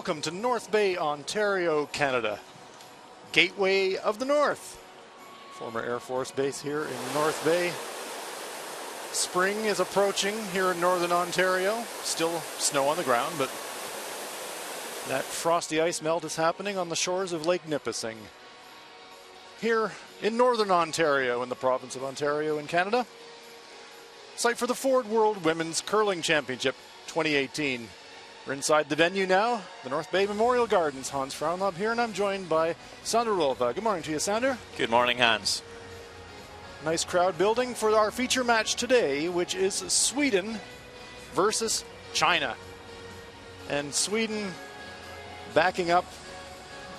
Welcome to North Bay, Ontario, Canada. Gateway of the North. Former Air Force Base here in North Bay. Spring is approaching here in Northern Ontario. Still snow on the ground, but that frosty ice melt is happening on the shores of Lake Nipissing. Here in Northern Ontario, in the province of Ontario in Canada. Site for the Ford World Women's Curling Championship 2018. We're inside the venue now, the North Bay Memorial Gardens. Hans Fraunlob here, and I'm joined by Sander Rolva. Good morning to you, Sander. Good morning, Hans. Nice crowd building for our feature match today, which is Sweden versus China. And Sweden backing up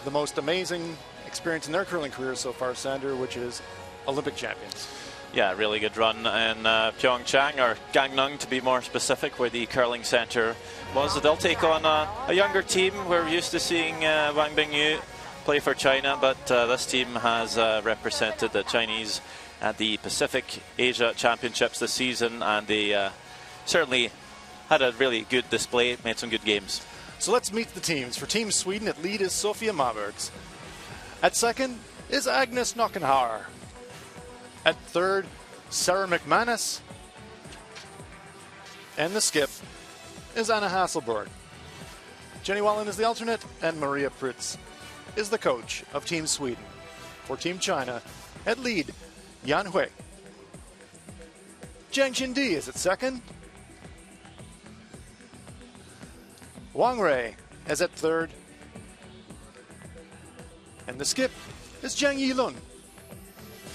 the most amazing experience in their curling career so far, Sander, which is Olympic champions. Yeah, really good run in Pyeongchang, or Gangneung to be more specific, where the curling center was. They'll take on a younger team. We're used to seeing Wang Bingyu play for China, but this team has represented the Chinese at the Pacific Asia Championships this season, and they certainly had a really good display, made some good games. So let's meet the teams. For Team Sweden, at lead is Sofia Mabergs. At second is Agnes Knockenhauer. At third, Sarah McManus. And the skip is Anna Hasselborg. Jenny Wallen is the alternate, and Maria Pritz is the coach of Team Sweden. For Team China, at lead, Yan Hui. Jiang Xindi is at second. Wang Rei is at third. And the skip is Jiang Yilun.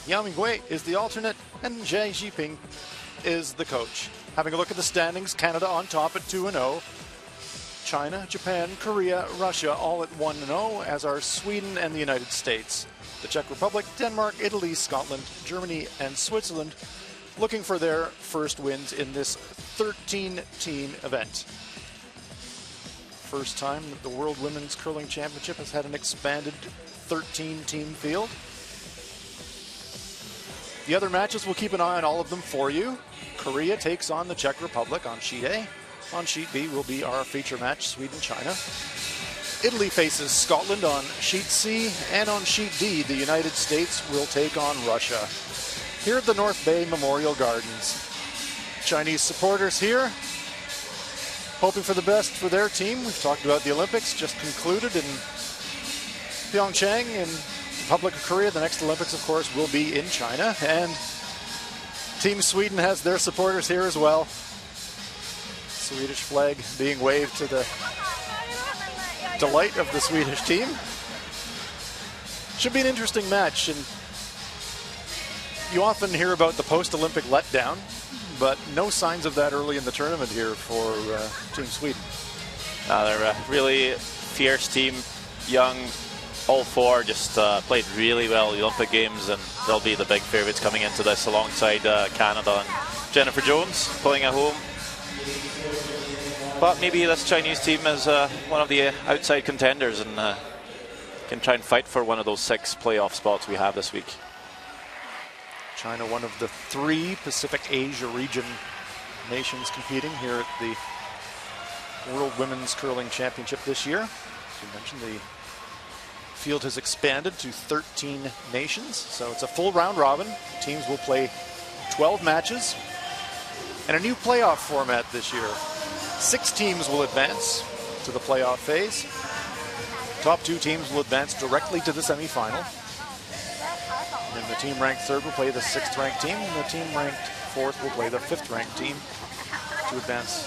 Yao Mingwei is the alternate, and Zhang Xiping is the coach. Having a look at the standings, Canada on top at 2-0. China, Japan, Korea, Russia all at 1-0, as are Sweden and the United States. The Czech Republic, Denmark, Italy, Scotland, Germany, and Switzerland looking for their first wins in this 13-team event. First time that the World Women's Curling Championship has had an expanded 13-team field. The other matches, we'll keep an eye on all of them for you. Korea takes on the Czech Republic on Sheet A. On Sheet B will be our feature match, Sweden-China. Italy faces Scotland on Sheet C, and on Sheet D, the United States will take on Russia. Here at the North Bay Memorial Gardens. Chinese supporters here, hoping for the best for their team. We've talked about the Olympics just concluded in Pyeongchang in the Republic of Korea. The next Olympics, of course, will be in China, and Team Sweden has their supporters here as well. Swedish flag being waved to the delight of the Swedish team. Should be an interesting match, and you often hear about the post-Olympic letdown, but no signs of that early in the tournament here for Team Sweden. They're a really fierce team, young. All four just played really well in the Olympic Games, and they'll be the big favourites coming into this alongside Canada and Jennifer Jones playing at home. But maybe this Chinese team is one of the outside contenders and can try and fight for one of those 6 playoff spots we have this week. China, one of the 3 Pacific Asia region nations competing here at the World Women's Curling Championship this year. As you mentioned, the field has expanded to 13 nations, so it's a full round robin. Teams will play 12 matches and a new playoff format this year. 6 teams will advance to the playoff phase. Top 2 teams will advance directly to the semifinal. And the team ranked 3rd will play the 6th ranked team, and the team ranked 4th will play the 5th ranked team to advance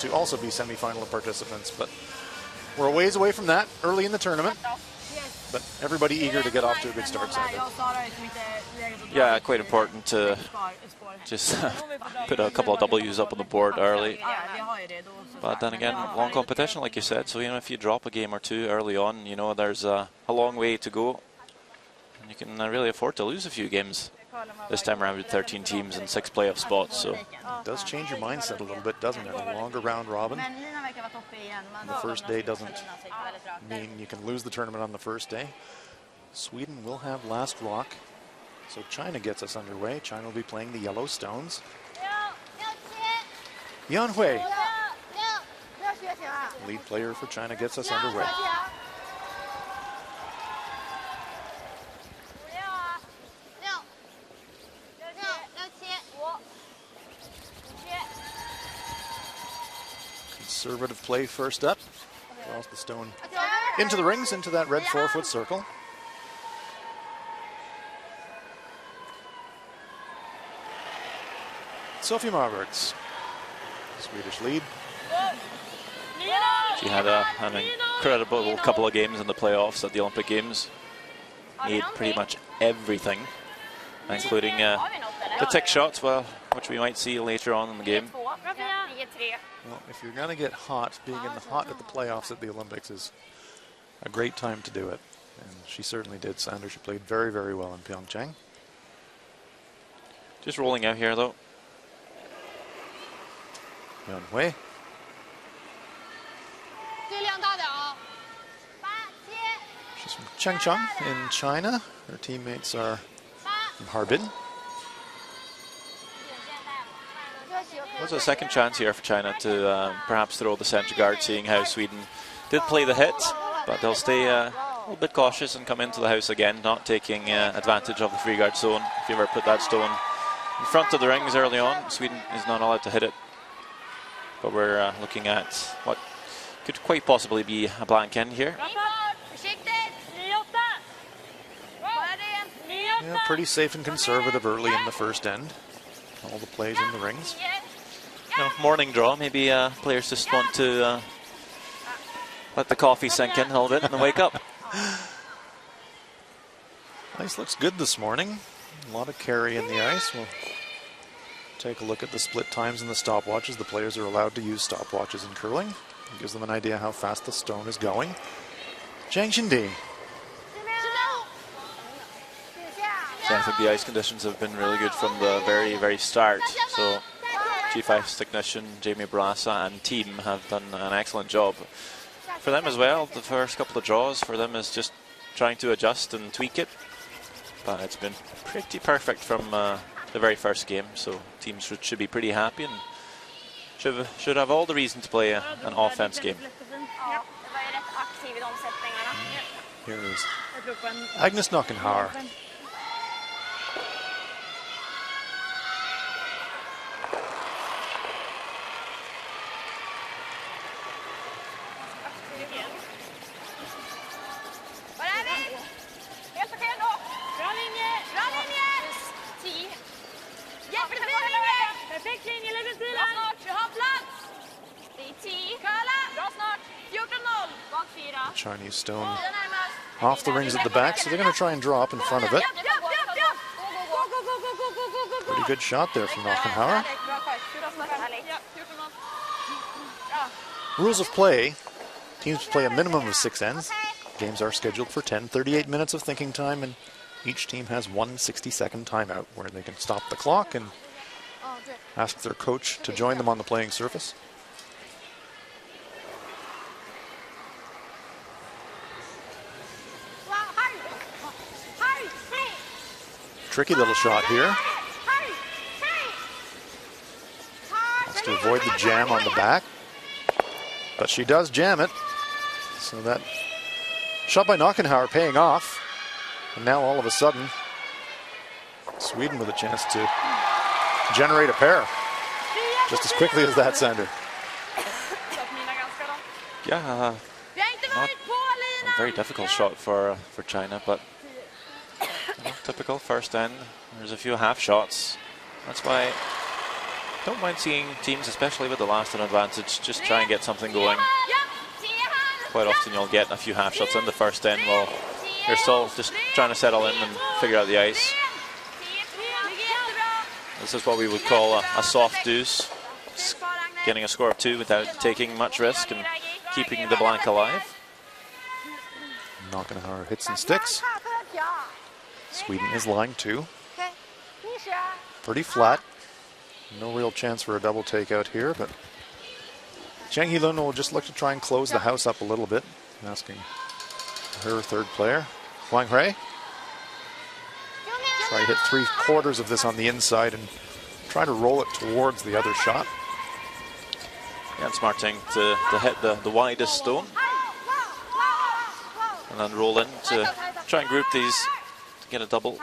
to also be semifinal participants. But we're a ways away from that early in the tournament. But everybody eager to get off to a good start, Sander. Yeah, quite important to just put a couple of W's up on the board early. But then again, long competition, like you said. So, if you drop a game or 2 early on, there's a long way to go. And you can really afford to lose a few games this time around with 13 teams and 6 playoff spots. So it does change your mindset a little bit, doesn't it? A longer round robin. The first day doesn't mean you can lose the tournament on the first day. Sweden will have last rock. So China gets us underway. China will be playing the Yellowstones. Yan Hui Lead player for China gets us underway. Conservative play first up. Draws the stone into the rings, into that red 4-foot circle. Sophie Marbergs, Swedish lead. She had an incredible couple of games in the playoffs at the Olympic Games. Made pretty much everything, including the tick shots, well, which we might see later on in the game. Well, if you're going to get hot, being in the hot at the playoffs at the Olympics is a great time to do it. And she certainly did, Sander. She played very, very well in Pyeongchang. Just rolling out here, though. Yuan Hui. She's from Changchun in China. Her teammates are from Harbin. There's a second chance here for China to perhaps throw the centre guard, seeing how Sweden did play the hit, but they'll stay a little bit cautious and come into the house again, not taking advantage of the free guard zone. If you ever put that stone in front of the rings early on, Sweden is not allowed to hit it. But we're looking at what could quite possibly be a blank end here. Yeah, pretty safe and conservative early in the first end. All the plays in the rings. Morning draw. Maybe players just want to let the coffee sink in a little bit and then wake up. Ice looks good this morning. A lot of carry in the ice. We'll take a look at the split times and the stopwatches. The players are allowed to use stopwatches in curling. It gives them an idea how fast the stone is going. Zhang Xindi. So I think the ice conditions have been really good from the very, very start. So Chief Ice Technician Jamie Brasa and team have done an excellent job. For them as well, the first couple of draws for them is just trying to adjust and tweak it. But it's been pretty perfect from the very first game. So teams should be pretty happy and should have all the reason to play an offense game. Here is Agnes Knockenhauer. Chinese stone off the rings at the back, so they're going to try and draw up in front of it. Pretty good shot there from Knockenhauer. Rules of play. Teams play a minimum of 6 ends. Games are scheduled for 10, 38 minutes of thinking time, and each team has 1 60-second timeout where they can stop the clock and ask their coach to join them on the playing surface. Tricky little shot here. Has to avoid the jam on the back, but she does jam it. So that shot by Knockenhauer paying off. And now all of a sudden, Sweden with a chance to generate a pair just as quickly as that, Sander. Yeah, not a very difficult shot for China, but typical first end. There's a few half shots. That's why I don't mind seeing teams, especially with the last end advantage, just try and get something going. Quite often you'll get a few half shots in the first end while you're still just trying to settle in and figure out the ice. This is what we would call a soft deuce. Just getting a score of 2 without taking much risk and keeping the blank alive. Knockenhauer hits and sticks. Sweden is line 2. Pretty flat. No real chance for a double takeout here, but Zhang Yilun will just look to try and close the house up a little bit, asking her third player, Huang Hui. Try to hit 3/4 of this on the inside and try to roll it towards the other shot. Again, Smarting to hit the widest stone. And then roll in to try and group these to get a double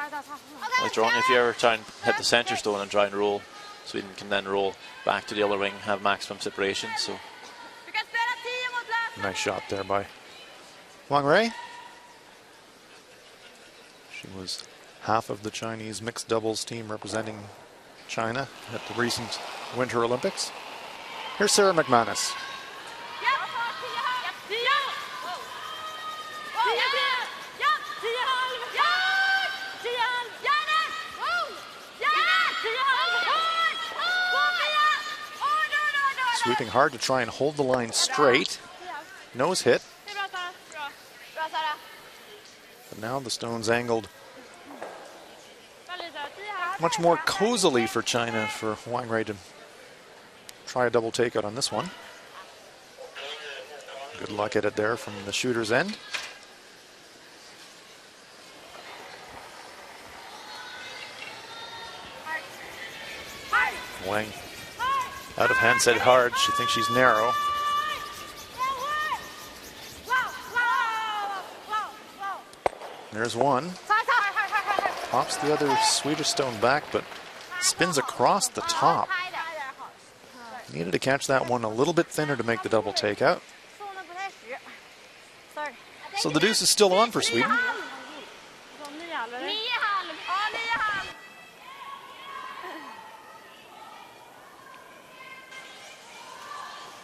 later on. If you ever try and hit the center stone and try and roll, Sweden can then roll back to the other wing, have maximum separation. So nice shot there by Wang Rui. She was half of the Chinese mixed doubles team representing China at the recent Winter Olympics. Here's Sarah McManus. Sweeping hard to try and hold the line straight. Nose hit. But now the stone's angled much more cozily for China, for Wang Rui to try a double takeout on this one. Good luck at it there from the shooter's end. Wang out of hand said hard. She thinks she's narrow. There's one. Pops the other Swedish stone back, but spins across the top. Needed to catch that one a little bit thinner to make the double takeout. So the deuce is still on for Sweden.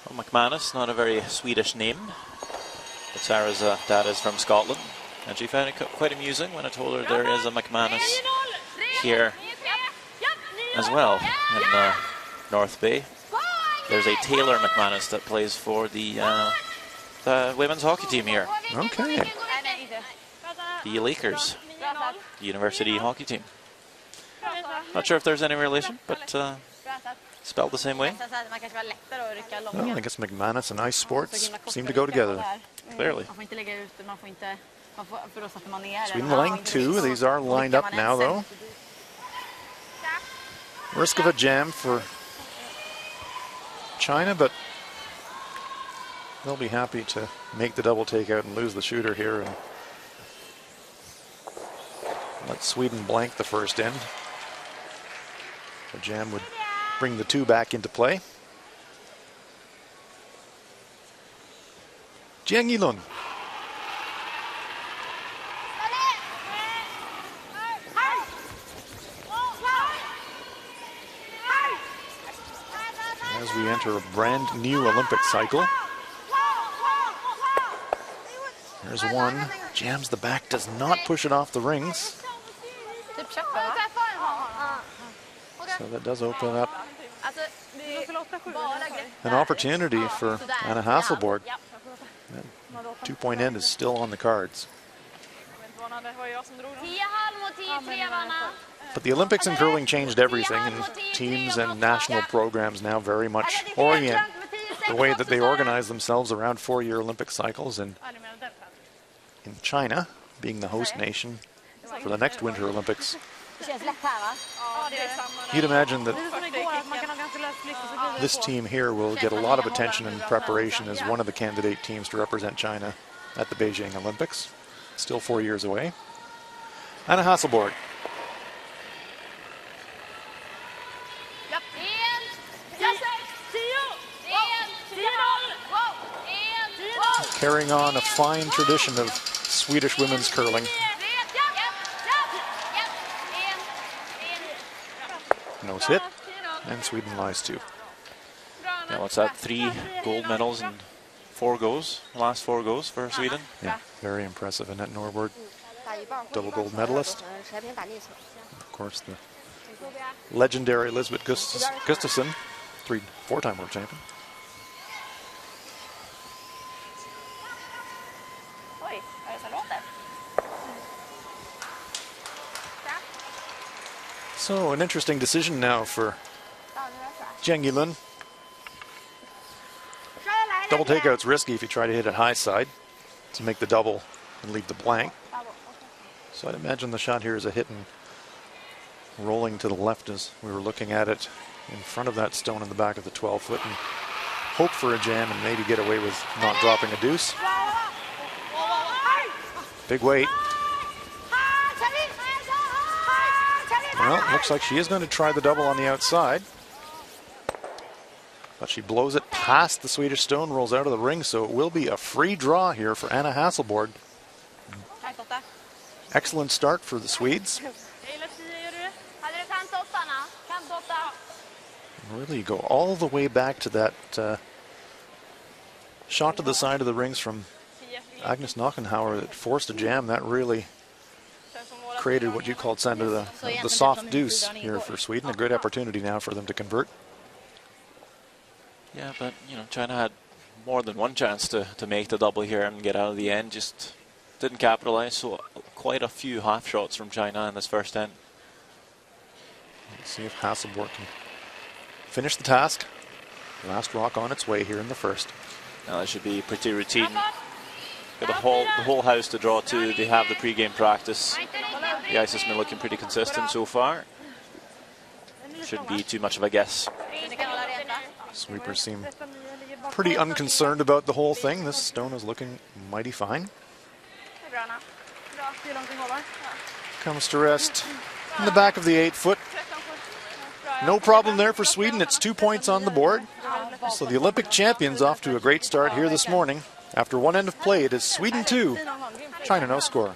Well, McManus, not a very Swedish name, but Sarah's dad is from Scotland, and she found it quite amusing when I told her there is a McManus here as well in North Bay. There's a Taylor McManus that plays for the women's hockey team here. Okay. The Lakers, the university hockey team. Not sure if there's any relation, but spelled the same way. Well, I guess McManus and ice sports seem to go together. Clearly. Sweden line two. These are lined up now, though. Risk of a jam for China, but they'll be happy to make the double takeout and lose the shooter here and let Sweden blank the first end. The jam would bring the two back into play. Jiang Yilun. As we enter a brand new Olympic cycle. There's one. Jams the back, does not push it off the rings. So that does open up an opportunity for Anna Hasselborg. That 2-point end is still on the cards. But the Olympics in curling changed everything, and teams and national programs now very much orient the way that they organize themselves around four-year Olympic cycles. And in China, being the host nation for the next Winter Olympics, you'd imagine that this team here will get a lot of attention and preparation as one of the candidate teams to represent China at the Beijing Olympics. Still 4 years away. Anna Hasselborg. Carrying on a fine tradition of Swedish women's curling. Nose hit, and Sweden lies two. Yeah, what's that? 3 gold medals and 4 goes, last 4 goes for Sweden. Yeah, very impressive. Annette Norberg, double gold medalist. Of course, the legendary Elisabeth Gustafsson, 4-time world champion. So an interesting decision now for Jiang Yilun. Double takeout's risky if you try to hit it high side to make the double and leave the blank. So I'd imagine the shot here is a hit and rolling to the left as we were looking at it in front of that stone in the back of the 12-foot and hope for a jam and maybe get away with not dropping a deuce. Big weight. Well, looks like she is going to try the double on the outside. But she blows it past the Swedish stone, rolls out of the ring, so it will be a free draw here for Anna Hasselborg. Excellent start for the Swedes. Really go all the way back to that shot to the side of the rings from Agnes Knochenhauer that forced a jam. That really created what you called, Sandra, the soft deuce here for Sweden. A great opportunity now for them to convert. Yeah, but China had more than one chance to make the double here and get out of the end. Just didn't capitalize. So quite a few half shots from China in this first end. Let's see if Hasselborg can finish the task. Last rock on its way here in the first. Now that should be pretty routine. Got the whole house to draw to. They have the pre-game practice. The ice has been looking pretty consistent so far. Shouldn't be too much of a guess. Sweepers seem pretty unconcerned about the whole thing. This stone is looking mighty fine. Comes to rest in the back of the 8-foot. No problem there for Sweden. It's 2 points on the board. So the Olympic champions off to a great start here this morning. After one end of play, it is Sweden 2, China no score.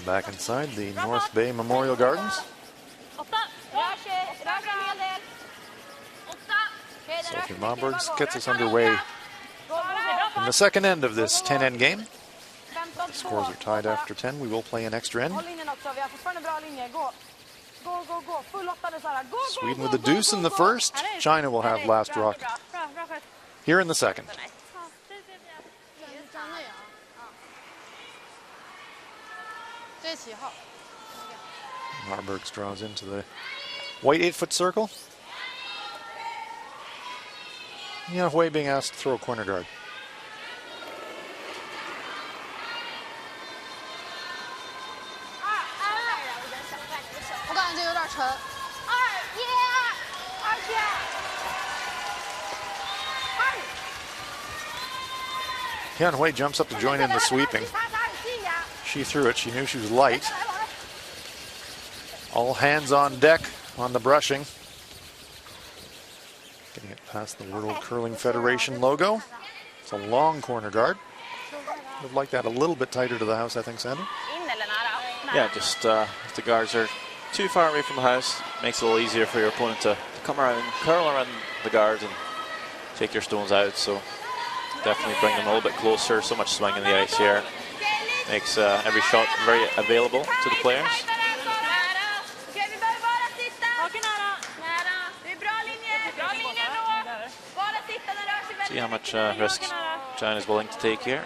Back inside the North Bay Memorial Gardens. Sophie Marburgs gets us underway in the second end of this 10-end game. The scores are tied after 10. We will play an extra end. Sweden with a deuce in the first. China will have last rock here in the second. Marburgs draws into the white 8-foot circle. Hui being asked to throw a corner guard. Hui jumps up to join in the sweeping. She threw it. She knew she was light. All hands on deck on the brushing. Getting it past the World Curling Federation logo. It's a long corner guard. Would like that a little bit tighter to the house, I think, Sandra. Yeah, just if the guards are too far away from the house, makes it a little easier for your opponent to come around, curl around the guard and take your stones out. So definitely bring them a little bit closer. So much swing in the ice here. makes every shot very available to the players. See how much risk China is willing to take here.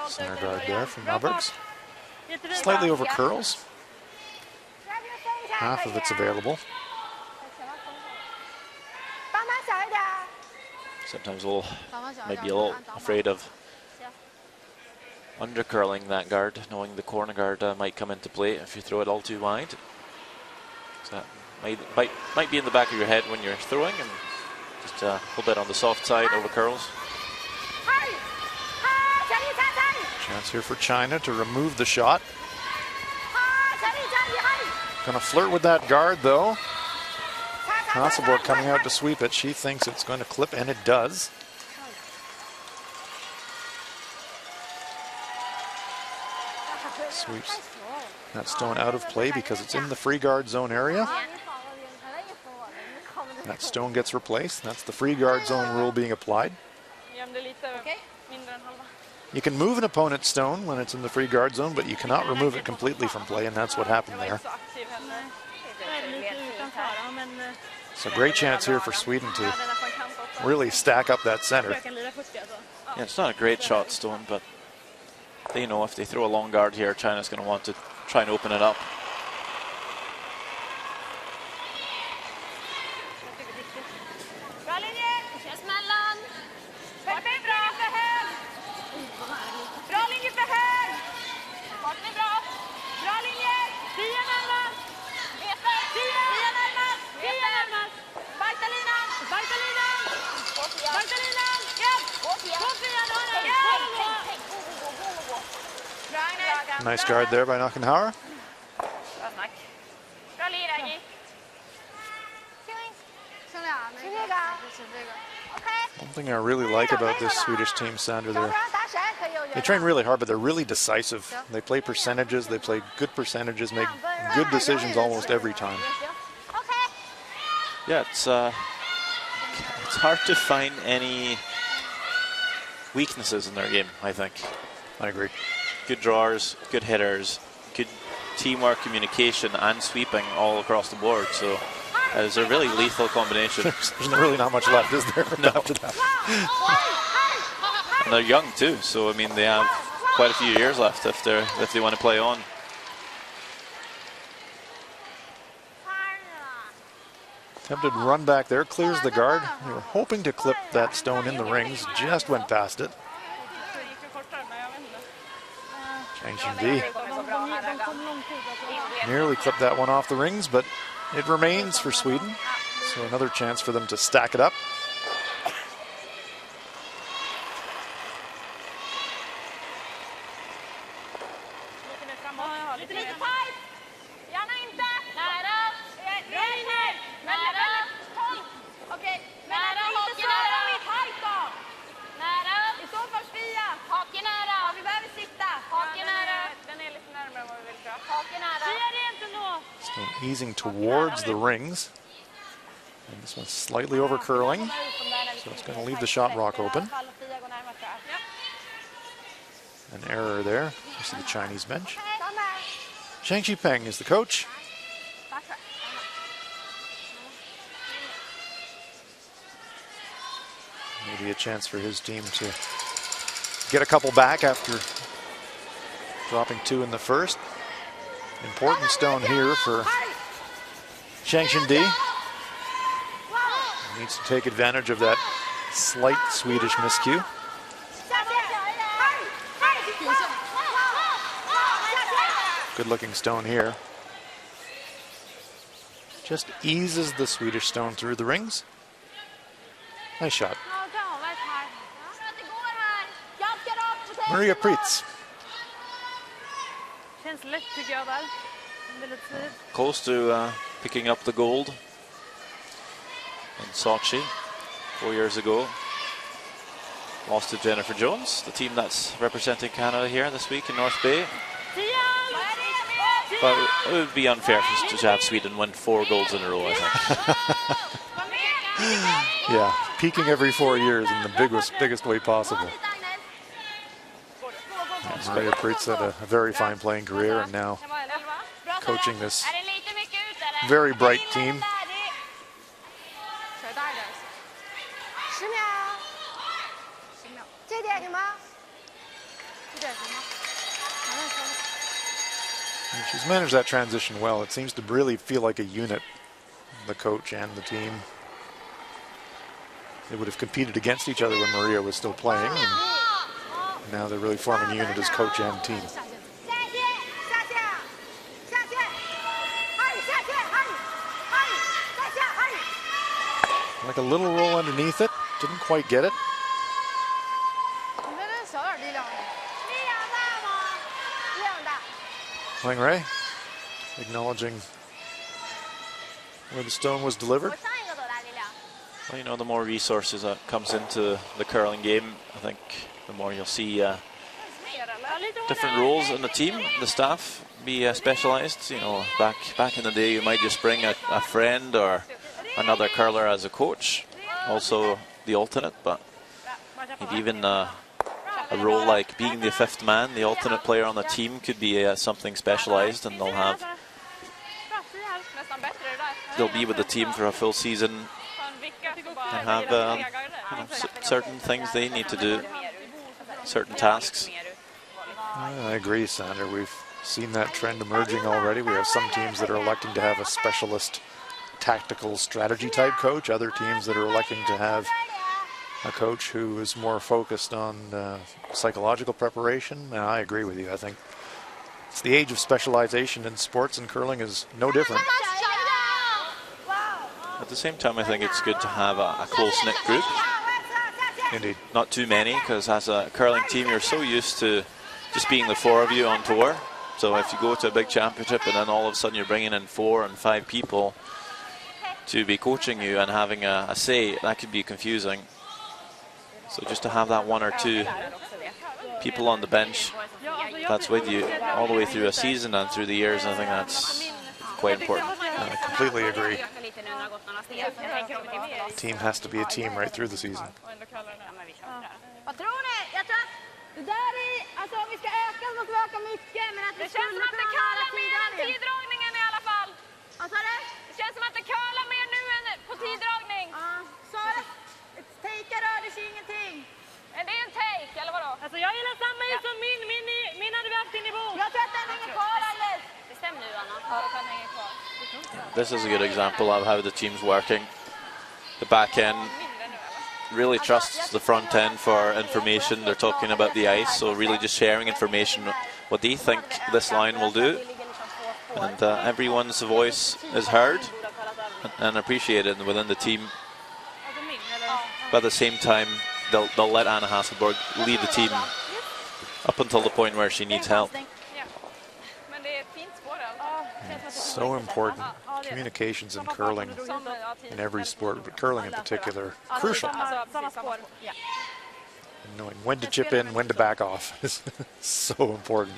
Center guard there from Albergs. Slightly over curls. Half of it's available. Sometimes might be a little afraid of under curling that guard, knowing the corner guard might come into play if you throw it all too wide. So that might be in the back of your head when you're throwing, and just a little bit on the soft side over curls. Chance here for China to remove the shot. Gonna flirt with that guard though. Hasselborg coming out to sweep it. She thinks it's going to clip, and it does. Sweeps that stone out of play because it's in the free guard zone area. That stone gets replaced. That's the free guard zone rule being applied. You can move an opponent's stone when it's in the free guard zone, but you cannot remove it completely from play, and that's what happened there. So great chance here for Sweden to really stack up that center. Yeah, it's not a great shot stone, but they know if they throw a long guard here, China's going to want to try and open it up. Nice guard there by Nakenhauer. One thing I really like about this Swedish team, Sandra, they train really hard, but they're really decisive. They play percentages, they play good percentages, make good decisions almost every time. Yeah, it's hard to find any weaknesses in their game, I think. I agree. Good drawers, good hitters, good teamwork, communication, and sweeping all across the board. So it's a really lethal combination. There's really not much left, is there? No. After that. And they're young too, so I mean they have quite a few years left if they want to play on. Attempted run back there, clears the guard. They were hoping to clip that stone in the rings, just went past it. Chang-Shin nearly clipped that one off the rings, but it remains for Sweden. So another chance for them to stack it up. Easing towards the rings. And this one's slightly over curling, so it's going to leave the shot rock open. An error there. You see the Chinese bench. Zhang Shipeng is the coach. Maybe a chance for his team to get a couple back after dropping 2 in the first. Important stone here for Chang-Shin needs to take advantage of that slight Swedish miscue. Good looking stone here. Just eases the Swedish stone through the rings. Nice shot. Maria Prytz. Close to picking up the gold in Sochi 4 years ago. Lost to Jennifer Jones, the team that's representing Canada here this week in North Bay. But it would be unfair to have Sweden win 4 golds in a row, I think. Yeah, peaking every 4 years in the biggest way possible. Maria Pritz had a very fine playing career and now coaching this very bright team. And she's managed that transition well. It seems to really feel like a unit, the coach and the team. They would have competed against each other when Maria was still playing, and now they're really forming a unit as coach and team. Like a little roll underneath it, didn't quite get it. Wang Ray acknowledging where the stone was delivered. Well, you know, the more resources that comes into the curling game, I think the more you'll see different roles in the team, the staff be specialized. You know, back in the day, you might just bring a friend or another curler as a coach, also the alternate, but even a role like being the fifth man, the alternate player on the team, could be something specialized, and they'll be with the team for a full season and have certain things they need to do, certain tasks. I agree, Sander. We've seen that trend emerging already. We have some teams that are electing to have a specialist tactical strategy type coach, other teams that are electing to have a coach who is more focused on psychological preparation. And I agree with you. I think it's the age of specialization in sports, and curling is no different. At the same time, I think it's good to have a close-knit group. Indeed. Not too many, because as a curling team, you're so used to just being the four of you on tour. So if you go to a big championship and then all of a sudden you're bringing in 4 and 5 people to be coaching you and having a say, that could be confusing. So just to have that 1 or 2 people on the bench that's with you all the way through a season and through the years, I think that's quite important. I completely agree. Team has to be a team right through the season. This is a good example of how the team's working. The back end really trusts the front end for information. They're talking about the ice, so really just sharing information, what they think this line will do. And everyone's voice is heard and appreciated within the team. But at the same time, they'll let Anna Hasselborg lead the team up until the point where she needs help. So important. Communications in curling, in every sport, but curling in particular, crucial. And knowing when to chip in, when to back off is so important.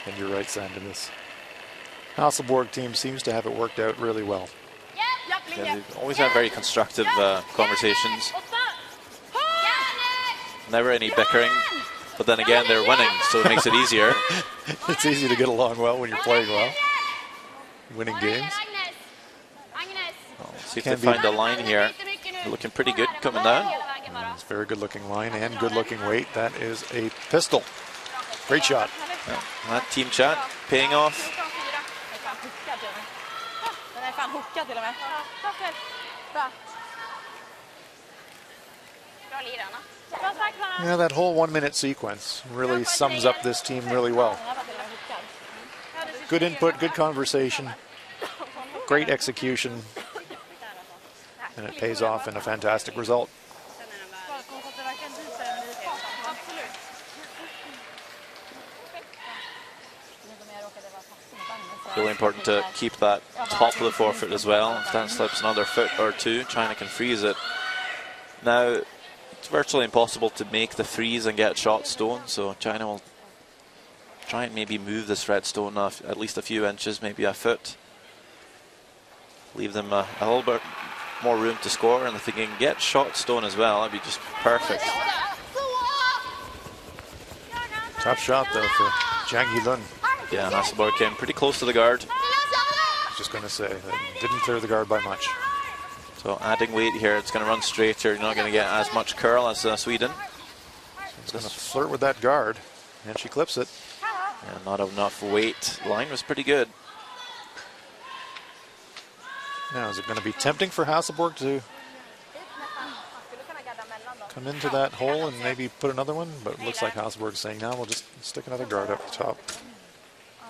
And you're right, Sander, this Hasselborg team seems to have it worked out really well. Yeah, they always have very constructive conversations. Never any bickering. But then again, they're winning, so it makes it easier. It's easy to get along well when you're playing well. Winning games. Well, see if they find a line here. They're looking pretty good coming down. It's a very good looking line and good looking weight. That is a pistol. Great shot. Yeah, that team chat paying off. Yeah, that whole 1 minute sequence really sums up this team really well. Good input, good conversation, great execution, and it pays off in a fantastic result. Really important to keep that top of the forefoot as well. If that slips another foot or two, China can freeze it. Now, it's virtually impossible to make the freeze and get shot stone, so China will try and maybe move this red stone off at least a few inches, maybe a foot. Leave them a little bit more room to score, and if they can get shot stone as well, that'd be just perfect. Tough shot, though, for Zhang Yilun. Yeah, Hasselborg came pretty close to the guard. I was just going to say, that didn't clear the guard by much. So adding weight here, it's going to run straighter. You're not going to get as much curl as Sweden. It's going to flirt with that guard, and she clips it. Yeah, not enough weight. Line was pretty good. Now, is it going to be tempting for Hasselborg to come into that hole and maybe put another one? But it looks like Hasselborg's saying, no, we'll just stick another guard up the top.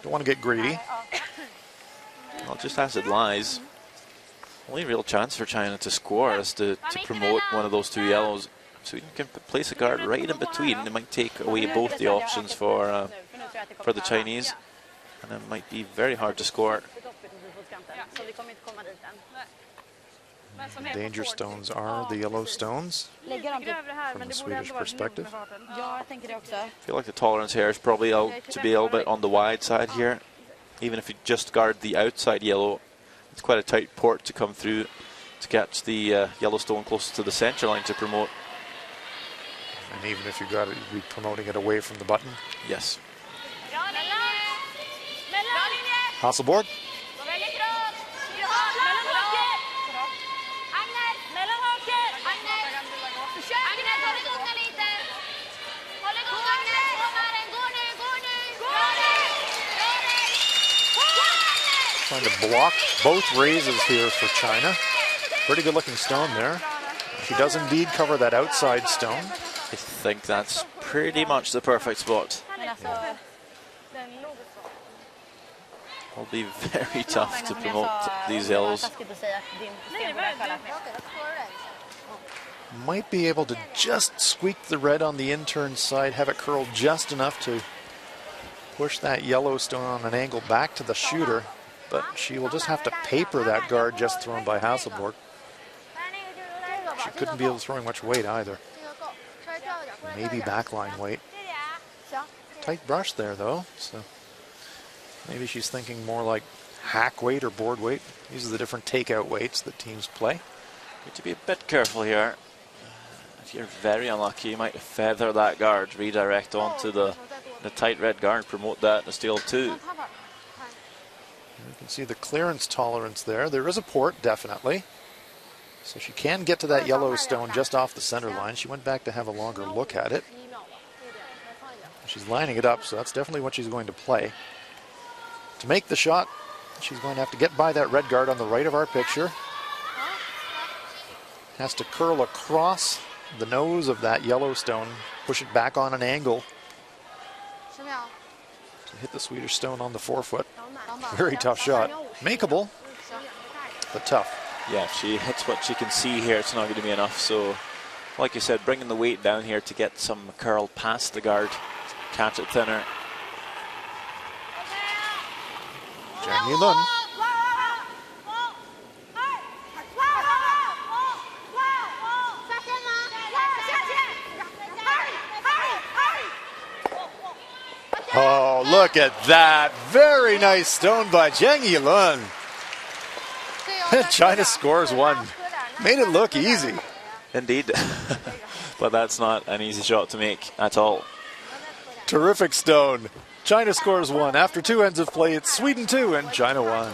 Don't want to get greedy. Well, just as it lies, only real chance for China to score is to promote one of those two yellows. Sweden can place a guard right in between. It might take away both the options for the Chinese, and it might be very hard to score. The danger stones are the yellow stones from the Swedish perspective. I feel like the tolerance here is probably to be a little bit on the wide side here. Even if you just guard the outside yellow, it's quite a tight port to come through to catch the yellow stone closest to the center line to promote. And even if you got it, you'd be promoting it away from the button. Yes. Hasselborg. Trying to block both raises here for China. Pretty good looking stone there. She does indeed cover that outside stone. I think that's pretty much the perfect spot. Yeah. It'll be very tough to promote these yellows. Might be able to just squeak the red on the intern side, have it curl just enough to push that yellow stone on an angle back to the shooter. But she will just have to paper that guard just thrown by Hasselborg. She couldn't be able to throw much weight either. Maybe backline weight. Tight brush there though, so maybe she's thinking more like hack weight or board weight. These are the different takeout weights that teams play. Need to be a bit careful here. If you're very unlucky, you might feather that guard, redirect onto the tight red guard, promote that and steal two. You can see the clearance tolerance there. There is a port, definitely. So she can get to that yellow stone just off the center line. She went back to have a longer look at it. She's lining it up, so that's definitely what she's going to play. To make the shot, she's going to have to get by that red guard on the right of our picture. Has to curl across the nose of that yellow stone, push it back on an angle to hit the Swedish stone on the forefoot. Very tough shot. Makeable, but tough. Yeah, if she hits what she can see here, it's not going to be enough. So, like you said, bringing the weight down here to get some curl past the guard, catch it thinner. Zhang Yilun. Oh, look at that. Very nice stone by Zhang Yilun. China scores one. Made it look easy. Indeed. But that's not an easy shot to make at all. Terrific stone. China scores one. After two ends of play, it's Sweden 2 and China 1.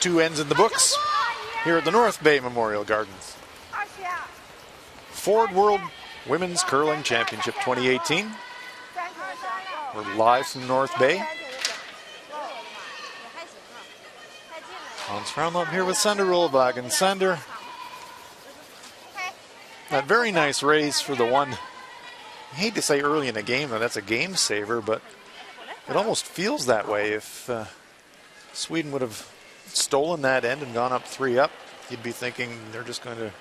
2 ends in the books here at the North Bay Memorial Gardens. Ford World Women's Curling Championship 2018. We're live from North Bay. Hans Fromm up here with Sander Rolvagen. Sander, that very nice raise for the one. I hate to say early in the game that that's a game saver, but it almost feels that way. If Sweden would have stolen that end and gone up 3-up, you'd be thinking they're just going to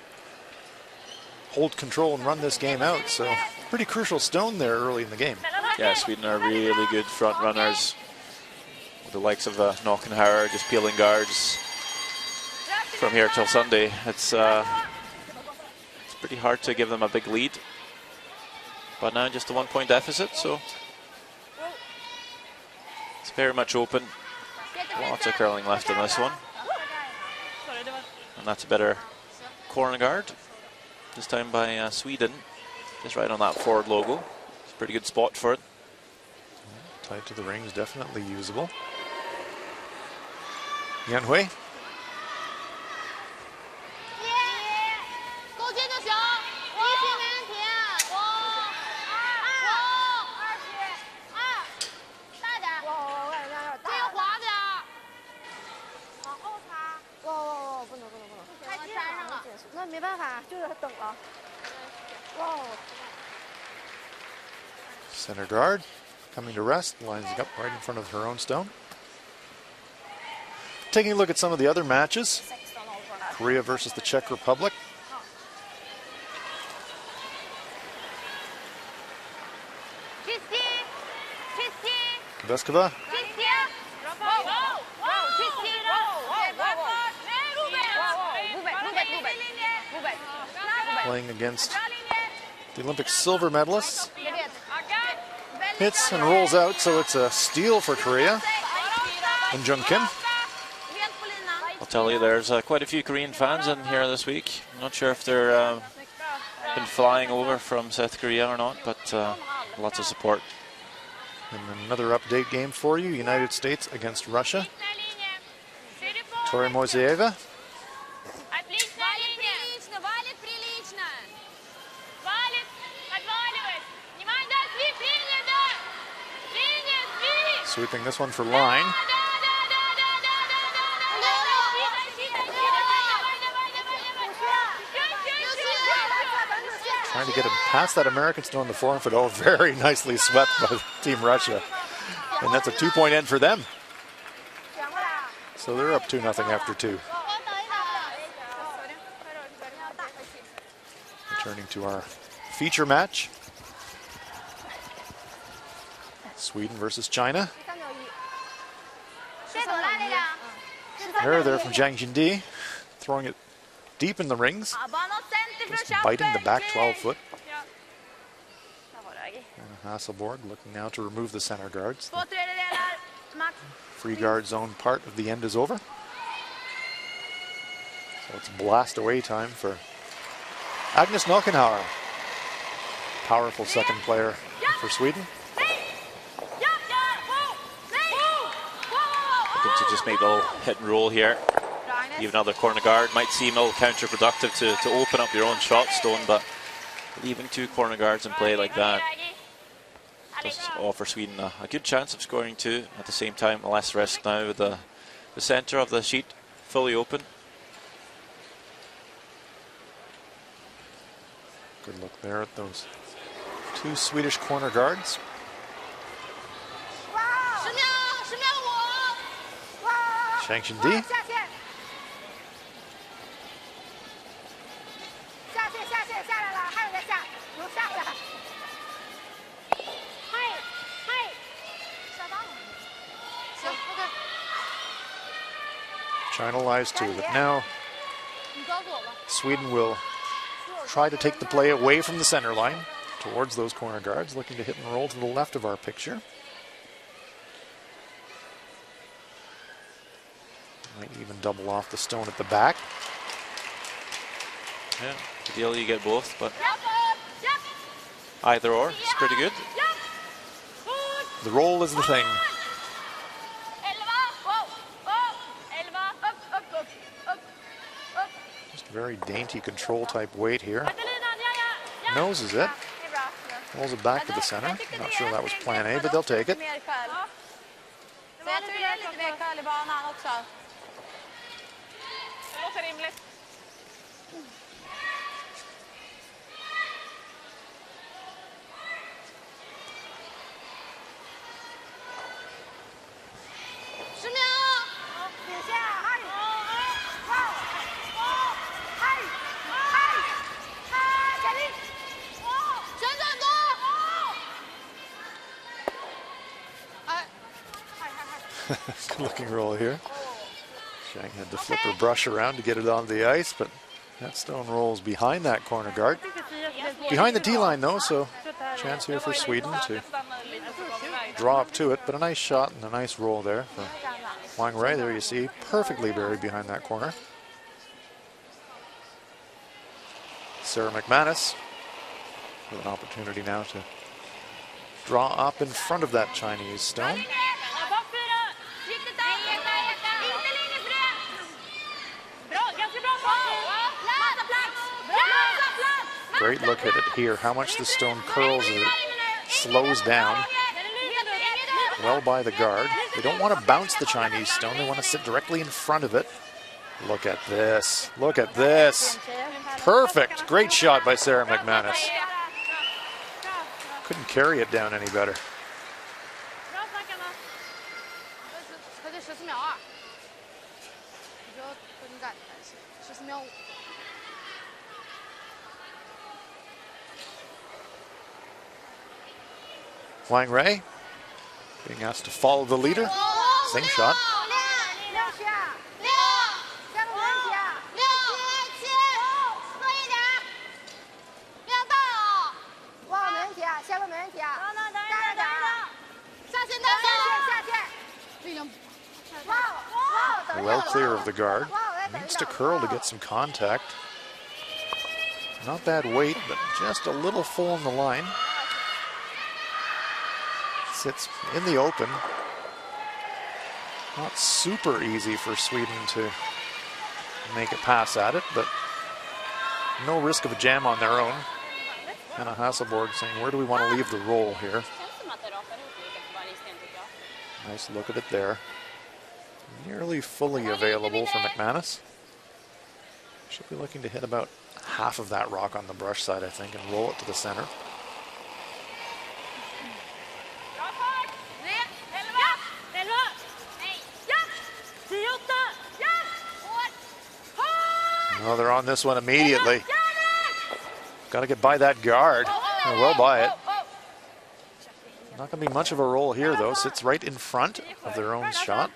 hold control and run this game out. So pretty crucial stone there early in the game. Yeah, Sweden are really good front runners. The likes of Knockenhauer just peeling guards from here till Sunday. It's pretty hard to give them a big lead. But now just a 1-point deficit, so it's very much open. Lots of curling left in this one. And that's a better corner guard. This time by Sweden. Just right on that forward logo. It's a pretty good spot for it. Tight to the rings, definitely usable. Yan Hui. Center guard coming to rest, lines up right in front of her own stone. Taking a look at some of the other matches. Korea versus the Czech Republic. Veskova. Playing against the Olympic silver medalists. Hits and rolls out, so it's a steal for Korea. And Jung Kim. I'll tell you, there's quite a few Korean fans in here this week. I'm not sure if they're been flying over from South Korea or not, but lots of support. And another update game for you, United States against Russia. Tori Moiseeva. Sweeping this one for line. Trying to get him past that American stone on the forehand, but oh, very nicely swept by Team Russia. And that's a 2-point end for them. So they're up 2-0 after 2. Returning to our feature match. Sweden versus China. There from Zhang Jindi, throwing it deep in the rings. Just biting the back 12-foot. And Hasselborg looking now to remove the center guards. The free guard zone part of the end is over. So it's blast away time for Agnes Knockenhauer. Powerful second player for Sweden. Looking to just make a little hit and roll here. Even another corner guard might seem a little counterproductive to open up your own shot stone, but leaving 2 corner guards in play like that does offer Sweden a good chance of scoring 2 at the same time. Less risk now with the center of the sheet fully open. Good look there at those 2 Swedish corner guards. Zhang Jindi. China lies too, but now Sweden will try to take the play away from the center line towards those corner guards, looking to hit and roll to the left of our picture. Might even double off the stone at the back. Yeah, ideally you get both, but either or, it's pretty good. The roll is the thing. Very dainty control type weight here. Noses it. Rolls it back to the center. Not sure that was plan A, but they'll take it. Good looking roll here. Shang had to flip her brush around to get it on the ice, but that stone rolls behind that corner guard. Behind the D-line though, so chance here for Sweden to draw up to it, but a nice shot and a nice roll there for Wang Ray. There you see, perfectly buried behind that corner. Sarah McManus with an opportunity now to draw up in front of that Chinese stone. Great look at it here, how much the stone curls as it slows down. Well by the guard. They don't want to bounce the Chinese stone, they want to sit directly in front of it. Look at this, look at this. Perfect, great shot by Sarah McManus. Couldn't carry it down any better. Wang Ray being asked to follow the leader. Same shot. Well clear of the guard. Needs to curl to get some contact. Not bad weight, but just a little full in the line. Sits in the open. Not super easy for Sweden to make a pass at it, but no risk of a jam on their own. Anna Hasselborg saying, where do we want to leave the roll here? Nice look at it there. Nearly fully available for McManus. Should be looking to hit about half of that rock on the brush side, I think, and roll it to the center. Oh, they're on this one immediately. Got to get by that guard. They're well by it. Not going to be much of a roll here, though. Sits right in front of their own shot.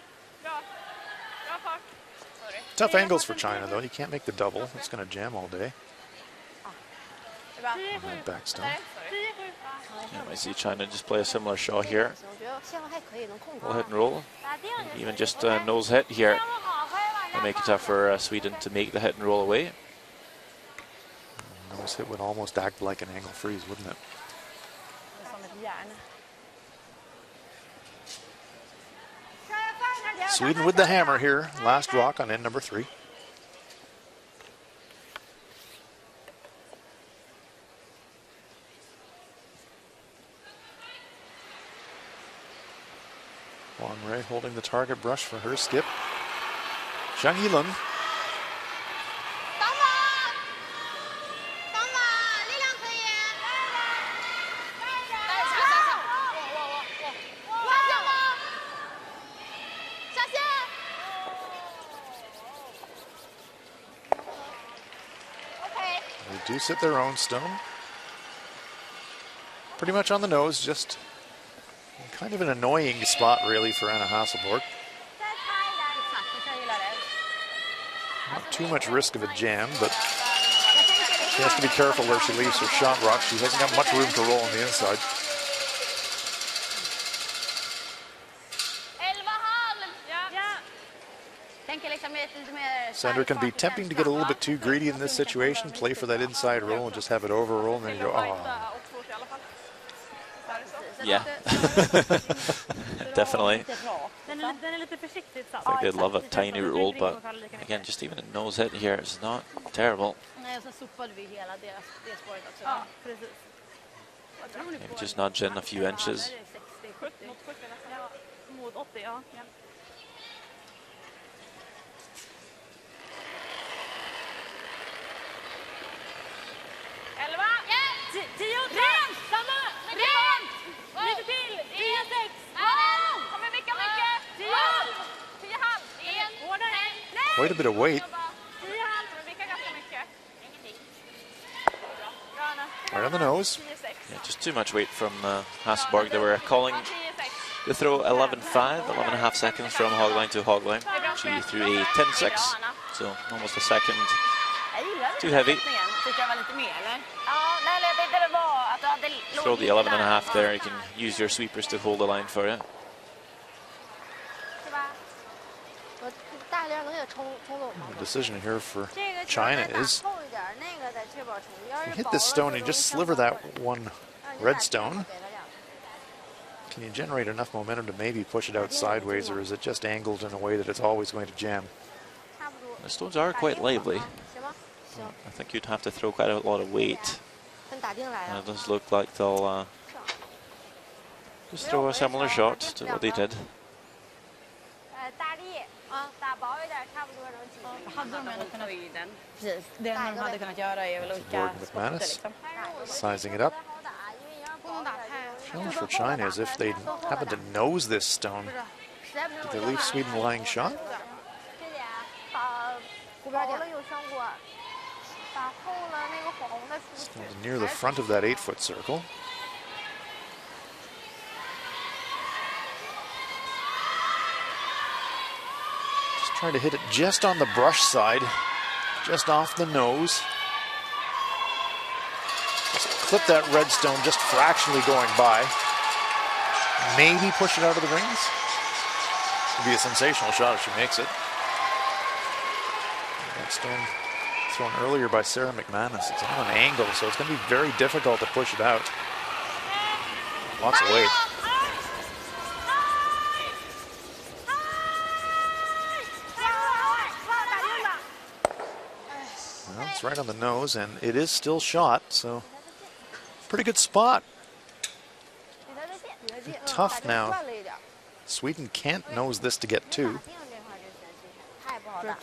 Tough angles for China, though. You can't make the double. It's going to jam all day. That backstone. Yeah, I see China just play a similar shot here. We'll hit and roll. Even just nose hit here. It'll make it tough for Sweden to make the hit and roll away. Nose hit would almost act like an angle freeze, wouldn't it? Sweden with the hammer here. Last rock on end number 3. Wang Ray holding the target brush for her skip. Zhang Yilun. They do sit their own stone. Pretty much on the nose, just kind of an annoying spot really for Anna Hasselborg. Not too much risk of a jam, but she has to be careful where she leaves her shot rock. She hasn't got much room to roll on the inside. Sender can be tempting to get a little bit too greedy in this situation, play for that inside roll and just have it over roll, and then you go, oh. Yeah. Definitely. I think they'd love a tiny roll, but again, just even a nose hit here is not terrible. Maybe just nudge in a few inches. Quite a bit of weight. Right on the nose. Yeah, just too much weight from Hasselborg. They were calling the throw 11.5, 11.5 seconds from hogline to hogline. She threw a 10.6, so almost a second too heavy. Throw the 11.5 there. You can use your sweepers to hold the line for you. The decision here for China is you hit this stone and just sliver that one red stone. Can you generate enough momentum to maybe push it out sideways, or is it just angled in a way that it's always going to jam? The stones are quite lively. I think you'd have to throw quite a lot of weight. It does look like they'll just throw a similar shot to what they did. McManus sizing it up. Challenge for China is if they happen to nose this stone, do they leave Sweden lying shot? Stone's near the front of that 8-foot circle. Just trying to hit it just on the brush side, just off the nose. Just clip that red stone just fractionally going by. Maybe push it out of the rings. Would be a sensational shot if she makes it. That stone thrown earlier by Sarah McManus. It's on an angle, so it's going to be very difficult to push it out. Lots of weight. Well, it's right on the nose, and it is still shot, so pretty good spot. Tough now. Sweden can't nose this to get two. So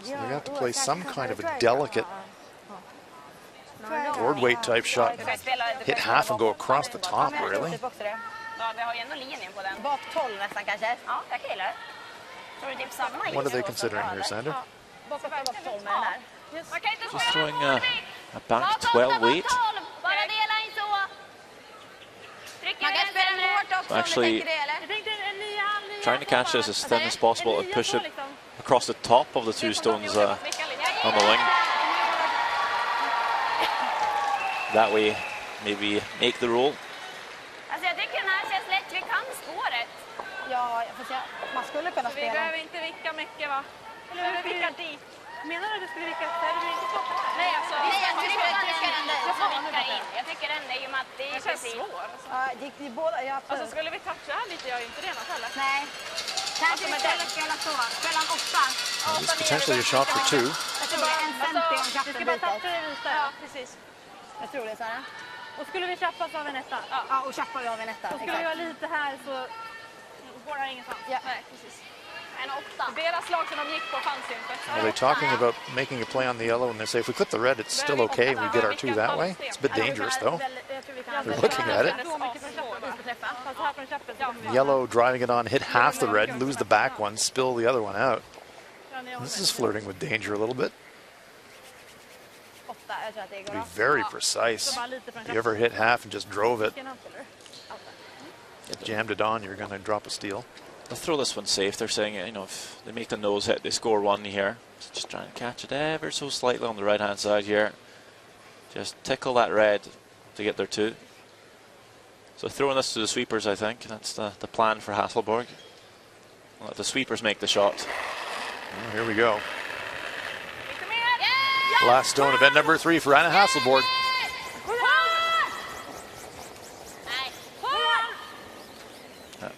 they have to play some kind of a delicate board weight type shot. Hit half and go across the top, really. What are they considering here, Sander? Just throwing a back 12 weight. So actually trying to catch this as thin as possible and push it across the top of the two stones on the wing. That way, maybe make the roll. Menar du att du skulle vicka efter? Nej, alltså. Nej, jag tycker in. Jag tycker den är ju att det är precis svår. Ja, det båda, ja, absolut. Alltså skulle vi toucha här lite, jag är inte renat heller. Nej. Kanske vi istället spela så. Spela en 8. It's potentially a shot for two. Jag tror det är en centi om kappen byter. Vi ska bara toucha det vita. Ja, precis. Jag tror det, Sara. Och skulle vi chappa så av en etta? Ja, och chappa vi av en etta. Och skulle vi vara lite här så går det ingenstans. Ja, nej, precis. Are they talking about making a play on the yellow, and they say if we clip the red, it's still okay, and we get our two that way? It's a bit dangerous, though. They're looking at it. Yellow driving it on, hit half the red, lose the back one, spill the other one out. This is flirting with danger a little bit. Be very precise. If you ever hit half and just drove it, jammed it on, you're going to drop a steal. They'll throw this one safe. They're saying, you know, if they make the nose hit, they score one here. So just try and catch it ever so slightly on the right-hand side here. Just tickle that red to get their two. So throwing this to the sweepers, I think. That's the plan for Hasselborg. Let the sweepers make the shot. Well, here we go. Last stone, event number 3 for Anna Hasselborg.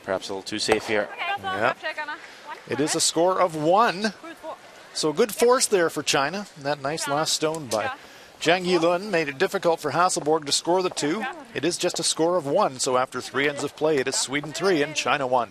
perhaps a little too safe here. Yep. It is a score of 1. So good force there for China. And that nice last stone by Zhang Yilun made it difficult for Hasselborg to score the 2. It is just a score of 1. So after 3 ends of play, it is Sweden 3 and China 1.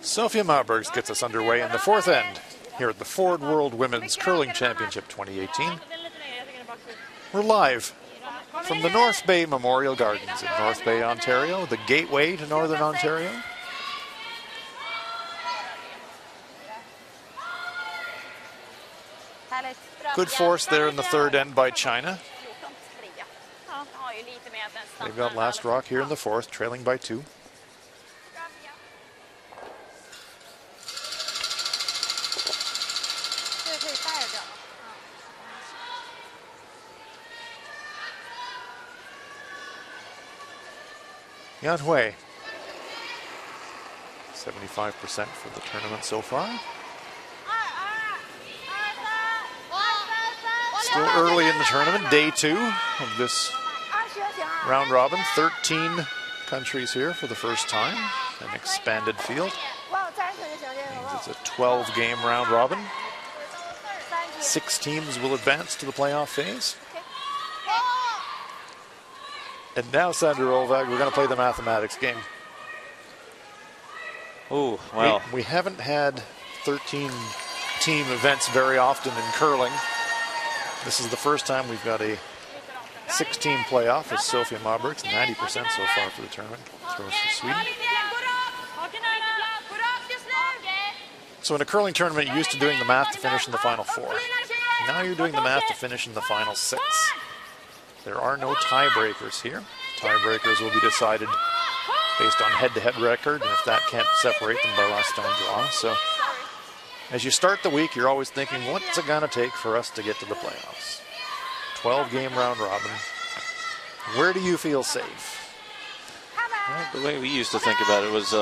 Sophia Marbergs gets us underway in the 4th end here at the Ford World Women's Curling Championship 2018. We're live from the North Bay Memorial Gardens in North Bay, Ontario, the gateway to Northern Ontario. Good force there in the 3rd end by China. They've got last rock here in the 4th, trailing by 2. Yan Hui, 75% for the tournament so far. Still early in the tournament, day 2 of this round robin. 13 countries here for the first time, an expanded field. Means it's a 12-game round robin. 6 teams will advance to the playoff phase. And now, Sandra Olvag, we're going to play the mathematics game. Oh, well. We haven't had 13-team events very often in curling. This is the first time we've got a 6-team playoff as Sophia Marbergs, 90% so far for the tournament, throws for Sweden. So in a curling tournament, you're used to doing the math to finish in the final 4. Now you're doing the math to finish in the final 6. There are no tiebreakers here. Tiebreakers will be decided based on head-to-head record, and if that can't separate them by last time draw. So as you start the week, you're always thinking, what's it going to take for us to get to the playoffs? 12-game round robin. Where do you feel safe? Well, the way we used to think about it was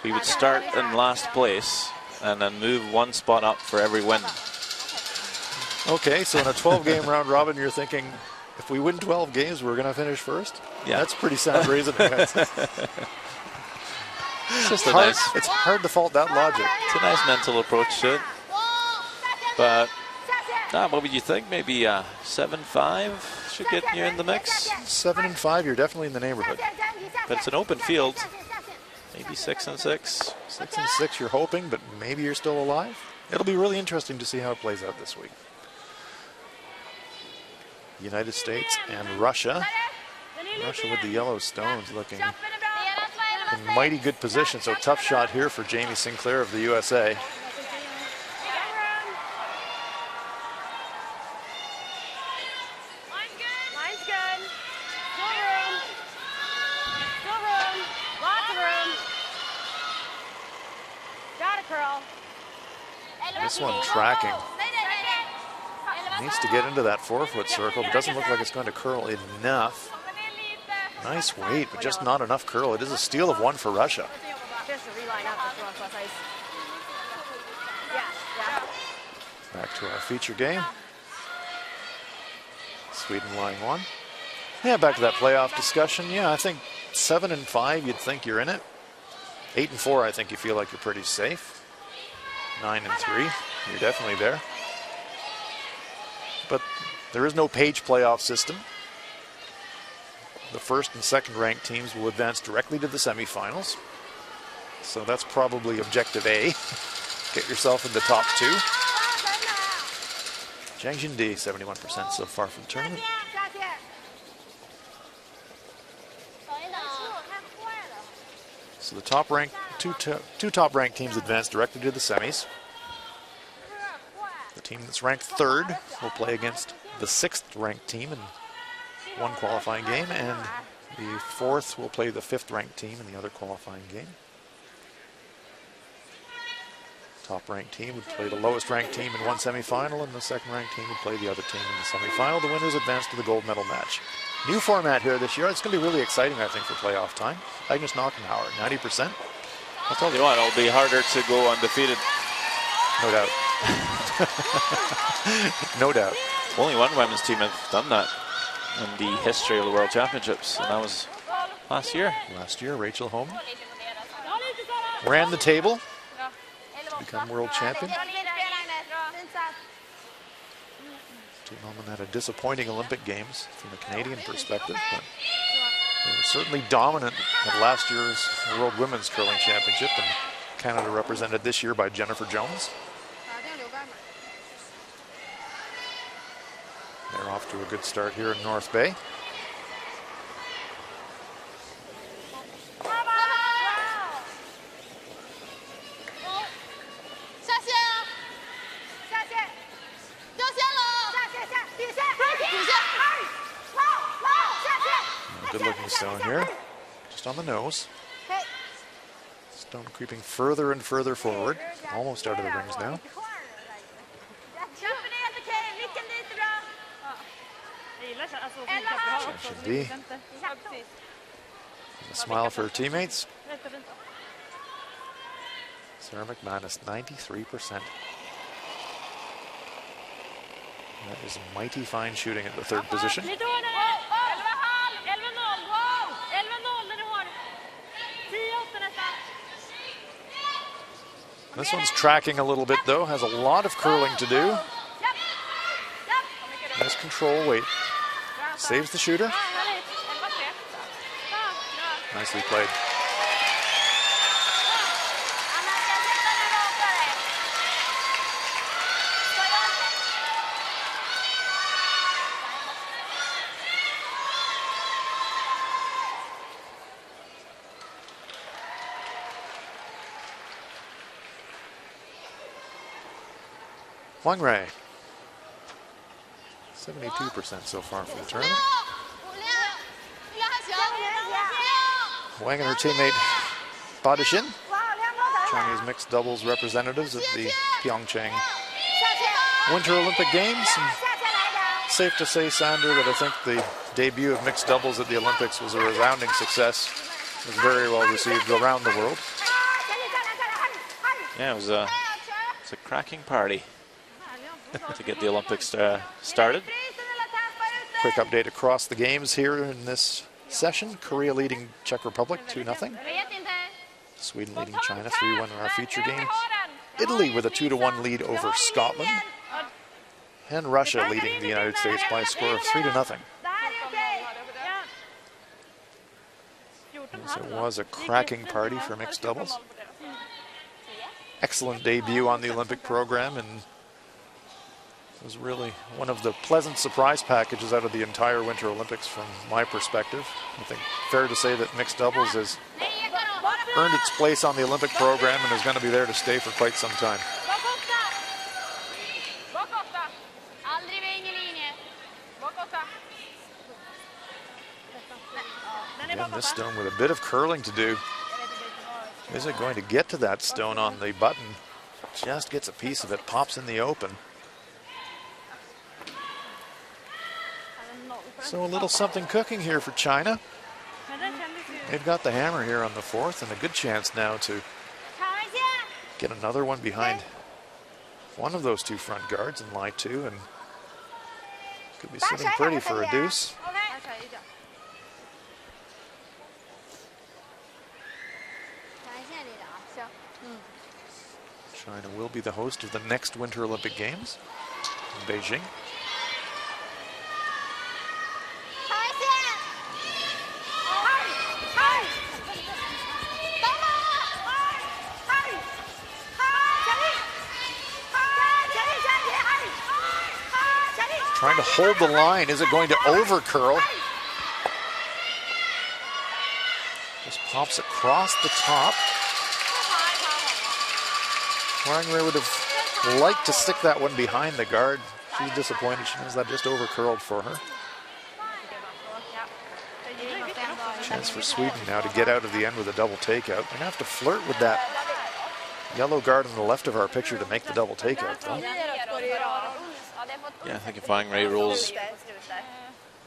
we would start in last place and then move 1 spot up for every win. Okay, so in a 12-game round robin, you're thinking, if we win 12 games, we're going to finish first? Yeah. That's pretty sound reasoning. It's just it's hard to fault that logic. It's a nice mental approach to it. But what would you think? Maybe 7-5 should get you in the mix? 7 and 5, you're definitely in the neighborhood. But it's an open field. Maybe 6 and 6. 6 and 6, you're hoping, but maybe you're still alive. It'll be really interesting to see how it plays out this week. United States and Russia. Russia with the yellow stones looking in mighty good position. So tough shot here for Jamie Sinclair of the USA. This one tracking. Needs to get into that 4-foot circle, but doesn't look like it's going to curl enough. Nice weight, but just not enough curl. It is a steal of 1 for Russia. Back to our feature game. Sweden line 1. Yeah, back to that playoff discussion. Yeah, I think 7 and 5, you'd think you're in it. 8 and 4, I think you feel like you're pretty safe. 9 and 3, you're definitely there. But there is no page playoff system. The first and second ranked teams will advance directly to the semifinals. So that's probably objective A. Get yourself in the top 2. Zhang Jindi, 71% so far from the tournament. So the top ranked, two top ranked teams advance directly to the semis. The team that's ranked 3rd will play against the 6th ranked team in one qualifying game, and the 4th will play the 5th ranked team in the other qualifying game. Top ranked team would play the lowest ranked team in one semifinal, and the 2nd ranked team would play the other team in the semifinal. The winners advance to the gold medal match. New format here this year. It's going to be really exciting, I think, for playoff time. Agnes Knockenhauer, 90%. I'll tell you what, it'll be harder to go undefeated. No doubt. No doubt. Only one women's team have done that in the history of the World Championships, and that was last year. Last year, Rachel Holm ran the table to become world champion. Team Holman had a disappointing Olympic Games from a Canadian perspective, but they were certainly dominant at last year's World Women's Curling Championship, and Canada represented this year by Jennifer Jones. They're off to a good start here in North Bay. Good looking stone here, just on the nose. Stone creeping further and further forward, almost out of the rings now. Cheshire. A smile for her teammates. Sarah McManus, 93%. That is mighty fine shooting at the 3rd position. This one's tracking a little bit though, has a lot of curling to do. Nice control, weight. Saves the shooter. Nicely played. Wang Rei, 72% so far for the tournament. Wang and her teammate Badishin, Chinese mixed doubles representatives at the Pyeongchang Winter Olympic Games. And safe to say, Sander, that I think the debut of mixed doubles at the Olympics was a resounding success. It was very well received around the world. Yeah, it was a cracking party to get the Olympics started. Quick update across the games here in this session. Korea leading Czech Republic 2-0. Sweden leading China 3-1 in our feature game. Italy with a 2-1 lead over Scotland. And Russia leading the United States by a score of 3-0. Yes, it was a cracking party for mixed doubles. Excellent debut on the Olympic program, and was really one of the pleasant surprise packages out of the entire Winter Olympics from my perspective. I think fair to say that mixed doubles has earned its place on the Olympic program and is going to be there to stay for quite some time. Again, this stone with a bit of curling to do. Is it going to get to that stone on the button? Just gets a piece of it, pops in the open. So a little something cooking here for China. They've got the hammer here on the fourth and a good chance now to get another one behind one of those two front guards in line two, and could be sitting pretty for a deuce. China will be the host of the next Winter Olympic Games in Beijing. Trying to hold the line. Is it going to over curl? Just pops across the top. Wangray would have liked to stick that one behind the guard. She's disappointed. She knows that just over curled for her. Chance for Sweden now to get out of the end with a double takeout. We're going to have to flirt with that yellow guard on the left of our picture to make the double takeout, though. Yeah, I think if Wangray rolls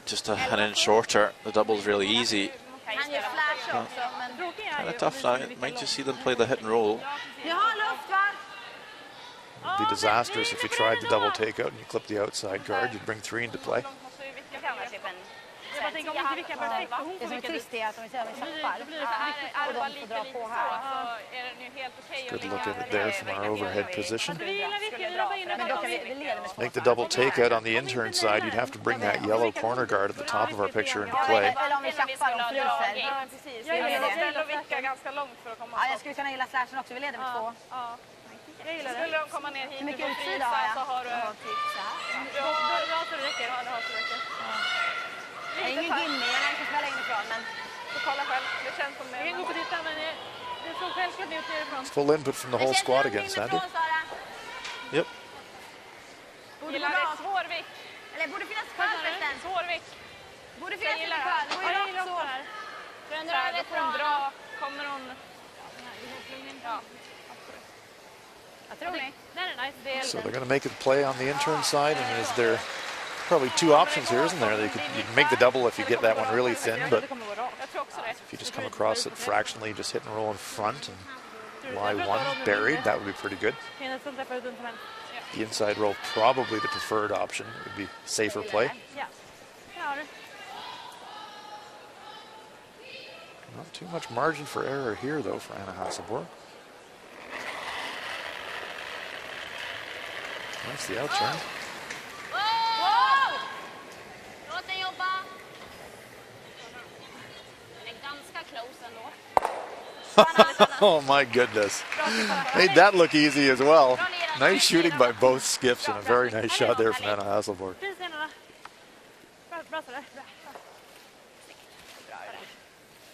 just an inch shorter, the double's really easy. Kind of tough now. Might just see them play the hit and roll. It would be disastrous if you tried the double takeout and you clip the outside guard. You'd bring three into play. Good look at it there from our overhead position. Make the double takeout on the intern side. You'd have to bring that yellow corner guard at the top of our picture into play. Skulle de komma ner hit och frysa så har du... Ja, så det räcker. Ja, det har så räcker. Det är ingen gimme, jag kan spela inifrån, men... Så kolla själv, det känns som det. Jag kan gå på titta, men det såg självklart ut nerifrån. Full input from the whole squad again, Sandy. Yep. Gillar det svårvikt. Eller borde finnas kvar förresten. Svårvikt. Borde finnas kvar. Jag gillar också här. Då får hon dra. Kommer hon... Ja. So they're going to make it play on the intern side, and is there probably two options here, isn't there? You can make the double if you get that one really thin, but if you just come across it fractionally, just hit and roll in front and lie one buried, that would be pretty good. The inside roll, probably the preferred option. It would be safer play. Not too much margin for error here, though, for Anna Hasselborg. That's the out turn. Oh my goodness. Made that look easy as well. Nice shooting by both skips and a very nice shot there from Anna Hasselborg.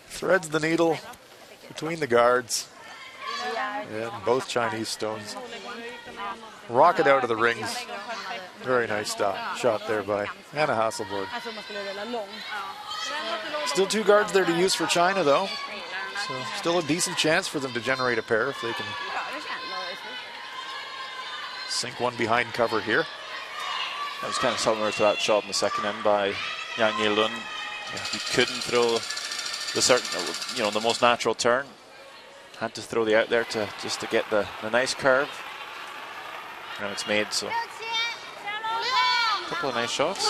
Threads the needle between the guards. And both Chinese stones rocket out of the rings. Very nice shot there by Anna Hasselborg. Still two guards there to use for China, though. So still a decent chance for them to generate a pair if they can sink one behind cover here. That was kind of similar to that shot in the second end by Yang Yilun. He couldn't throw the certain, the most natural turn. Had to throw the out there just to get the nice curve. And it's made, so a couple of nice shots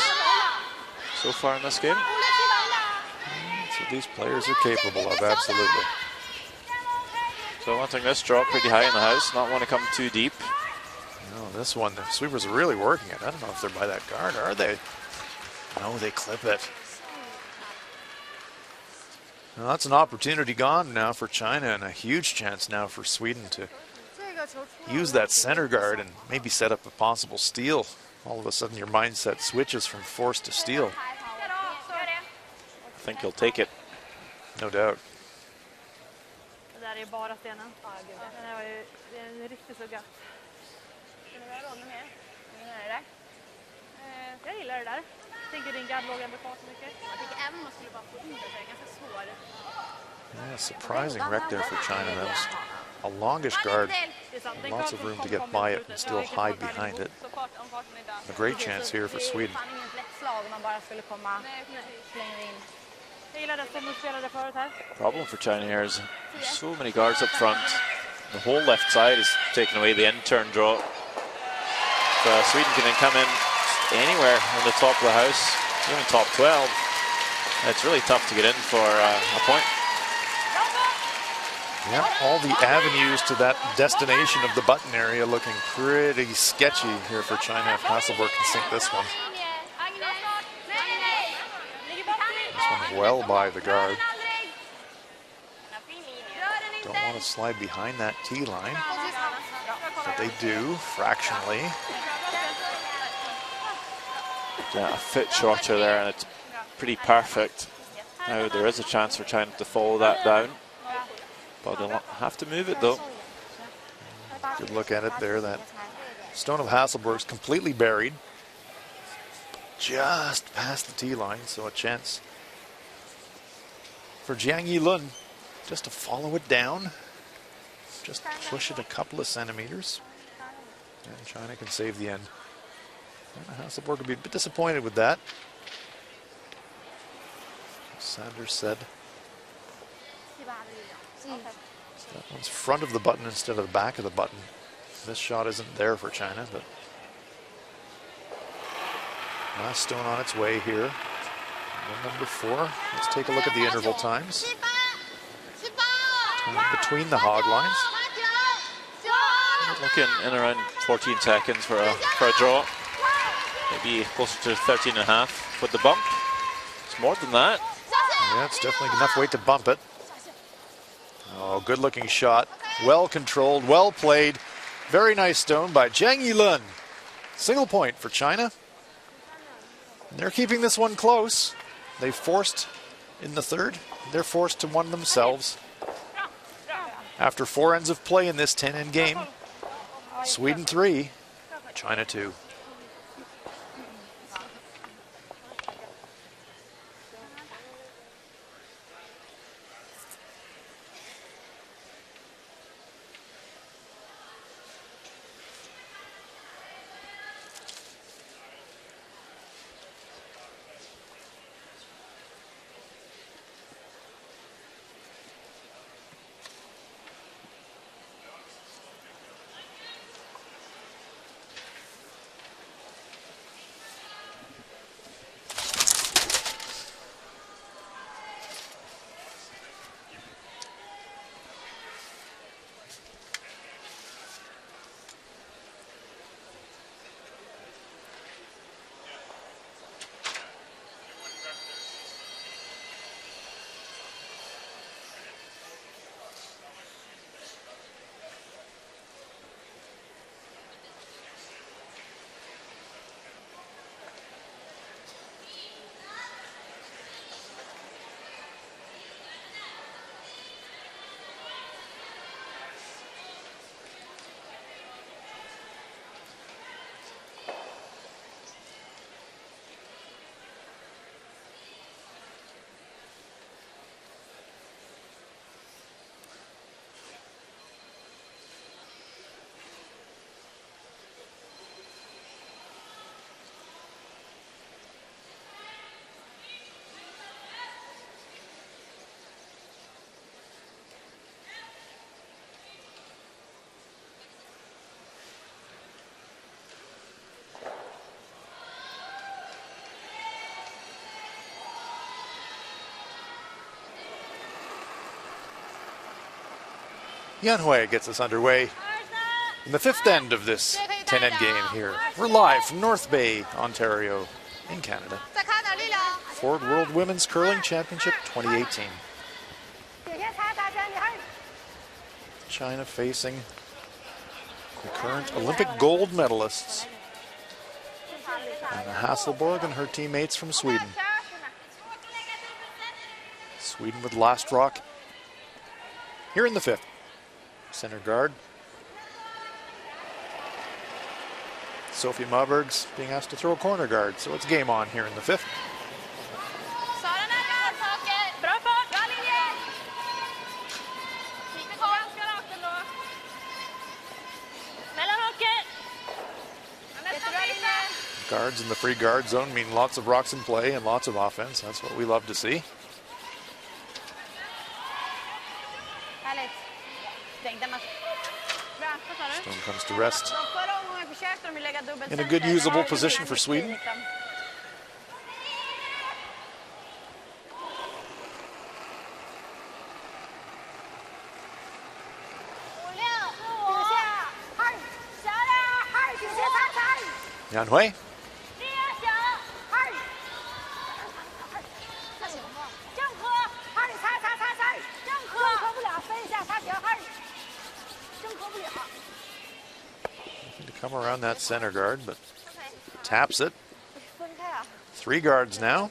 so far in this game. That's what these players are capable of, absolutely. So wanting this drop pretty high in the house, not want to come too deep. No, this one, the sweepers are really working it. I don't know if they're by that guard, are they? No, they clip it. Well, that's an opportunity gone now for China, and a huge chance now for Sweden to use that center guard and maybe set up a possible steal all of a sudden your mindset switches from force to steal. I think he'll take it. No doubt. Det där är bara stenen. Den här var ju en riktigt så gött. Vill du ha råd med mer? Vill du ha det där? Jag gillar det där. Jag tänker din gadd låg ändå kvar så mycket. Jag tänker även om man skulle bara få in det så är det ganska svårt. Yeah, surprising wreck there for China. That was a longish guard. Lots of room to get by it and still hide behind it. A great chance here for Sweden. Problem for China here is so many guards up front. The whole left side is taking away the end-turn draw. Sweden can then come in anywhere in the top of the house, even top 12. It's really tough to get in for a point. Yeah, all the avenues to that destination of the button area looking pretty sketchy here for China if Hasselborg can sink this one. This one well by the guard. Don't want to slide behind that tee line, but they do fractionally. Yeah, a foot shorter there, and it's pretty perfect. Now there is a chance for China to follow that down, but they'll have to move it though. Good look at it there. That stone of Hasselborg's completely buried, just past the tee line, so a chance for Jiang Yilun just to follow it down, just push it a couple of centimeters, and China can save the end. Hasselborg will be a bit disappointed with that. Sanders said that one's front of the button instead of the back of the button. This shot isn't there for China, but last stone on its way here. And number 4. Let's take a look at the interval times. Time between the hog lines. Looking in around 14 seconds for a draw. Maybe closer to 13 and a half with the bump. It's more than that. Yeah, it's definitely enough weight to bump it. Oh, good looking shot. Well controlled, well played. Very nice stone by Jiang Yilun. Single point for China. And they're keeping this one close. They forced in the third. They're forced to one themselves. After 4 ends of play in this 10-end game, Sweden 3, China 2. Yanhui gets us underway in the 5th end of this 10-end game here. We're live from North Bay, Ontario, in Canada. Ford World Women's Curling Championship 2018. China facing the current Olympic gold medalists. Anna Hasselborg and her teammates from Sweden. Sweden with last rock here in the 5th. Center guard. Sophie Maberg's being asked to throw a corner guard, so it's game on here in the 5th. Guards in the free guard zone mean lots of rocks in play and lots of offense. That's what we love to see. Stone comes to rest in a good usable position for Sweden. Yan Hui. Looking to come around that center guard, but taps it. 3 guards now.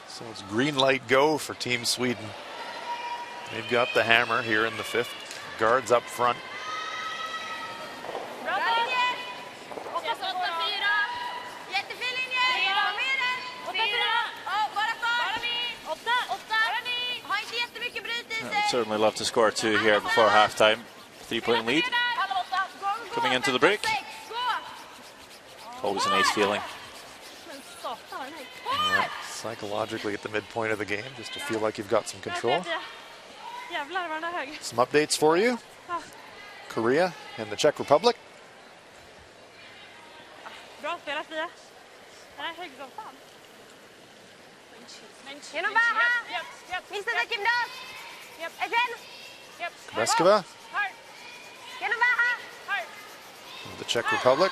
So it's green light go for Team Sweden. They've got the hammer here in the 5th. Guards up front. I'd certainly love to score 2 here before halftime. 3-point lead. Coming into the break. Always a nice feeling. Yeah, psychologically at the midpoint of the game, just to feel like you've got some control. Some updates for you. Korea and the Czech Republic. Kreskova. The Czech Republic.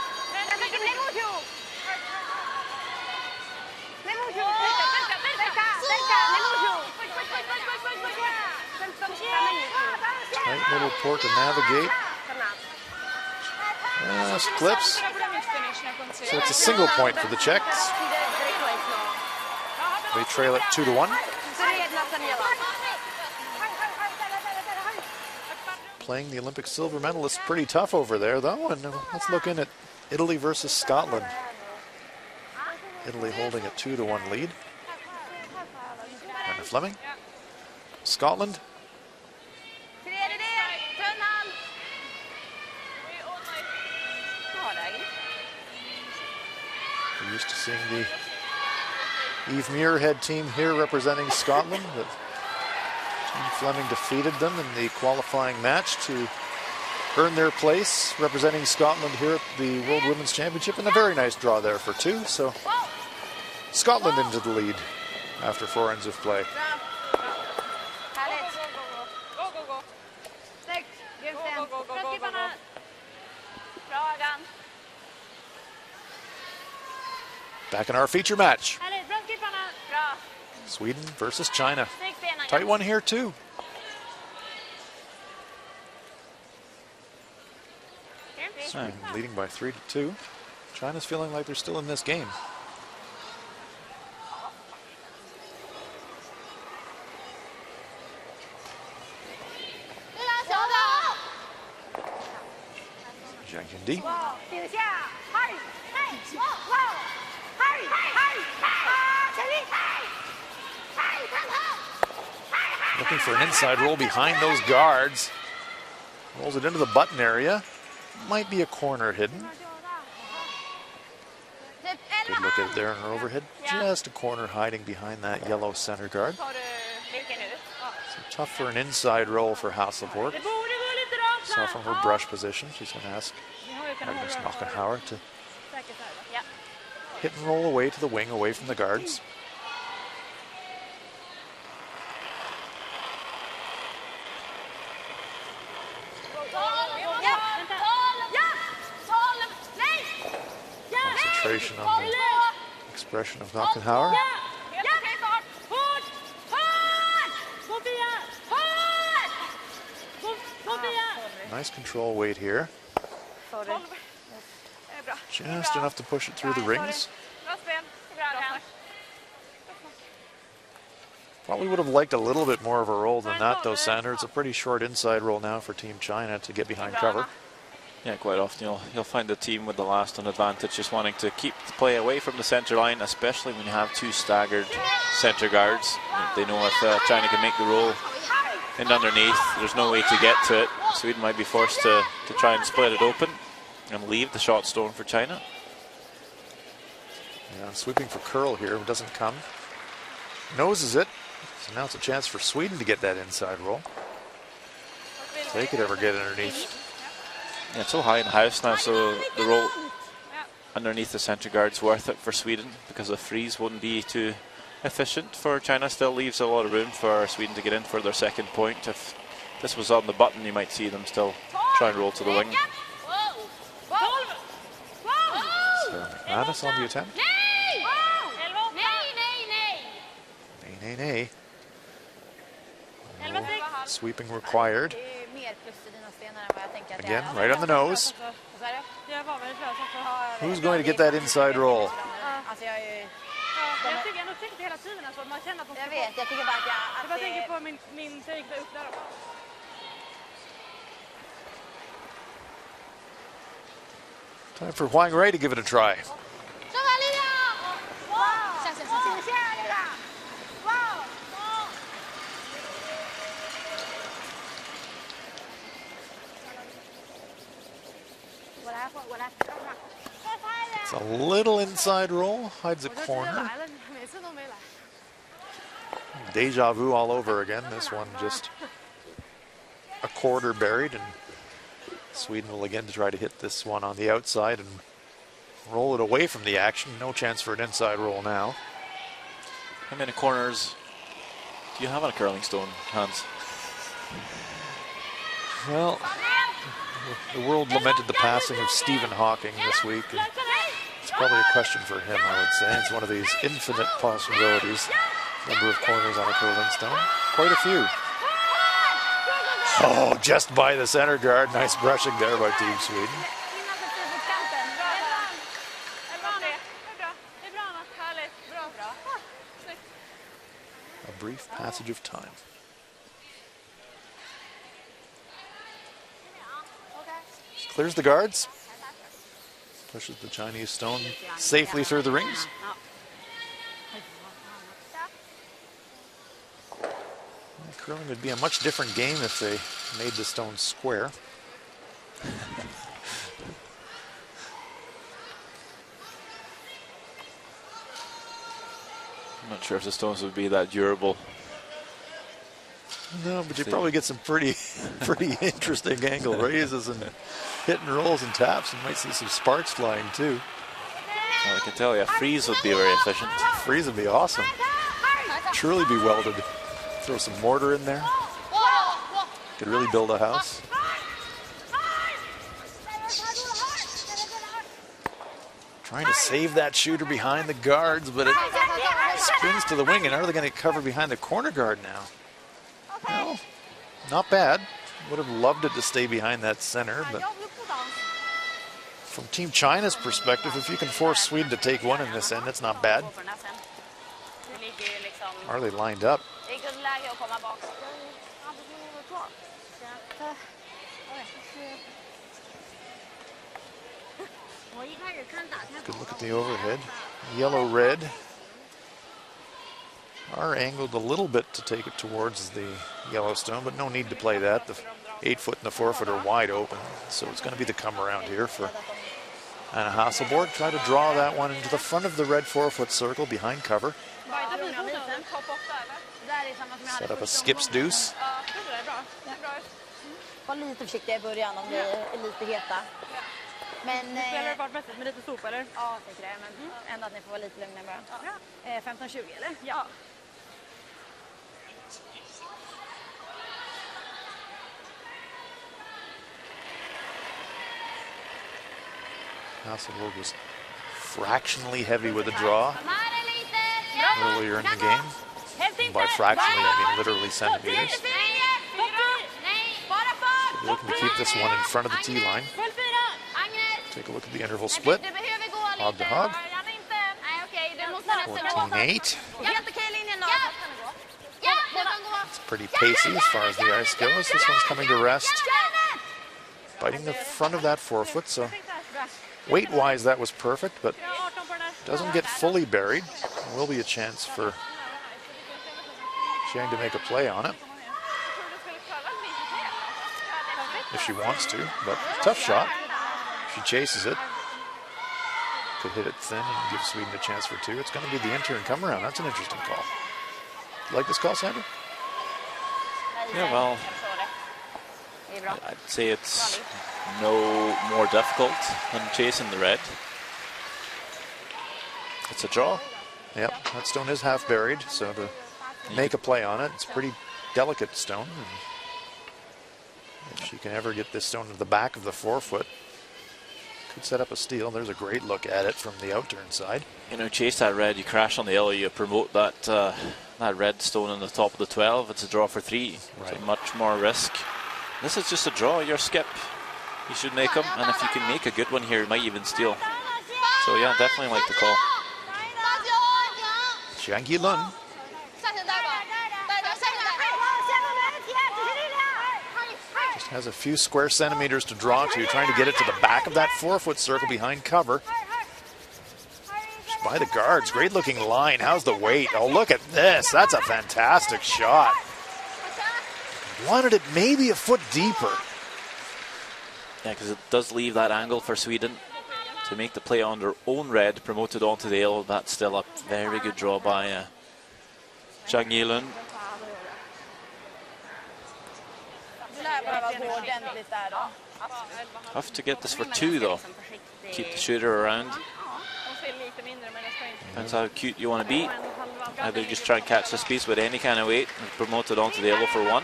Tight little port to navigate. Clips. So it's a single point for the Czechs. They trail it 2-1. Playing the Olympic silver medalists pretty tough over there, though. And let's look in at Italy versus Scotland. Italy holding a 2-1 lead. Anna Fleming. Scotland. We're used to seeing the Eve Muirhead team here representing Scotland, but Team Fleming defeated them in the qualifying match to earn their place representing Scotland here at the World Women's Championship, and a very nice draw there for 2. So Scotland into the lead after 4 ends of play. Back in our feature match. Sweden versus China. Tight one here too. Sweden leading by 3-2. China's feeling like they're still in this game. Zhang Yundi. Looking for an inside roll behind those guards. Rolls it into the button area. Might be a corner hidden. Good look at it there in her overhead. Just a corner hiding behind that yellow center guard. So tough for an inside roll for Hasselborg. Saw from her brush position, she's going to ask Agnes Knockenhauer to hit and roll away to the wing, away from the guards. Concentration on the expression of Knockenhauer. Nice control weight here. Just enough to push it through the rings. Probably would have liked a little bit more of a roll than that, though, Sander. It's a pretty short inside roll now for Team China to get behind cover. Yeah, quite often you'll find the team with the last on advantage just wanting to keep the play away from the center line, especially when you have two staggered center guards. They know if China can make the roll in underneath, there's no way to get to it. Sweden might be forced to try and split it open and leave the shot stone for China. Yeah, sweeping for curl here, doesn't come. Noses it. So now it's a chance for Sweden to get that inside roll. If they could ever get underneath. Yeah, it's so high in the house now, so the roll underneath the center guard's worth it for Sweden because the freeze wouldn't be too efficient for China. Still leaves a lot of room for Sweden to get in for their second point. If this was on the button, you might see them still try and roll to the wing. So Madness on the attempt. Nay. No sweeping required. Again, right on the nose. Who's going to get that inside roll? Time for Huang Ray to give it a try. It's a little inside roll, hides a corner. Deja vu all over again. This one just a quarter buried, and Sweden will again try to hit this one on the outside and roll it away from the action. No chance for an inside roll now. How many corners do you have on a curling stone, Hans? Well, the world lamented the passing of Stephen Hawking this week. And it's probably a question for him, I would say. It's one of these infinite possibilities. Number of corners on a curling stone. Quite a few. Oh, just by the center guard. Nice brushing there by Team Sweden. A brief passage of time. Clears the guards. Pushes the Chinese stone safely through the rings. Curling would be a much different game if they made the stone square. I'm not sure if the stones would be that durable. No, but you probably get some pretty interesting angle raises and hit and rolls and taps. You might see some sparks flying too. Well, I can tell you, a freeze would be very efficient. Freeze would be awesome. Truly be welded. Throw some mortar in there. Could really build a house. Trying to save that shooter behind the guards, but it spins to the wing. And are they going to cover behind the corner guard now? Well, not bad. Would have loved it to stay behind that center, but from Team China's perspective, if you can force Sweden to take one in this end, that's not bad. Are they lined up? Good look at the overhead. Yellow-red. Are angled a little bit to take it towards the Yellowstone, but no need to play that. The 8-foot and the 4-foot are wide open, so it's going to be the come around here for Anna Hasselborg. Try to draw that one into the front of the red 4-foot circle behind cover. Set up a skip's deuce. Var lite försiktiga i början om ni är lite heta. Men spelar det fartmässigt med lite sop eller? Ja, tänker det, men ändå att ni får vara lite lugna i början. 15-20 eller? Ja. Hasselborg was fractionally heavy with a draw earlier in the game. And by fractionally, I mean literally centimeters. Looking to keep this one in front of the tee line. Take a look at the interval split. Hog to hog. 14-8. It's pretty pacey as far as the ice goes. This one's coming to rest. Biting the front of that forefoot, so weight-wise that was perfect, but doesn't get fully buried. There will be a chance for Chang to make a play on it. If she wants to, but tough shot. She chases it. Could hit it thin and give Sweden a chance for two. It's going to be the in-turn come around. That's an interesting call. You like this call, Sandra? Yeah, well, I'd say it's no more difficult than chasing the red. It's a draw. Yep, that stone is half buried, so to make a play on it, it's a pretty delicate stone. And if she can ever get this stone to the back of the forefoot, could set up a steal. There's a great look at it from the outturn side. You know, chase that red, you crash on the yellow, you promote that that red stone on the top of the 12. It's a draw for 3. Right. So much more risk. This is just a draw. Your skip, you should make them, and if you can make a good one here, you might even steal. So yeah, definitely like the call. Chang Yi-lun. Just has a few square centimeters to draw to, trying to get it to the back of that forefoot circle behind cover. Just by the guards, great looking line. How's the weight? Oh, look at this. That's a fantastic shot. Wanted it maybe a foot deeper. Yeah, because it does leave that angle for Sweden to make the play on their own red, promoted onto the yellow. That's still a very good draw by Chang Yi-lun. Tough to get this for 2 though. Keep the shooter around. Depends how cute you want to be. Either just try and catch this piece with any kind of weight and promote it onto the yellow for 1.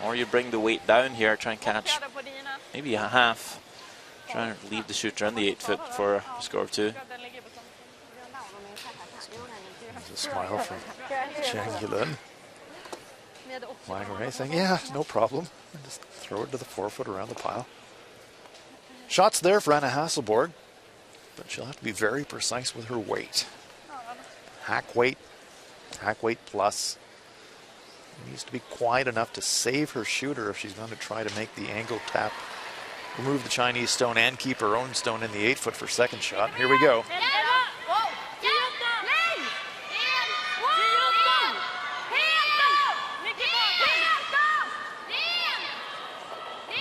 Or you bring the weight down here, try and catch maybe a half. Trying to leave the shooter in the 8-foot for a score of 2. There's a smile from Chang Yi-lun. Wang Wei saying, yeah, no problem. And just throw it to the forefoot around the pile. Shots there for Anna Hasselborg, but she'll have to be very precise with her weight. Hack weight plus. It needs to be quiet enough to save her shooter if she's going to try to make the angle tap, remove the Chinese stone and keep her own stone in the 8-foot for second shot. Here we go.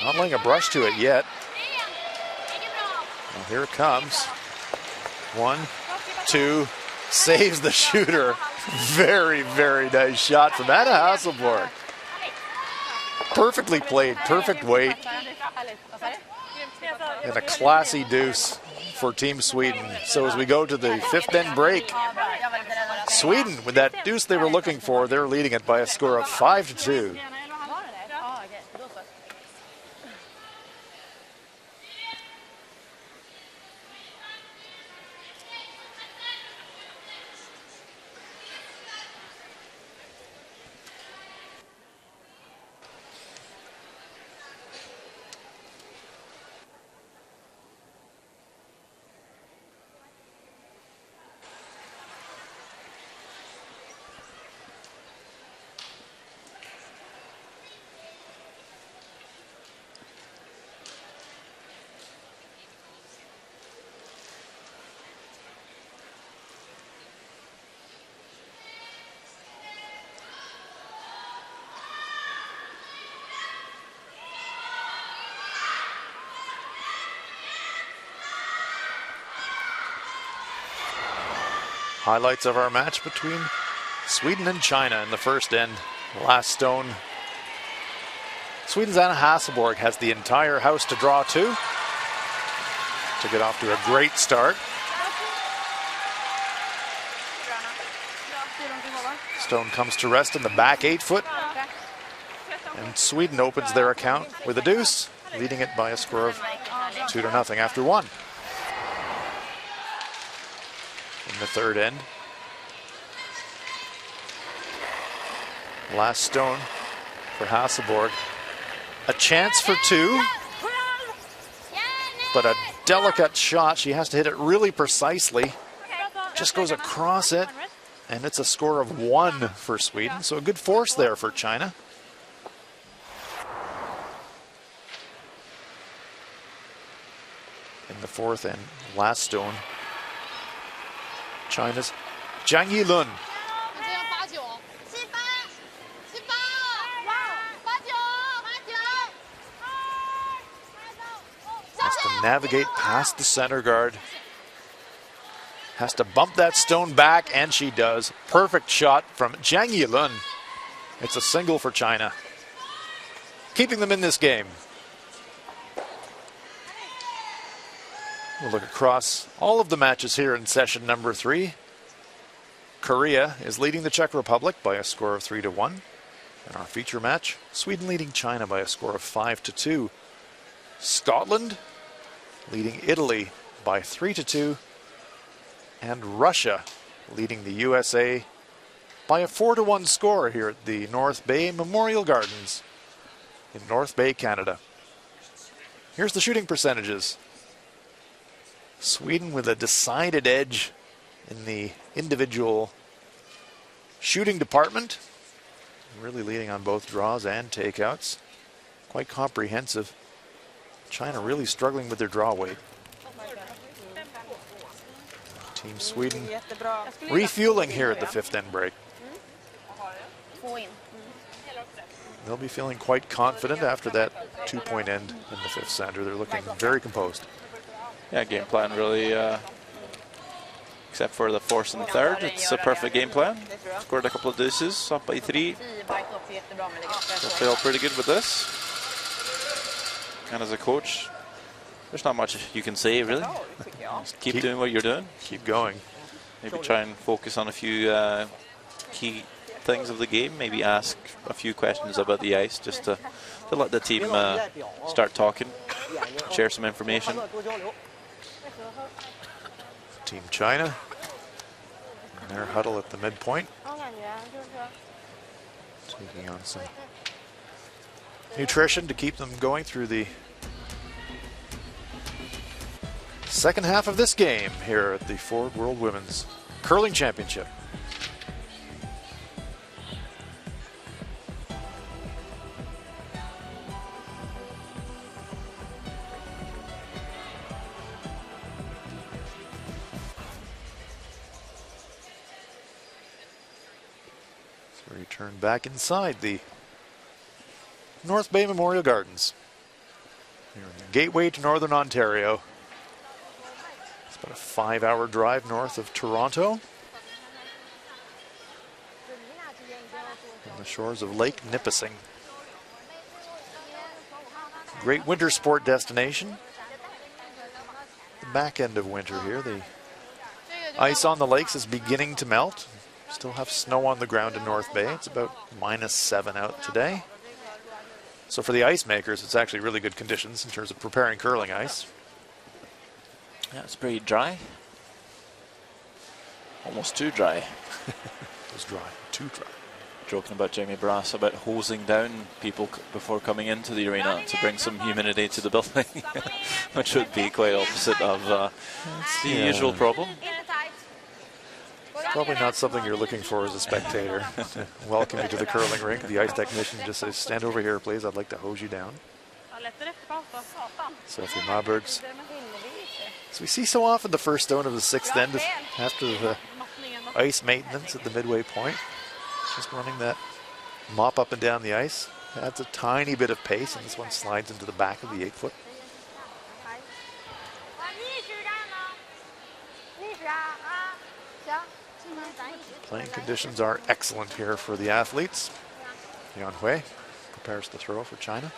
Not laying a brush to it yet. Well, here it comes. 1, 2, saves the shooter. Very, very nice shot from Anna Hasselborg. Perfectly played, perfect weight. And a classy deuce for Team Sweden. So as we go to the 5th end break, Sweden, with that deuce they were looking for, they're leading it by a score of 5-2. Highlights of our match between Sweden and China in the first end. Last stone. Sweden's Anna Hasselborg has the entire house to draw to get off to a great start. Stone comes to rest in the back 8-foot. And Sweden opens their account with a deuce, leading it by a score of 2-0 after 1. In the third end. Last stone for Hasselborg. A chance for two, but a delicate shot. She has to hit it really precisely. Just goes across it, and it's a score of 1 for Sweden. So a good force there for China. In the fourth and last stone, China's Zhang Yilun. Has to navigate past the center guard. Has to bump that stone back, and she does. Perfect shot from Zhang Yilun. It's a single for China, keeping them in this game. We'll look across all of the matches here in session number 3. Korea is leading the Czech Republic by a score of 3-1. In our feature match, Sweden leading China by a score of 5-2. Scotland leading Italy by 3-2. And Russia leading the USA by a 4-1 score here at the North Bay Memorial Gardens in North Bay, Canada. Here's the shooting percentages. Sweden with a decided edge in the individual shooting department. Really leading on both draws and takeouts. Quite comprehensive. China really struggling with their draw weight. Team Sweden refueling here at the 5th end break. They'll be feeling quite confident after that 2-point end in the 5th center. They're looking very composed. Yeah, game plan really, except for the fourth and third, it's a perfect game plan. Scored a couple of deuces, up by 3. So feel pretty good with this. And as a coach, there's not much you can say, really. Just keep doing what you're doing. Keep going. Maybe try and focus on a few key things of the game. Maybe ask a few questions about the ice, just to let the team start talking, share some information. Team China in their huddle at the midpoint, taking on some nutrition to keep them going through the second half of this game here at the Ford World Women's Curling Championship. So return back inside the North Bay Memorial Gardens. Here in the gateway to Northern Ontario. It's about a 5-hour drive north of Toronto. On the shores of Lake Nipissing. Great winter sport destination. The back end of winter here. The ice on the lakes is beginning to melt. Still have snow on the ground in North Bay. It's about -7 out today. So for the ice makers, it's actually really good conditions in terms of preparing curling ice. Yeah, it's pretty dry. Almost too dry. It was dry, too dry. Joking about Jamie Brass about hosing down people before coming into the arena to bring some humidity to the building, which would be quite opposite of the usual problem. Probably not something you're looking for as a spectator. Welcome you to the curling rink. The ice technician just says, stand over here, please. I'd like to hose you down. Sophie Mabergs. So we see so often the first stone of the 6th end after the ice maintenance at the midway point. Just running that mop up and down the ice. Adds a tiny bit of pace, and this one slides into the back of the 8-foot. Playing conditions are excellent here for the athletes. Yan Hui prepares the throw for China.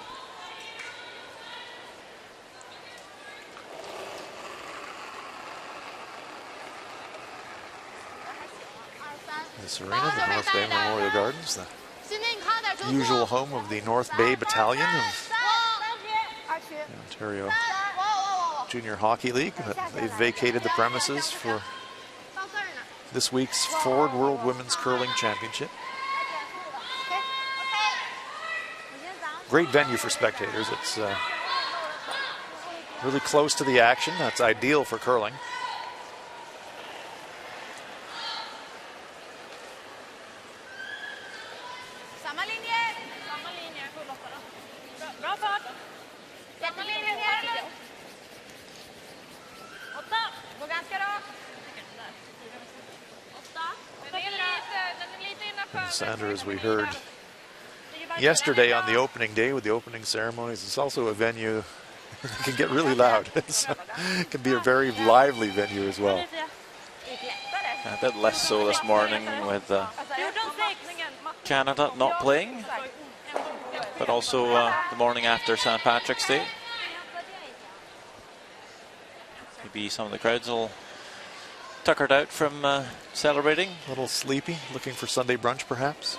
This arena, the North Bay Memorial Gardens, the usual home of the North Bay Battalion of the Ontario Junior Hockey League. They've vacated the premises for this week's Ford World Women's Curling Championship. Great venue for spectators. It's really close to the action. That's ideal for curling. Samma linje. Samma linje, 7-8 då. Bra fart. Samma linje ner. 8. Går ganska rakt. 8. Den är lite innanför. Sander, as we heard yesterday on the opening day with the opening ceremonies, it's also a venue that can get really loud. So it can be a very lively venue as well. A bit less so this morning with Canada not playing, but also the morning after St. Patrick's Day. Maybe some of the crowds will tuckered out from celebrating. A little sleepy, looking for Sunday brunch perhaps.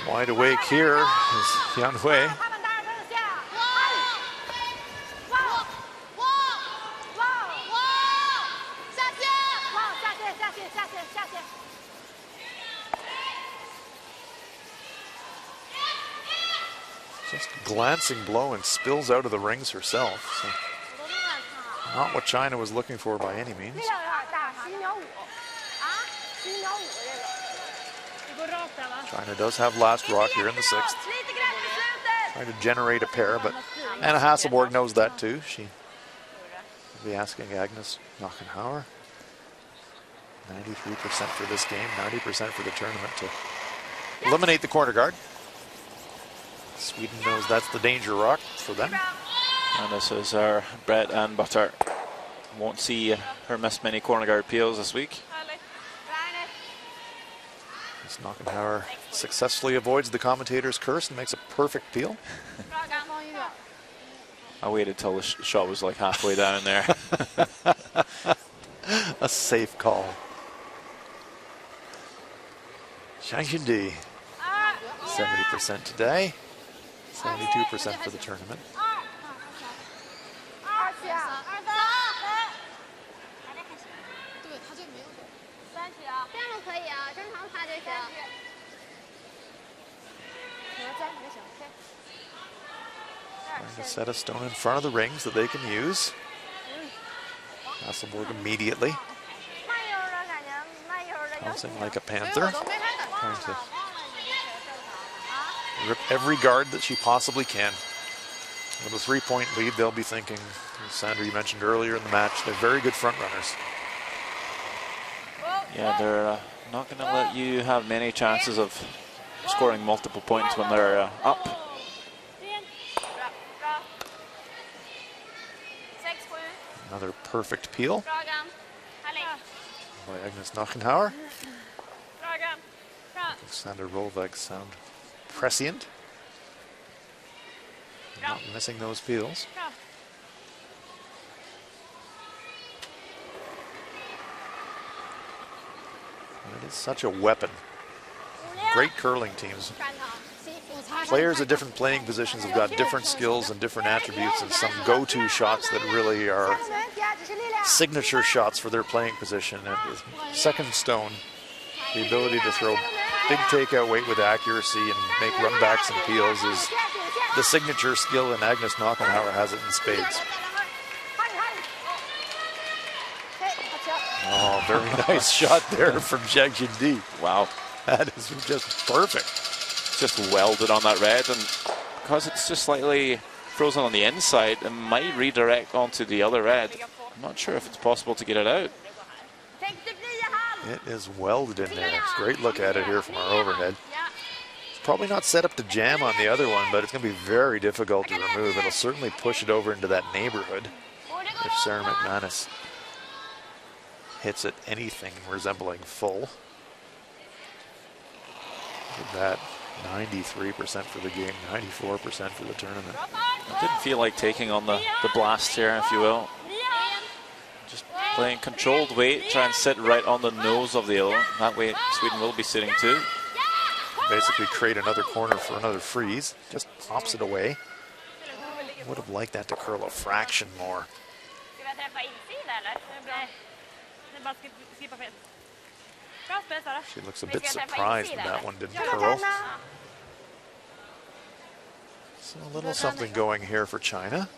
Wide awake here is Yan Hui. Just glancing blow and spills out of the rings herself. So not what China was looking for by any means. China does have last rock here in the 6th. Trying to generate a pair, but Anna Hasselborg knows that too. She will be asking Agnes Knochenhauer. 93% for this game, 90% for the tournament to eliminate the corner guard. Sweden knows that's the danger rock for them. And this is our bread and butter. Won't see her miss many corner guard peels this week. Knochenhauer successfully avoids the commentator's curse and makes a perfect peel. I waited till the shot was like halfway down there. A safe call. Zhang Yundi, 70% today, 72% for the tournament. Trying to set a stone in front of the rings that they can use. Hasselborg immediately pouncing like a panther, trying to rip every guard that she possibly can. With a 3-point lead, they'll be thinking, as Sandra, you mentioned earlier in the match, they're very good front runners. Yeah, they're not going to let you have many chances of scoring multiple points when they're up. Another perfect peel by Agnes Knochenhauer. Sander Rolveg sound prescient. Not missing those peels. And it is such a weapon. Great curling teams. Players at different playing positions have got different skills and different attributes, and some go-to shots that really are signature shots for their playing position. And the second stone, the ability to throw big takeout weight with accuracy and make runbacks and peels is the signature skill, and Agnes Knochenhauer has it in spades. Oh, very nice shot there from Zhang Yundi. Wow. That is just perfect. Just welded on that red, and because it's just slightly frozen on the inside, it might redirect onto the other red. I'm not sure if it's possible to get it out. It is welded in there. It's a great look at it here from our overhead. It's probably not set up to jam on the other one, but it's going to be very difficult to remove. It'll certainly push it over into that neighborhood if Sarah McManus hits it anything resembling full. Look at that. 93% for the game, 94% for the tournament. I didn't feel like taking on the blast here, if you will. Just playing controlled weight, try and sit right on the nose of the eel. That way Sweden will be sitting too. Basically create another corner for another freeze. Just pops it away. Would have liked that to curl a fraction more. She looks a bit surprised when that one didn't curl. So a little something going here for China.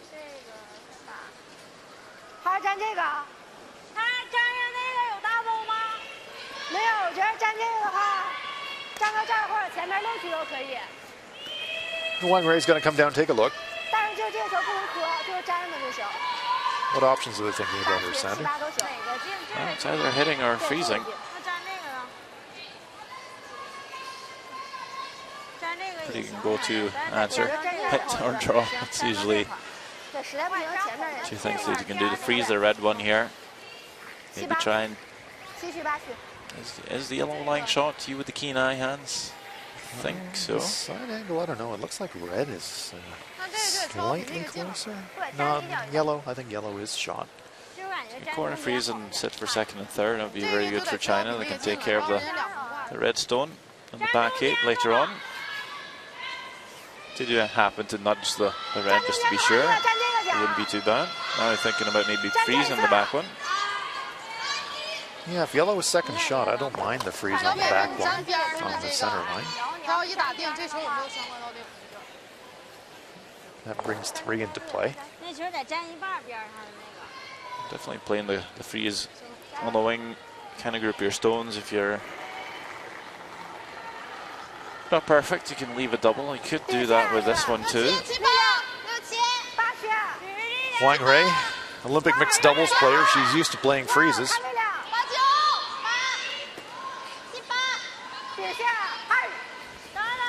Wang Rei's going to come down and take a look. What options are they thinking about here, Sandy? Well, it's either hitting or freezing. You can go to answer, hit or draw. It's usually two things that you can do to freeze the red one here. Maybe try and... Is the yellow line shot you with the keen eye, Hans? I think so. Side angle, I don't know. It looks like red is slightly closer. No, yellow. I think yellow is shot. Corner freeze and sit for second and third. That would be very good for China. They can take care of the red stone and the back eight later on. Did you happen to nudge the red just to be sure? It wouldn't be too bad. Now they're thinking about maybe freezing the back one. Yeah, if yellow is second shot, I don't mind the freeze on the back one, on the center line. That brings 3 into play. Definitely playing the freeze on the wing. Kind of group your stones. If you're not perfect, you can leave a double. You could do that with this one too. Wang Rei, Olympic mixed doubles player. She's used to playing freezes.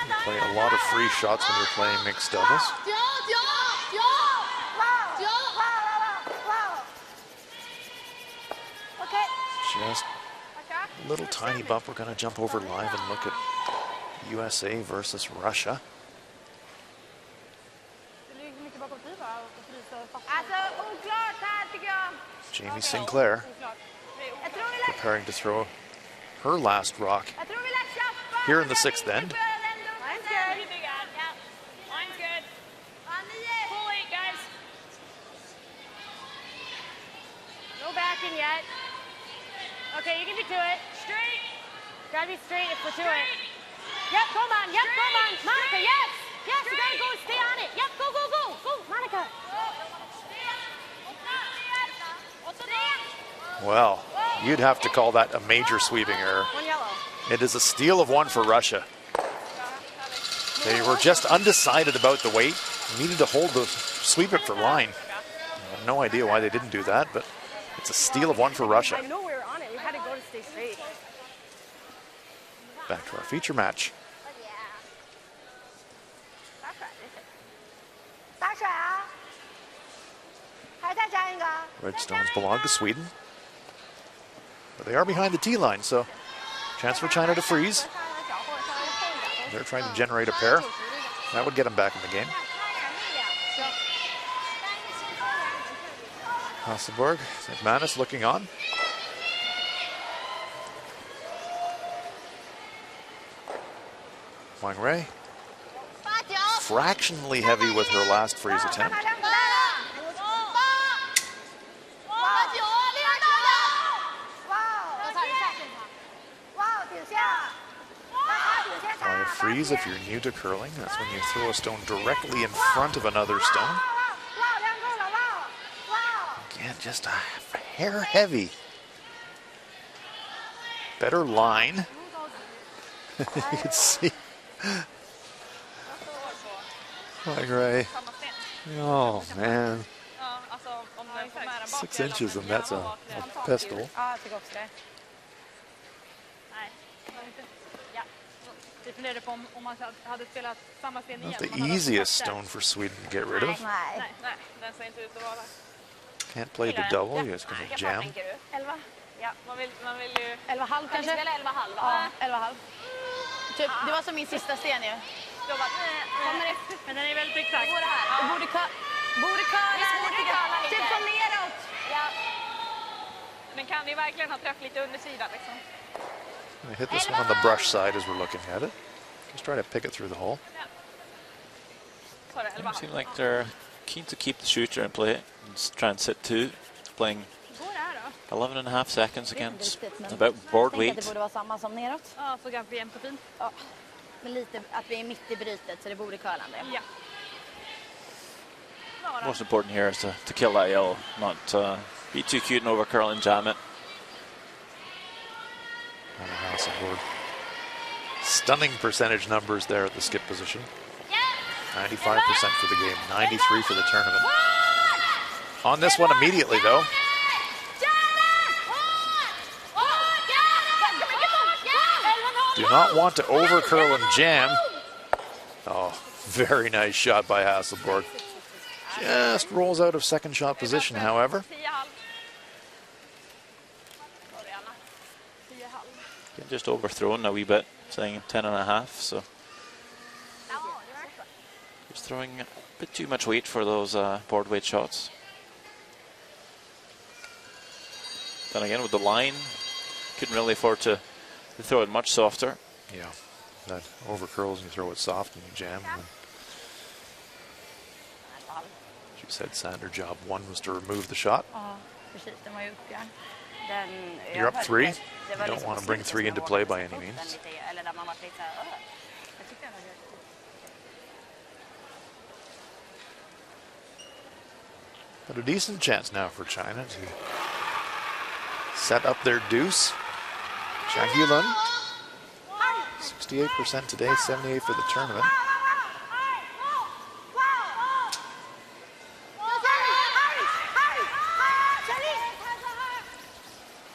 You play a lot of free shots when you're playing mixed doubles. Just a little tiny bump. We're going to jump over live and look at USA versus Russia. Jamie Sinclair preparing to throw her last rock here in the 6th end. No backing yet. Okay, you can be to it. Straight. Gotta be straight if we're to it. Yep, come on. Yep, come on. Monica, yes. Yes, you gotta go and stay on it. Yep, go, go, go. Go, Monica. Well, you'd have to call that a major sweeping error. It is a steal of 1 for Russia. They were just undecided about the weight. Needed to hold the sweep it for line. I have no idea why they didn't do that, but it's a steal of 1 for Russia. I know we were on it. We had to go to stay straight. Back to our feature match. Red stones belong to Sweden. But they are behind the tee line, so chance for China to freeze. They're trying to generate a pair. That would get them back in the game. Hasselborg, McManus looking on. Wang Rei, fractionally heavy with her last freeze attempt. Freeze if you're new to curling. That's when you throw a stone directly in front of another stone. Again, just a hair heavy. Better line. You can see. Like Ray. Oh man. 6 inches and that's a pistol. Not the easiest stone for Sweden to get rid of. Can't play the double, you guys can jam. 11,5 kanske? Ja, 11,5. Typ, det var som min sista sten ju. Men den är väldigt exakt. Borde curla lite grann. Typ som neråt. Den kan ju verkligen ha träffat lite undersidan liksom. I hit this one on the brush side as we're looking at it. Just try to pick it through the hole. They seem like they're keen to keep the shooter in play and try and sit 2, playing 11.5 seconds against about board Det weight. borde vara samma som neråt. Ja, så kan vi jämnt och fint. Ja. Men lite att vi är mitt i brytet så det borde curla det. Ja. Most important here is to kill that yellow, not be too cute and over curl and jam it. Anna Hasselborg. Stunning percentage numbers there at the skip position. 95% for the game, 93% for the tournament. On this one immediately, though. Do not want to over curl and jam. Oh, very nice shot by Hasselborg. Just rolls out of second shot position, however. Just overthrown a wee bit, saying 10.5. So just throwing a bit too much weight for those board weight shots. Then again, with the line, couldn't really afford to throw it much softer. Yeah, that over curls and you throw it soft and you jam. And she said Sander job 1 was to remove the shot. You're up 3. You don't want to bring 3 into play by any means. But a decent chance now for China to set up their deuce. Zhang Yulun, 68% today, 78% for the tournament.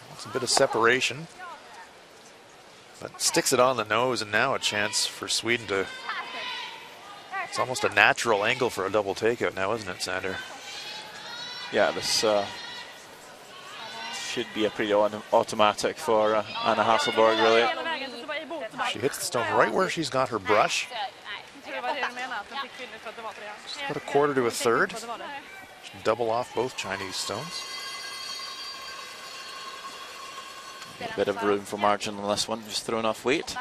That's a bit of separation, but sticks it on the nose, and now a chance for Sweden to... It's almost a natural angle for a double takeout now, isn't it, Sander? Yeah, this should be a pretty automatic for Anna Hasselborg, really. She hits the stone right where she's got her brush. She's got a quarter to a third. She'll double off both Chinese stones. A bit of room for margin on this one, just throwing off weight.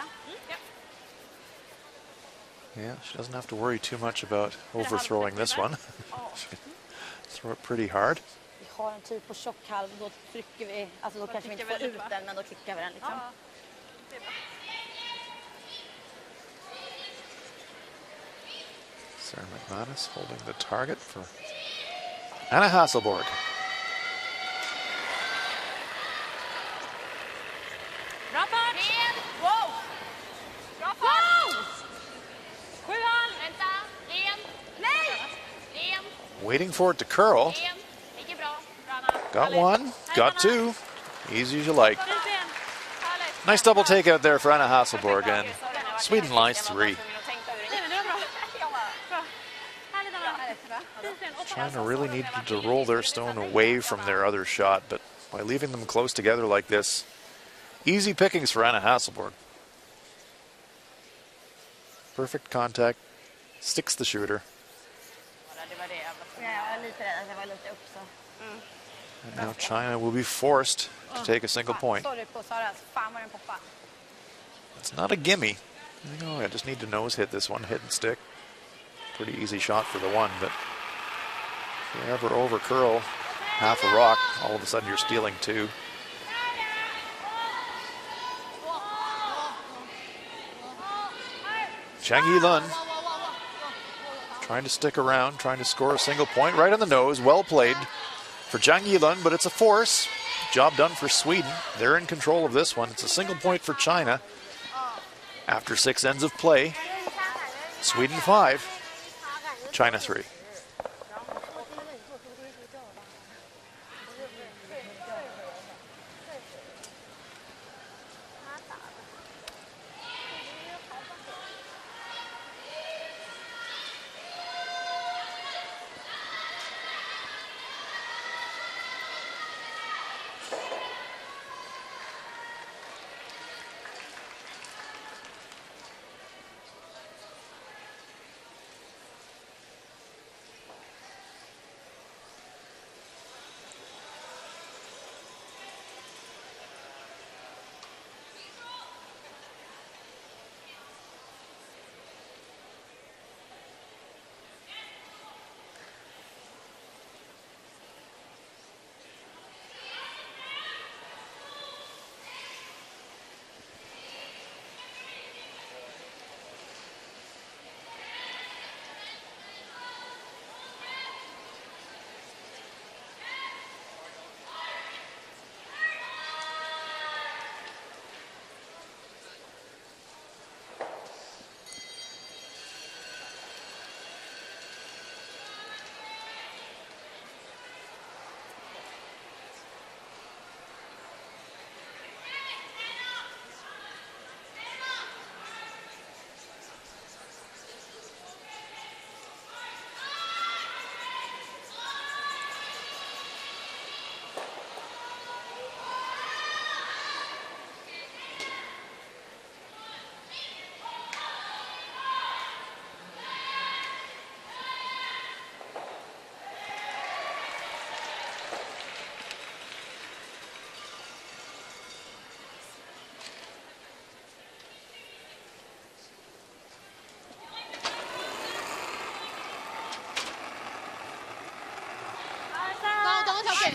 Yeah, she doesn't have to worry too much about overthrowing this one. Throw it pretty hard. Vi har en tid på tjockhalv, då trycker vi, alltså då kanske vi inte får ut den, men då klickar vi den liksom. Sarah McManus holding the target for Anna Hasselborg. Bra fart! Wow! Bra fart! 7an! Vänta! Ren! Nej! Ren! Waiting for it to curl. Got one, got 2. Easy as you like. Nice double takeout there for Anna Hasselborg, and Sweden lines 3. China really needed to roll their stone away from their other shot, but by leaving them close together like this, easy pickings for Anna Hasselborg. Perfect contact, sticks the shooter. And now China will be forced to take a single point. It's not a gimme. Oh, I just need to nose hit this one, hit and stick. Pretty easy shot for the one, but if you ever over curl half a rock, all of a sudden you're stealing 2. Zhang Yilun trying to stick around, trying to score a single point right on the nose. Well played for Zhang Yilun, but it's a force. Job done for Sweden. They're in control of this one. It's a single point for China after 6 ends of play. Sweden 5, China 3.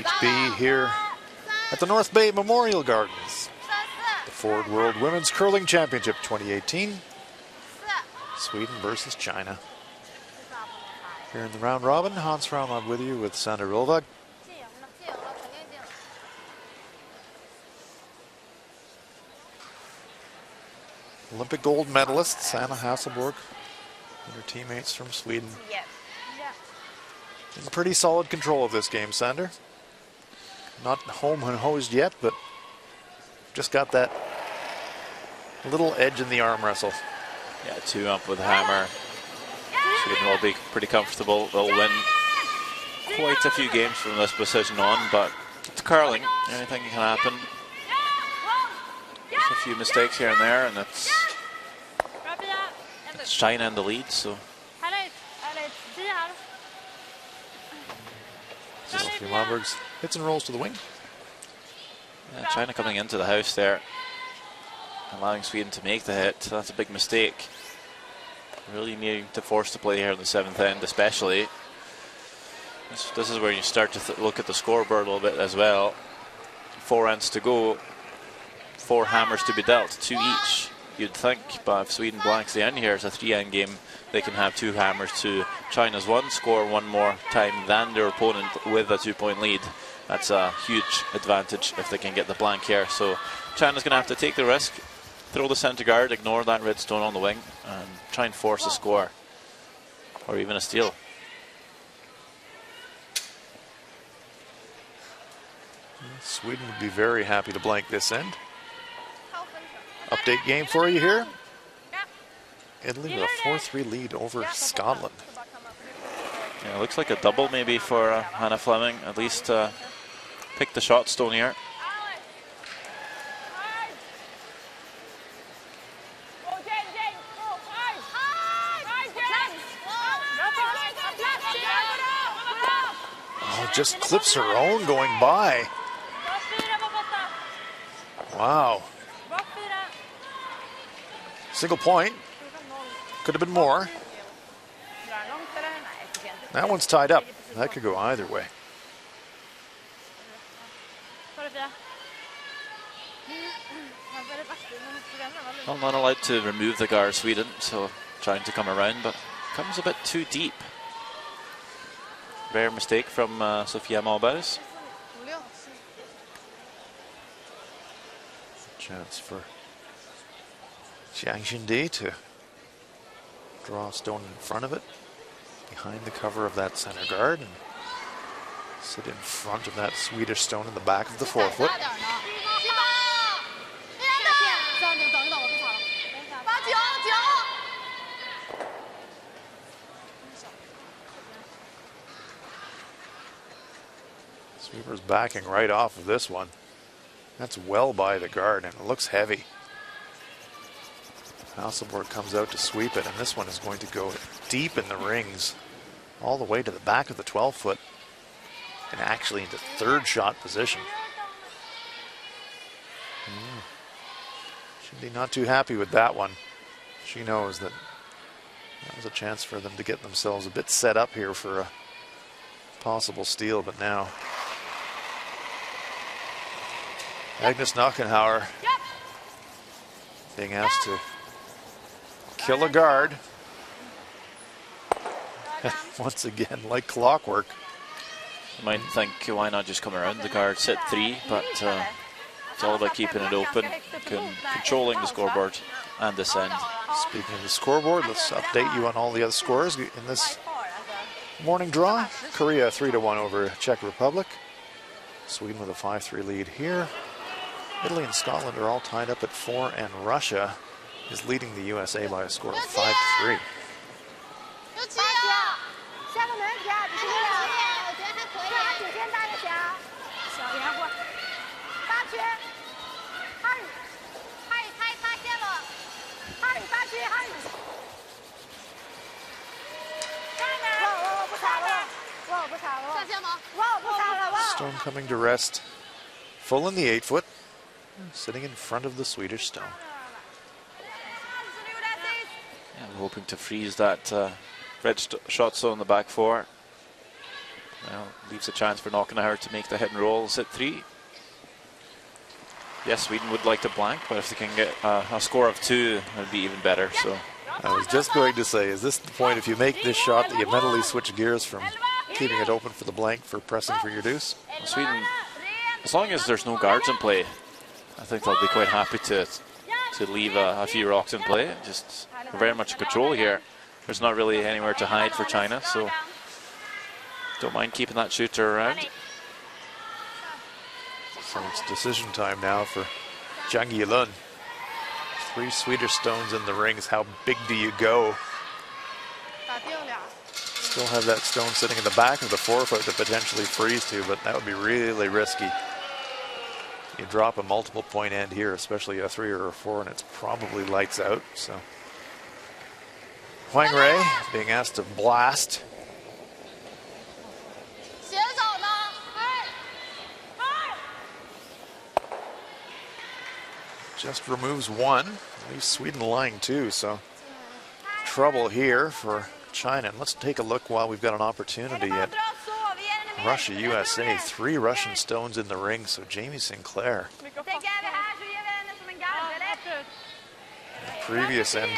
Sheet B here at the North Bay Memorial Gardens. The Ford World Women's Curling Championship 2018. Sweden versus China. Here in the round robin, Hans Fraumann with you with Sandra Rolvag. Olympic gold medalist Sanna Hasselborg and her teammates from Sweden. In pretty solid control of this game, Sander. Not home and hosed yet, but just got that little edge in the arm wrestle. Yeah, 2 up with a hammer. Sweden will be pretty comfortable. They'll win quite a few games from this position on, but it's curling. Anything can happen. Just a few mistakes here and there, and it's China in the lead, so. Sophie Malmberg's hits and rolls to the wing. Yeah, China coming into the house there, allowing Sweden to make the hit. That's a big mistake. Really needing to force the play here in the 7th end, especially. This is where you start to look at the scoreboard a little bit as well. 4 ends to go, 4 hammers to be dealt, 2 each, you'd think. But if Sweden blanks the end here, it's a 3-end game. They can have 2 hammers to China's 1, score 1 more time than their opponent with a 2-point lead. That's a huge advantage if they can get the blank here. So China's going to have to take the risk, throw the centre guard, ignore that red stone on the wing, and try and force a score, or even a steal. Sweden would be very happy to blank this end. Update game for you here. Italy with a 4-3 lead over Scotland. Yeah, it looks like a double maybe for Hannah Fleming. At least pick the shot stone here. Oh, just clips her own going by. Wow. Single point. Could have been more. That one's tied up. That could go either way. Well, not allowed to remove the guard, Sweden, so trying to come around, but comes a bit too deep. Rare mistake from Sofia Malbergs. Chance for Jiang Xinde to draw a stone in front of it, behind the cover of that center guard, and sit in front of that Swedish stone in the back of the forefoot. Sweeper's backing right off of this one. That's well by the guard, and it looks heavy. Hasselborg comes out to sweep it, and this one is going to go deep in the rings, all the way to the back of the 12-foot, and actually into 3rd shot position. Should be not too happy with that one. She knows that that was a chance for them to get themselves a bit set up here for a possible steal, but now Agnes Knochenhauer being asked to kill a guard. Once again, like clockwork. You might think, why not just come around the guard, sit 3, but it's all about keeping it open, controlling the scoreboard and this end. Speaking of the scoreboard, let's update you on all the other scores in this morning draw. Korea 3-1 over Czech Republic. Sweden with a 5-3 lead here. Italy and Scotland are all tied up at 4, and Russia is leading the USA by a score of 5-3. Stone coming to rest, full in the 8-foot, sitting in front of the Swedish stone. Yeah, hoping to freeze that red shot stone in the back 4. Well, leaves a chance for Knockenhauer to make the hit and rolls at 3. Yes, Sweden would like to blank, but if they can get a score of 2, it would be even better. So I was just going to say, is this the point, if you make this shot, that you mentally switch gears from keeping it open for the blank for pressing for your deuce? well, Sweden, as long as there's no guards in play, I think they'll be quite happy to leave a few rocks in play. Just very much control here. There's not really anywhere to hide for China, so don't mind keeping that shooter around. So it's decision time now for Zhang Yilun. 3 Swedish stones in the rings. How big do you go? Still have that stone sitting in the back of the forefoot to potentially freeze to, but that would be really risky. You drop a multiple point end here, especially a 3 or a 4, and it's probably lights out. So Huang Rui being asked to blast. Just removes 1. Leaves Sweden lying 2, so trouble here for China. And let's take a look while we've got an opportunity at Russia, USA. 3 Russian stones in the ring, so Jamie Sinclair. Previous end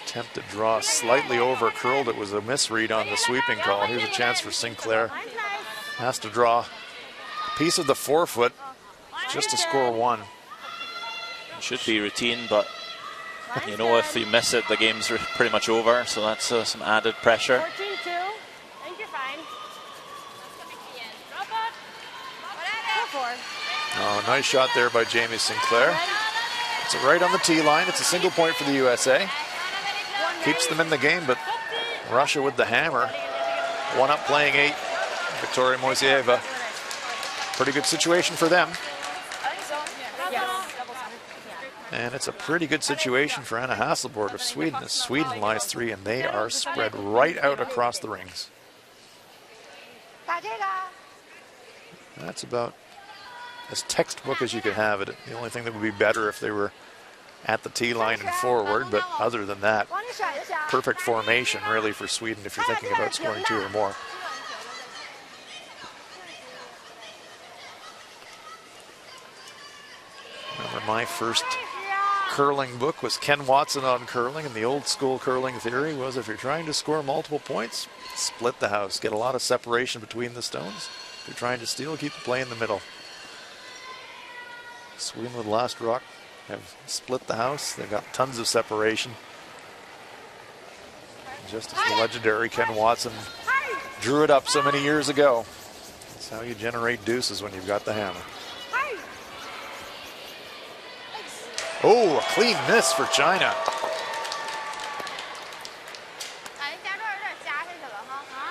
attempt to draw slightly over curled. It was a misread on the sweeping call. Here's a chance for Sinclair. Has to draw a piece of the forefoot just to score 1. Should be routine, but you know, if you miss it, the game's pretty much over. So that's some added pressure. 14-2. I think you're fine. Oh, nice shot there by Jamie Sinclair. It's right on the tee line. It's a single point for the USA. Keeps them in the game, but Russia with the hammer. 1 up playing 8. Victoria Moiseeva. Pretty good situation for them. And it's a pretty good situation for Anna Hasselborg of Sweden, as Sweden lies 3 and they are spread right out across the rings. That's about as textbook as you could have it. The only thing that would be better if they were at the tee line and forward, but other than that, perfect formation really for Sweden if you're thinking about scoring 2 or more. Remember, my first curling book was Ken Watson on curling, and the old school curling theory was if you're trying to score multiple points, split the house, get a lot of separation between the stones. If you're trying to steal, keep the play in the middle. Sweden with last rock have split the house. They've got tons of separation. Just as the legendary Ken Watson drew it up so many years ago. That's how you generate deuces when you've got the hammer. Oh, a clean miss for China.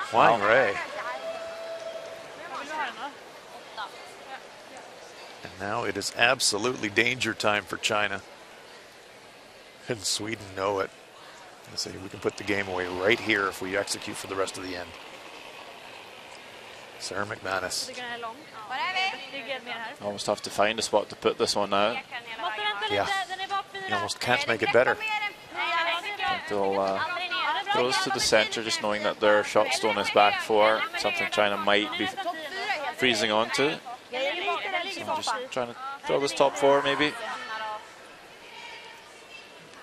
Huang Rui. And now it is absolutely danger time for China. And Sweden know it. They say we can put the game away right here if we execute for the rest of the end. Sarah McManus. Almost have to find a spot to put this one now. Yeah, you almost can't make it better. They'll throws to the center, just knowing that their shot stone is back 4, something China might be freezing onto. So I'm just trying to throw this top 4 maybe.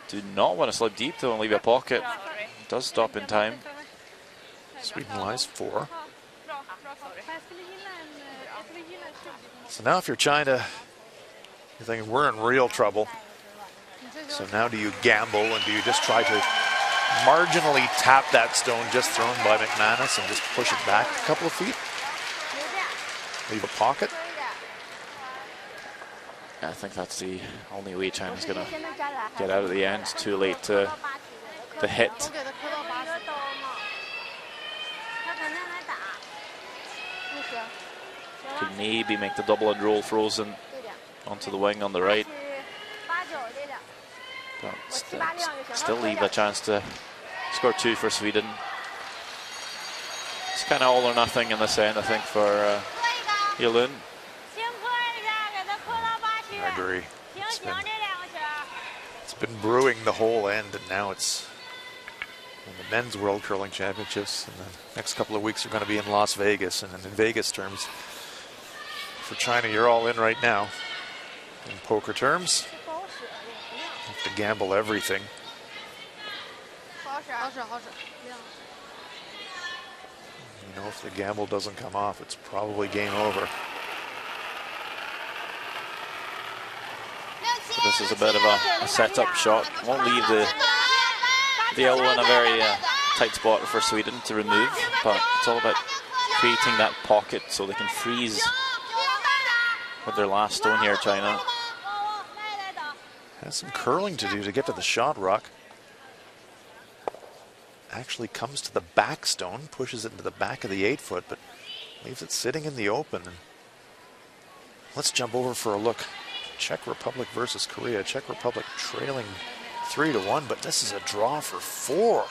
Do not want to slip deep though and leave a pocket. It does stop in time. Sweden lies 4. So now if you're China, you're thinking we're in real trouble. So now do you gamble and do you just try to marginally tap that stone just thrown by McManus and just push it back a couple of feet? Leave a pocket? I think that's the only way China's going to get out of the end. It's too late to hit. Could maybe make the double and roll frozen onto the wing on the right. But still leave a chance to score 2 for Sweden. It's kind of all or nothing in this end, I think, for Yilun. I agree. It's been brewing the whole end, and now it's And the men's World Curling Championships in the next couple of weeks are going to be in Las Vegas. And in Vegas terms, for China, you're all in right now. In poker terms, you have to gamble everything. You know, if the gamble doesn't come off, it's probably game over. So this is a bit of a setup shot. Won't leave the yellow in a very tight spot for Sweden to remove, but it's all about creating that pocket so they can freeze with their last stone here, China. Has some curling to do to get to the shot rock. Actually comes to the back stone, pushes it into the back of the 8-foot, but leaves it sitting in the open. And let's jump over for a look. Czech Republic versus Korea. Czech Republic trailing 3-1, but this is a draw for 4.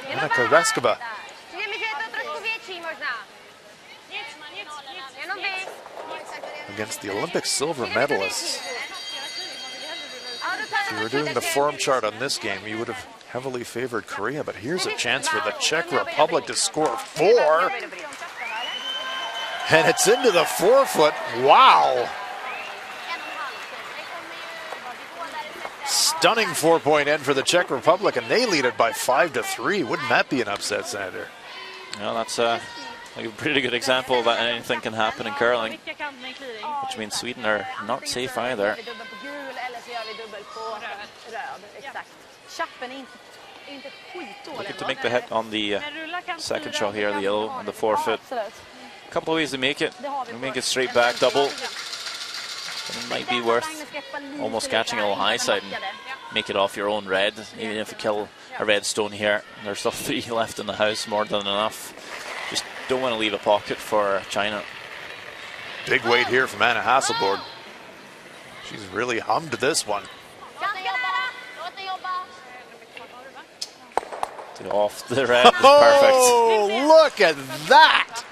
Annika Reskova against the Olympic silver medalists. If you were doing the form chart on this game, you would have heavily favored Korea, but here's a chance for the Czech Republic to score 4. And it's into the 4-foot. Wow. Stunning 4-point end for the Czech Republic, and they lead it by 5-3. Wouldn't that be an upset, Sander? Well, that's a pretty good example that anything can happen in curling, which means Sweden are not safe either. Looking to make the hit on the second shot here, the yellow on the 4-foot. A couple of ways to make it. We make it straight back double. It might be worth almost catching a little high side and make it off your own red. Even if you kill a red stone here, there's still 3 left in the house, more than enough. Just don't want to leave a pocket for China. Big weight here from Anna Hasselborg. She's really hummed this one. Off the red is perfect. Oh, look at that!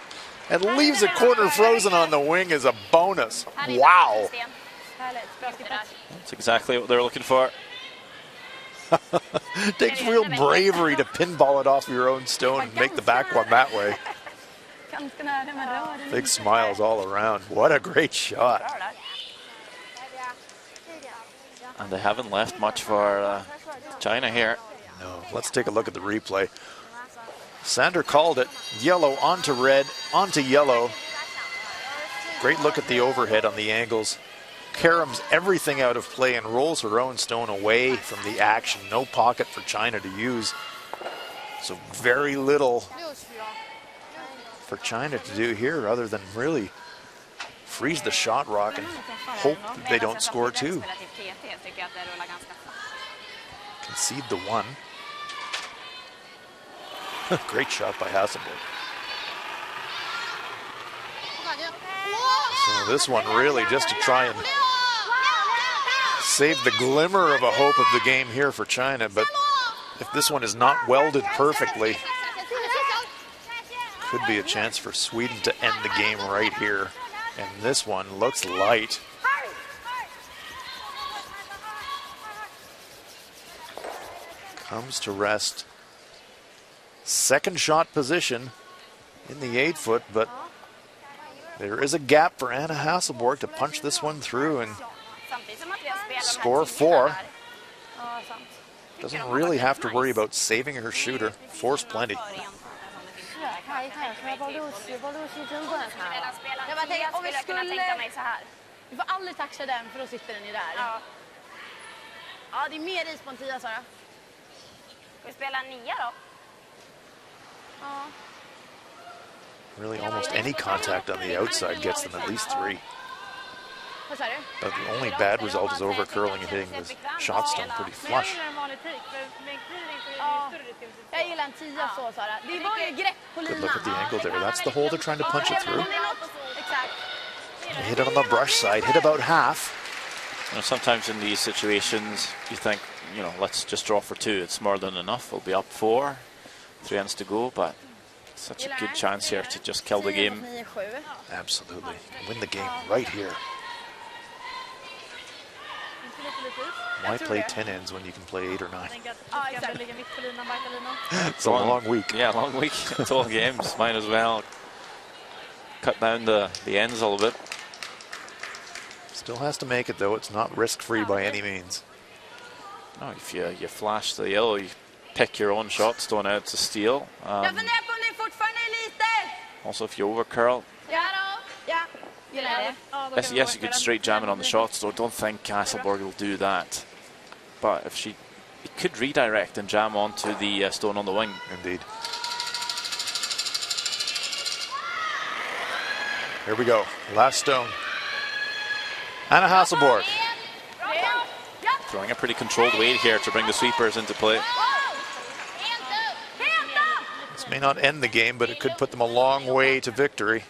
And leaves a corner frozen on the wing as a bonus. Wow. That's exactly what they're looking for. Takes real bravery to pinball it off your own stone and make the back one that way. Big smiles all around. What a great shot. And they haven't left much for China here. No, let's take a look at the replay. Sander called it. Yellow onto red, onto yellow. Great look at the overhead on the angles. Karams everything out of play and rolls her own stone away from the action. No pocket for China to use. So very little for China to do here other than really freeze the shot rock and hope that they don't score 2. Concede the 1. Great shot by Hasselborg. So this one really just to try and save the glimmer of a hope of the game here for China, but if this one is not welded perfectly, could be a chance for Sweden to end the game right here. And this one looks light. Comes to rest. Second shot position in the 8-foot, but there is a gap for Anna Hasselborg to punch this one through and score 4. Doesn't really have to worry about saving her shooter. Force plenty. Vi får aldrig tackla den för då sitter den ju där. Ja, det är mer is på en 10, Sara. Ska vi spela 9 då? Really, almost any contact on the outside gets them at least 3. But the only bad result is over curling and hitting the shot stone pretty flush. Good look at the angle there. That's the hole they're trying to punch it through. They hit it on the brush side, hit about half. You know, sometimes in these situations, you think, you know, let's just draw for 2. It's more than enough. We'll be up 4. 3 ends to go, but such a good chance here to just kill the game. Absolutely. Win the game right here. Why play 10 ends when you can play 8 or 9? It's It's a long week. Yeah, long week. It's all games. Might as well cut down the ends a little bit. Still has to make it, though. It's not risk-free by any means. No, if you flash the yellow, you pick your own shot stone out to steal. Also, if you overcurl, yes, you could straight jam it on the shot, so don't think Hasselborg will do that. But if it could redirect and jam onto the stone on the wing. Indeed. Here we go. Last stone. Anna Hasselborg. Throwing a pretty controlled weight here to bring the sweepers into play. This may not end the game, but it could put them a long way to victory.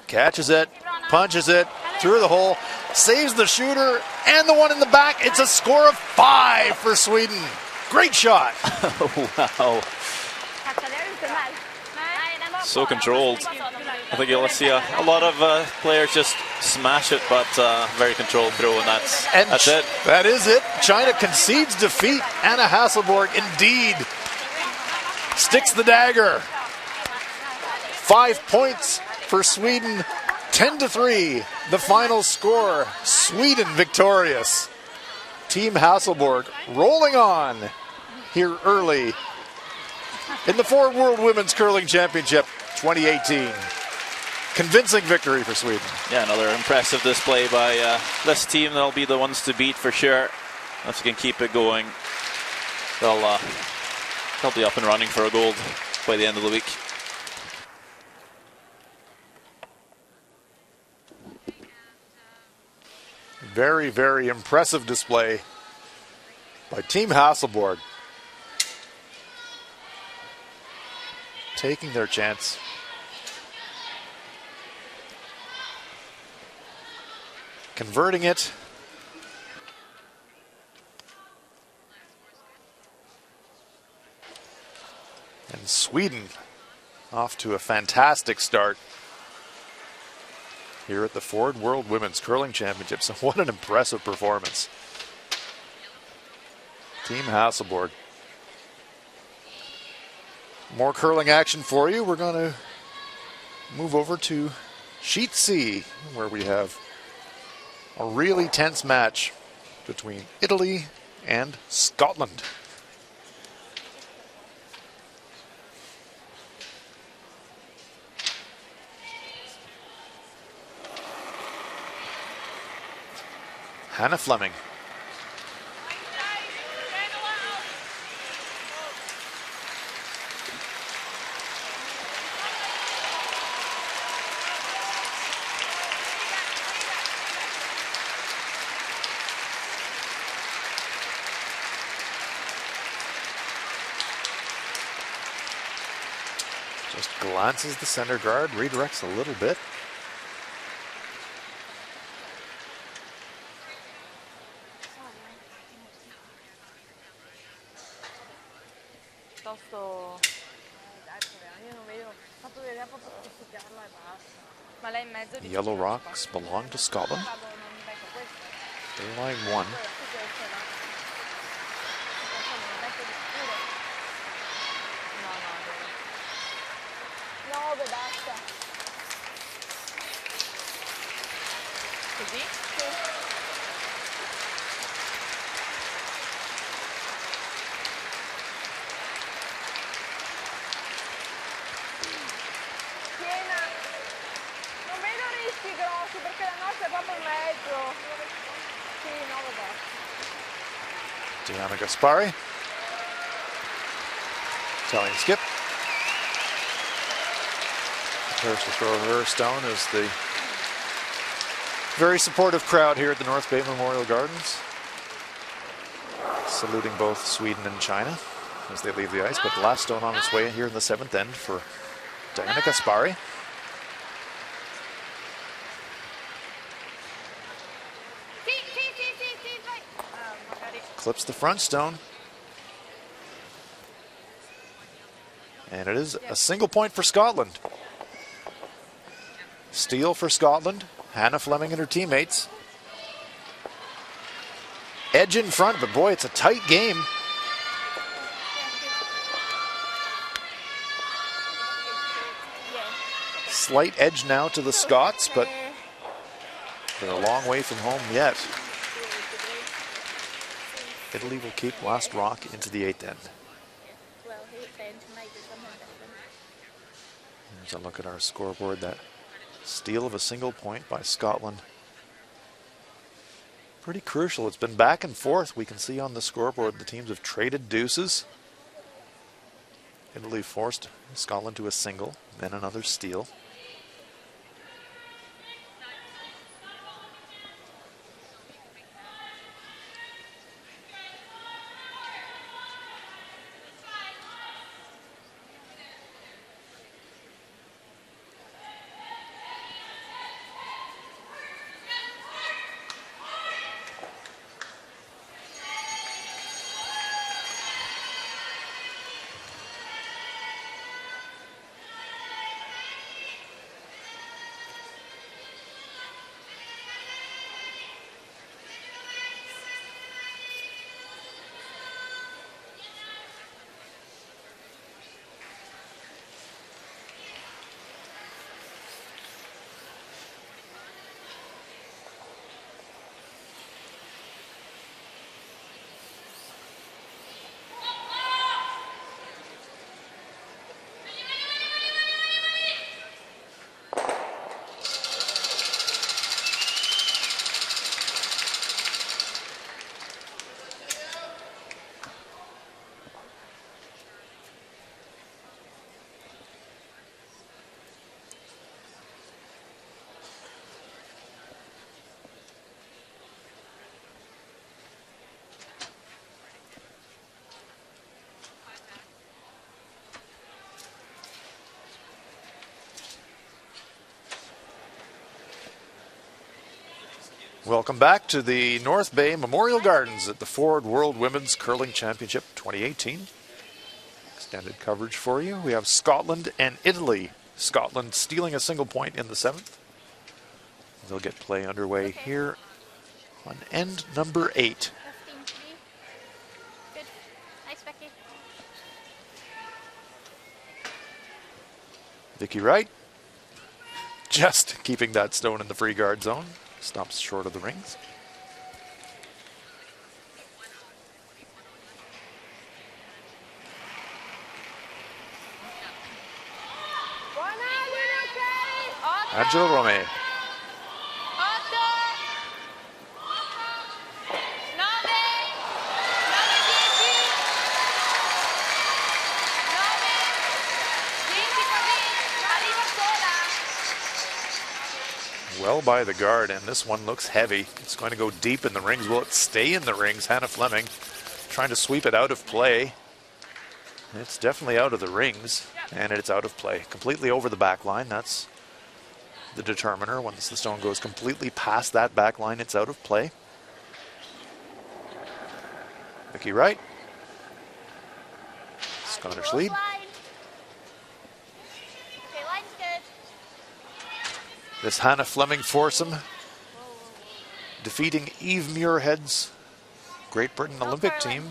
Catches it, punches it through the hole, saves the shooter and the one in the back. It's a score of 5 for Sweden. Great shot. Wow. So controlled. I think you'll see a lot of players just smash it, but very controlled throw, and that's it. That is it. China concedes defeat. Anna Hasselborg indeed sticks the dagger. 5 points for Sweden, 10-3. The final score, Sweden victorious. Team Hasselborg rolling on here early in the Ford World Women's Curling Championship 2018. Convincing victory for Sweden. Yeah, another impressive display by this team. They'll be the ones to beat for sure. If they can keep it going, they'll be up and running for a gold by the end of the week. Very, very impressive display by Team Hasselborg. Taking their chance. Converting it. And Sweden off to a fantastic start here at the Ford World Women's Curling Championships. What an impressive performance. Team Hasselborg. More curling action for you. We're going to move over to Sheet C, where we have a really tense match between Italy and Scotland. Hannah Fleming. Just glances the center guard, redirects a little bit. The Yellow Rocks belong to Scotland. They're line 1. Diana Gaspari. Italian skip. Prepares to throw her stone as the very supportive crowd here at the North Bay Memorial Gardens. Saluting both Sweden and China as they leave the ice, but the last stone on its way here in the 7th end for Diana Gaspari. Clips the front stone. And it is a single point for Scotland. Steal for Scotland. Hannah Fleming and her teammates. edge in front, but boy, it's a tight game. Slight edge now to the Scots, but they're a long way from home yet. Italy will keep last rock into the 8th end. Here's a look at our scoreboard. That steal of a single point by Scotland. Pretty crucial. It's been back and forth. We can see on the scoreboard the teams have traded deuces. Italy forced Scotland to a single, then another steal. Welcome back to the North Bay Memorial Gardens at the Ford World Women's Curling Championship 2018. Extended coverage for you. We have Scotland and Italy. Scotland stealing a single point in the 7th. They'll get play underway here on end number 8. Good. Nice, Becky. Vicky Wright just keeping that stone in the free guard zone. Stops short of the rings. Angela Rome. Well by the guard, and this one looks heavy. It's going to go deep in the rings. Will it stay in the rings? Hannah Fleming trying to sweep it out of play. It's definitely out of the rings, and it's out of play. Completely over the back line. That's the determiner. Once the stone goes completely past that back line, it's out of play. Vicky Wright. Scottish lead. This Hannah Fleming foursome defeating Eve Muirhead's Great Britain Olympic team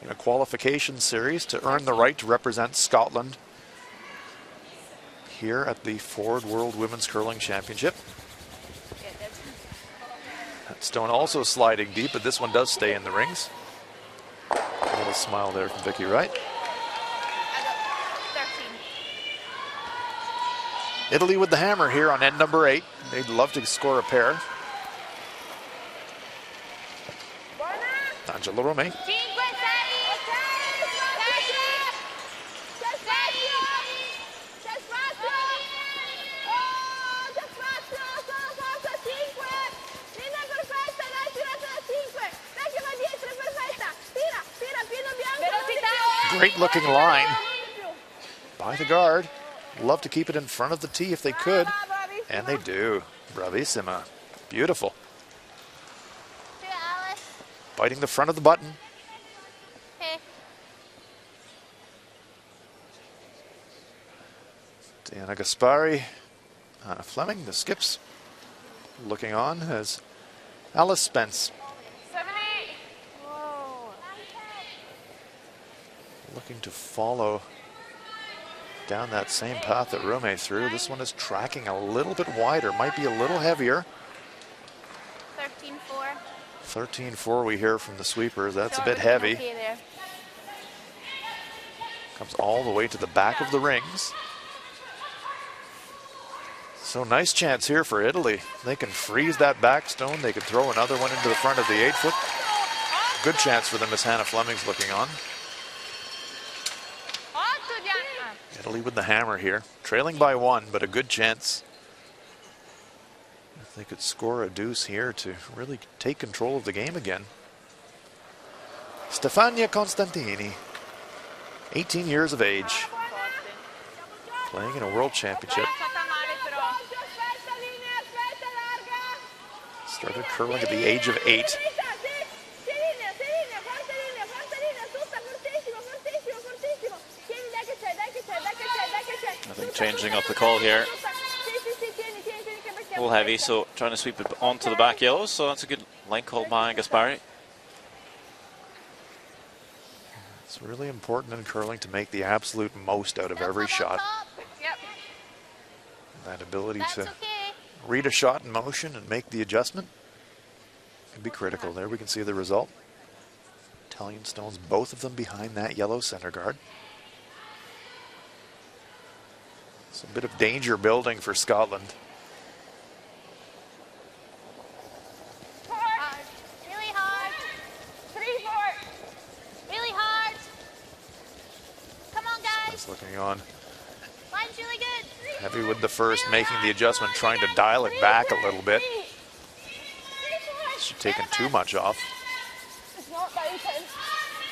in a qualification series to earn the right to represent Scotland here at the Ford World Women's Curling Championship. That stone also sliding deep, but this one does stay in the rings. A little smile there from Vicky Wright. Italy with the hammer here on end number 8. They'd love to score a pair. Angela Rome. Great looking line by the guard. Love to keep it in front of the tee if they could, and they do. Bravissima. Beautiful. Biting the front of the button. Diana Gaspari, Hannah Fleming, the skips, looking on as Alice Spence. 70. looking to follow down that same path that Rume threw. This one is tracking a little bit wider, might be a little heavier. 13-4. 13-4 we hear from the sweepers. That's a bit heavy. Comes all the way to the back of the rings. So nice chance here for Italy. They can freeze that back stone. They could throw another one into the front of the 8-foot. Good chance for them as Hannah Fleming's looking on. Italy with the hammer here. Trailing by 1, but a good chance. If they could score a deuce here to really take control of the game again. Stefania Constantini, 18 years of age, playing in a world championship. Started curling at the age of 8. I think changing up the call here. A little heavy, so trying to sweep it onto the back yellows, so that's a good line call by Gaspari. It's really important in curling to make the absolute most out of every shot. That ability to read a shot in motion and make the adjustment can be critical. There we can see the result. Italian stones, both of them behind that yellow center guard. It's a bit of danger building for Scotland. Really hard. 3-4. Really hard. Come on, guys. It's looking on. Line's really good. Heavy with the first, making the adjustment, trying to dial it back a little bit. She's taken too much off. It's not that intense.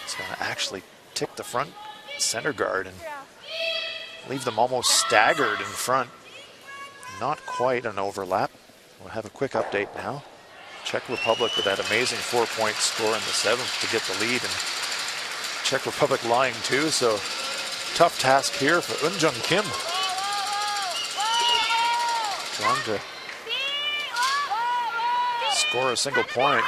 It's going to actually tick the front center guard and leave them almost staggered in front. Not quite an overlap. We'll have a quick update now. Czech Republic with that amazing 4-point score in the 7th to get the lead, and Czech Republic lying too, so tough task here for Eunjung Kim. Trying to score a single point.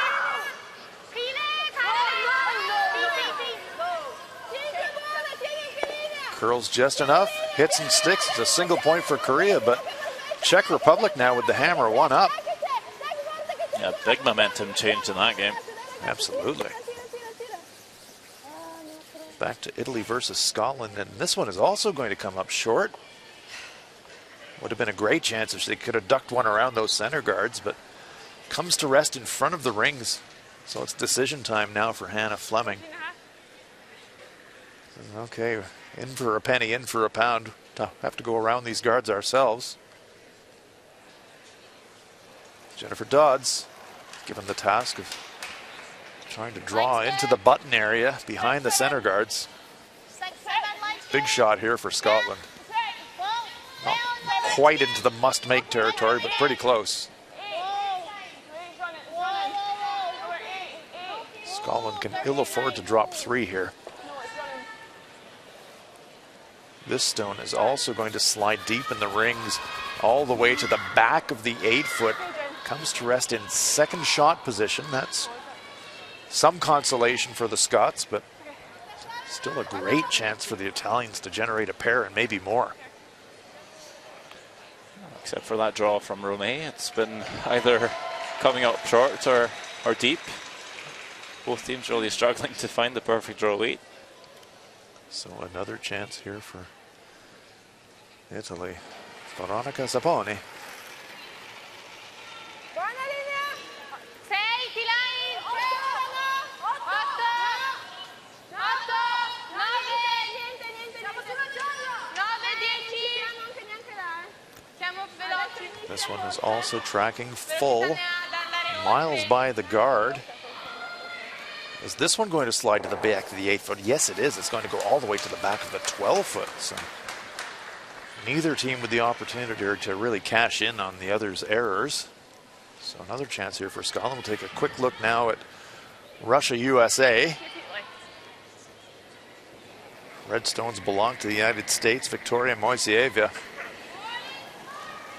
Curls just enough, hits and sticks. It's a single point for Korea, but Czech Republic now with the hammer, 1 up. Yeah, big momentum change in that game. Absolutely. Back to Italy versus Scotland, and this one is also going to come up short. Would have been a great chance if they could have ducked one around those center guards, but comes to rest in front of the rings. So it's decision time now for Hannah Fleming. Okay, in for a penny, in for a pound. To have to go around these guards ourselves. Jennifer Dodds given the task of trying to draw into the button area behind the center guards. Big shot here for Scotland. Not quite into the must-make territory, but pretty close. Scotland can ill afford to drop 3 here. This stone is also going to slide deep in the rings all the way to the back of the 8-foot. Comes to rest in second shot position. That's some consolation for the Scots, but still a great chance for the Italians to generate a pair and maybe more. Except for that draw from Rome, it's been either coming up short or deep. Both teams really struggling to find the perfect draw weight. So another chance here for Italy. Veronica Saponi. This one is also tracking full, miles by the guard. Is this one going to slide to the back of the 8-foot? Yes, it is. It's going to go all the way to the back of the 12-foot. So neither team with the opportunity to really cash in on the other's errors. So another chance here for Scotland. We'll take a quick look now at Russia-USA. Red stones belong to the United States. Victoria Moiseeva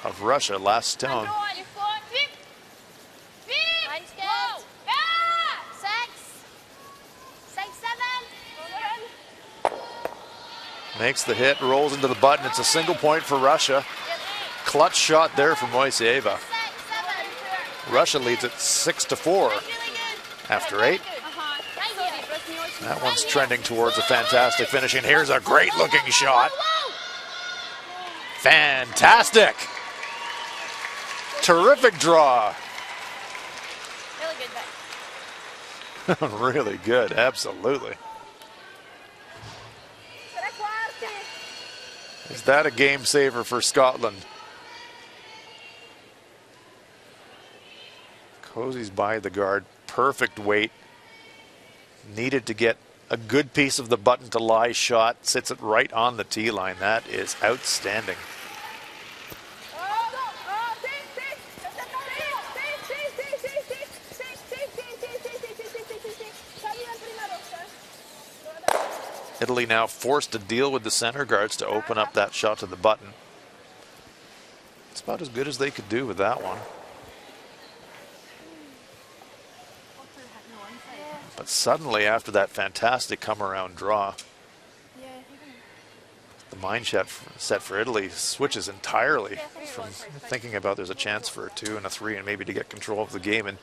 of Russia, last stone. Makes the hit, rolls into the button. It's a single point for Russia. Clutch shot there from Moiseeva. Russia leads it 6-4 after 8. That one's trending towards a fantastic finish. And here's a great looking shot. Fantastic. Terrific draw. Really good, absolutely. Is that a game saver for Scotland? Cozy's by the guard, perfect weight. Needed to get a good piece of the button to lie shot, sits it right on the tee line. That is outstanding. Italy now forced to deal with the center guards to open up that shot to the button. It's about as good as they could do with that one. But suddenly, after that fantastic come-around draw, the mind set for Italy switches entirely from thinking about there's a chance for a 2 and a 3 and maybe to get control of the game. And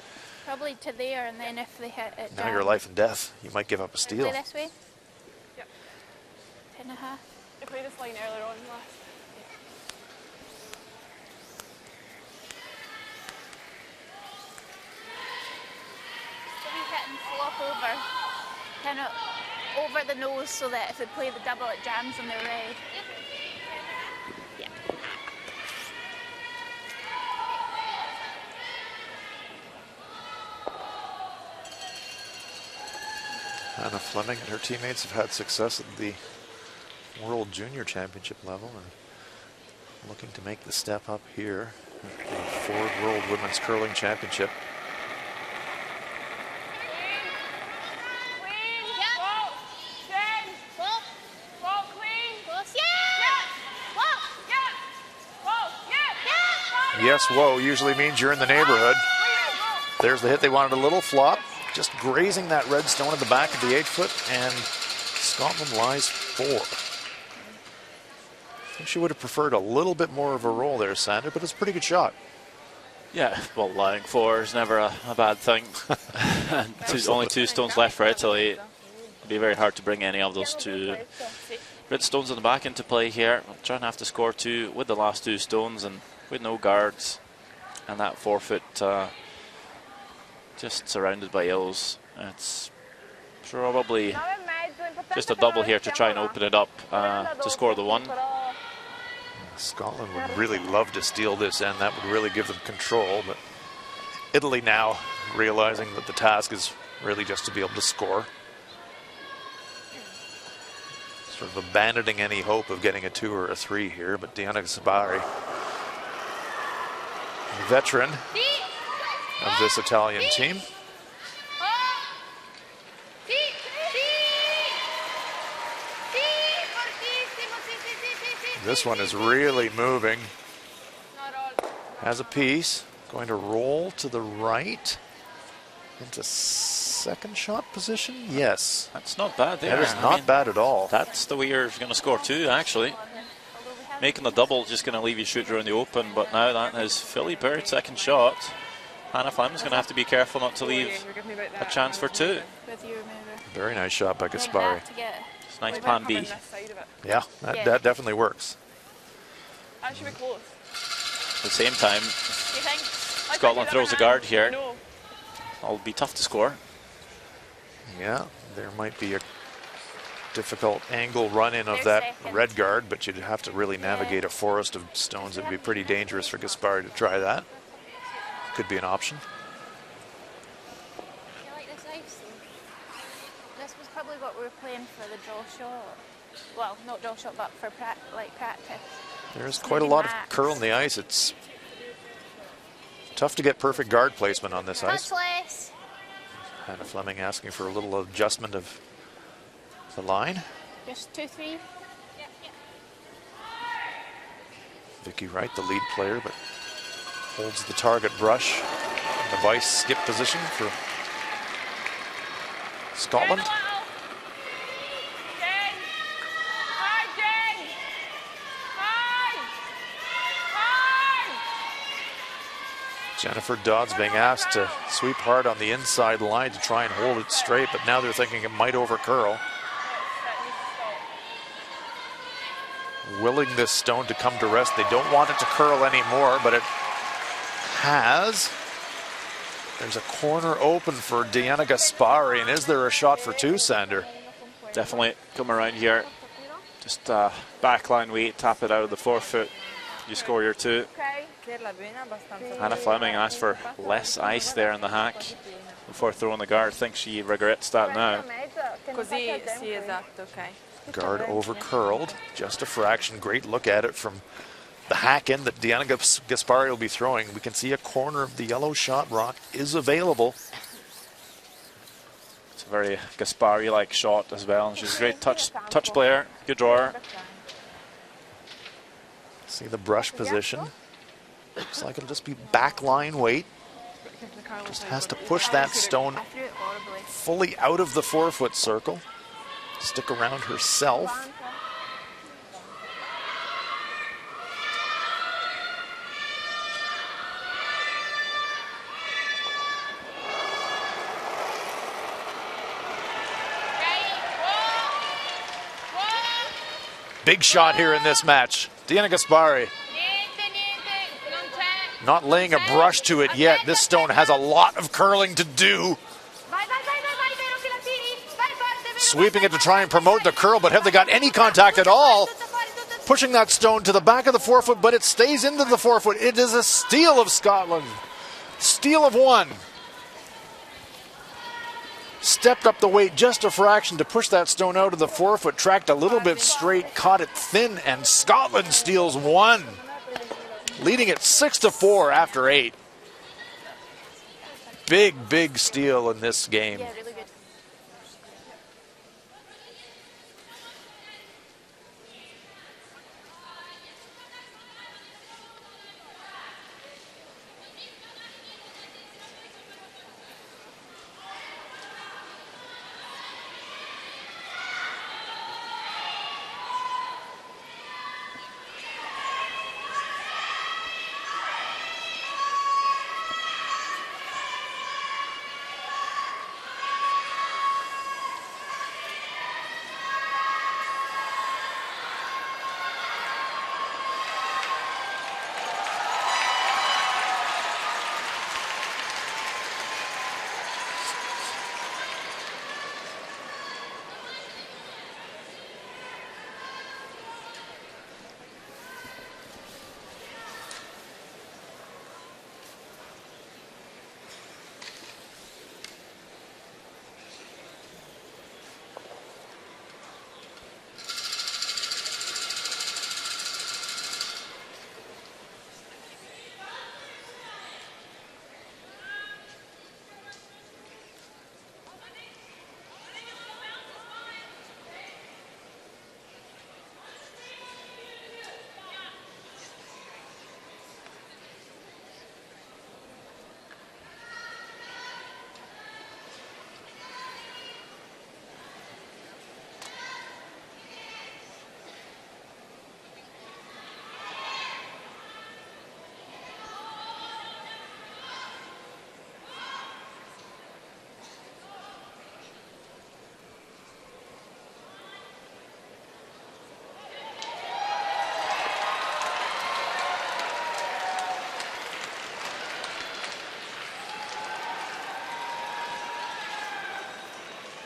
probably to there, and then if they hit it now down. you're life and death. You might give up a steal. Play this way? Yep. 10.5. I played this line earlier on last. Flop over, kind of over the nose, so that if they play the double, it jams on their red. Yeah. Hannah Fleming and her teammates have had success at the World Junior Championship level and looking to make the step up here at the Ford World Women's Curling Championship. Yes, whoa, usually means you're in the neighborhood. There's the hit. They wanted a little flop, just grazing that red stone at the back of the 8-foot, and Scotland lies 4. I think she would have preferred a little bit more of a roll there, Sander, but it's a pretty good shot. Yeah, well, lying 4 is never a bad thing. Only 2 stones left for Italy. It'd be very hard to bring any of those 2 red stones in the back into play here. We'll try and have to score 2 with the last 2 stones, and with no guards and that 4-foot just surrounded by hills. It's probably just a double here to try and open it up to score the 1. Scotland would really love to steal this end. That would really give them control, but Italy now realizing that the task is really just to be able to score. Sort of abandoning any hope of getting a 2 or a 3 here, but Diana Sabari, the veteran of this Italian team. This one is really moving. Has a piece, going to roll to the right into second shot position. Yes, that's not bad there. That is not bad at all. That's the way you're going to score 2, actually. Making the double just going to leave you shoot around the open, but now that is Philly Bird's second shot. Hannah Fleming's going to have to be careful not to leave a chance for 2. Very nice shot by Gaspari. It's nice plan B. Yeah, that definitely works. That should be close. At the same time, Scotland throws a guard here. It'll be tough to score. Yeah, there might be a difficult angle run-in of that red guard, but you'd have to really navigate a forest of stones. It'd be pretty dangerous for Gaspari to try that. Could be an option. I like this ice. This was probably what we were playing for the draw shot. Well, not draw shot, but for practice. There's quite a lot of curl in the ice. It's tough to get perfect guard placement on this ice. Hannah Fleming asking for a little adjustment of the line. Just 2-3. Vicky Wright, the lead player, but holds the target brush in the vice skip position for Scotland. Jennifer Dodds being asked to sweep hard on the inside line to try and hold it straight, but now they're thinking it might over curl. Willing this stone to come to rest. They don't want it to curl anymore, but it has. There's a corner open for Diana Gaspari, and is there a shot for two, Sander? Definitely come around here. Just backline weight, tap it out of the forefoot. You score your two. Anna Fleming asked for less ice there in the hack before throwing the guard. I think she regrets that now. Guard over curled, just a fraction. Great look at it from the hack in that Diana Gaspari will be throwing. We can see a corner of the yellow shot rock is available. It's a very Gaspari-like shot as well. She's a great touch player, good drawer. See the brush position. Looks like it'll just be backline weight. Just has to push that stone fully out of the forefoot circle. Stick around herself. Big shot here in this match. Diana Gaspari not laying a brush to it yet. This stone has a lot of curling to do. Sweeping it to try and promote the curl, but have they got any contact at all? Pushing that stone to the back of the forefoot, but it stays into the forefoot. It is a steal of Scotland. Steal of one. Stepped up the weight just a fraction to push that stone out of the forefoot, tracked a little bit straight, caught it thin, and Scotland steals one. Leading it 6-4 after 8. Big steal in this game.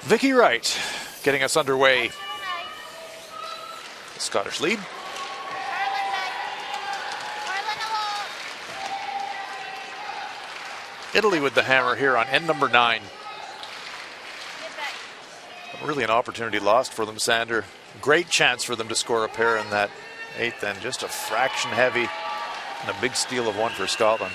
Vicky Wright getting us underway. The Scottish lead. Italy with the hammer here on end number 9. Really an opportunity lost for them, Sander. Great chance for them to score a pair in that 8th, and just a fraction heavy and a big steal of one for Scotland.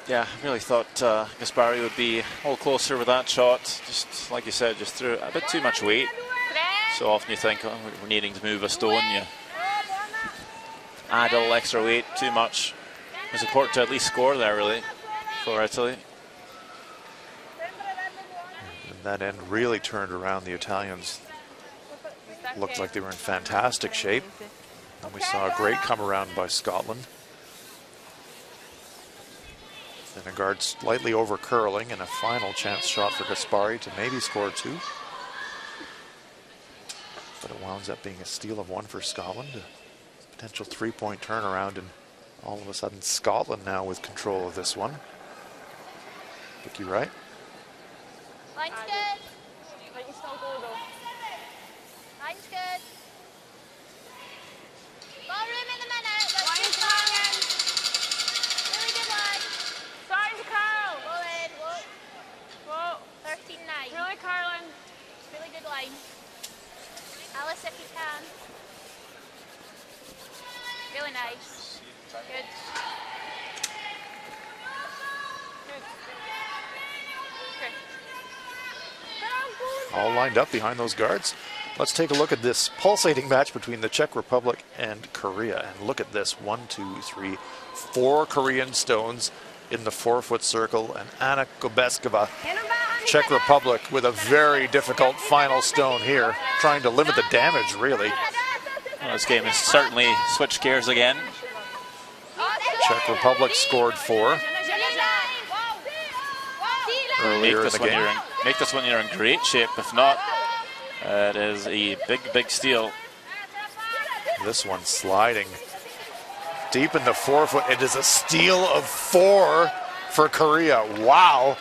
Yeah, I really thought Gaspari would be all closer with that shot. Just like you said, just threw a bit too much weight. So often you think, oh, we're needing to move a stone. You add a little extra weight too much. It was important to at least score there, really, for Italy. And that end really turned around. The Italians looked like they were in fantastic shape. And we saw a great come around by Scotland. Then a guard slightly over curling and a final chance shot for Gaspari to maybe score 2. But it wounds up being a steal of 1 for Scotland. A potential 3-point turnaround, and all of a sudden Scotland now with control of this one. Vicky Wright. Line's good. Line's good. Got room in the minute. Line's hanging. Really good line. Starting to curl. Go in. Whoa. 13-9. Really curling. Really good line. Alice, if you can. Really nice. Good. All lined up behind those guards. Let's take a look at this pulsating match between the Czech Republic and Korea. And look at this, 1, 2, 3, 4 Korean stones in the 4-foot circle. And Anna Gobeskova, Czech Republic, with a very difficult final stone here, trying to limit the damage, really. Well, this game has certainly switched gears again. Czech Republic scored 4 earlier in the game. Make this one you're in great shape. If not, it is a big steal. This one sliding deep in the 4-foot. It is a steal of 4 for Korea. Wow.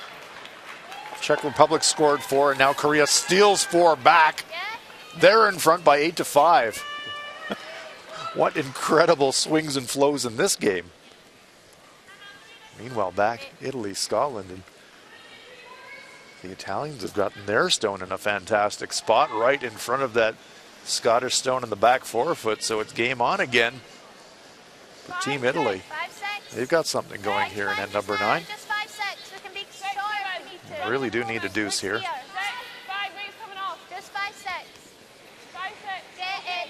Czech Republic scored 4, and now Korea steals 4 back. They're in front by 8-5. What incredible swings and flows in this game. Meanwhile, back Italy, Scotland, and the Italians have gotten their stone in a fantastic spot right in front of that Scottish stone in the back 4-foot, so it's game on again for Team Italy. They've got something going here in end number 9. Just 5 seconds. We can be short. Really do need a deuce here. 5 minutes coming off. Just 5 seconds. 5 6.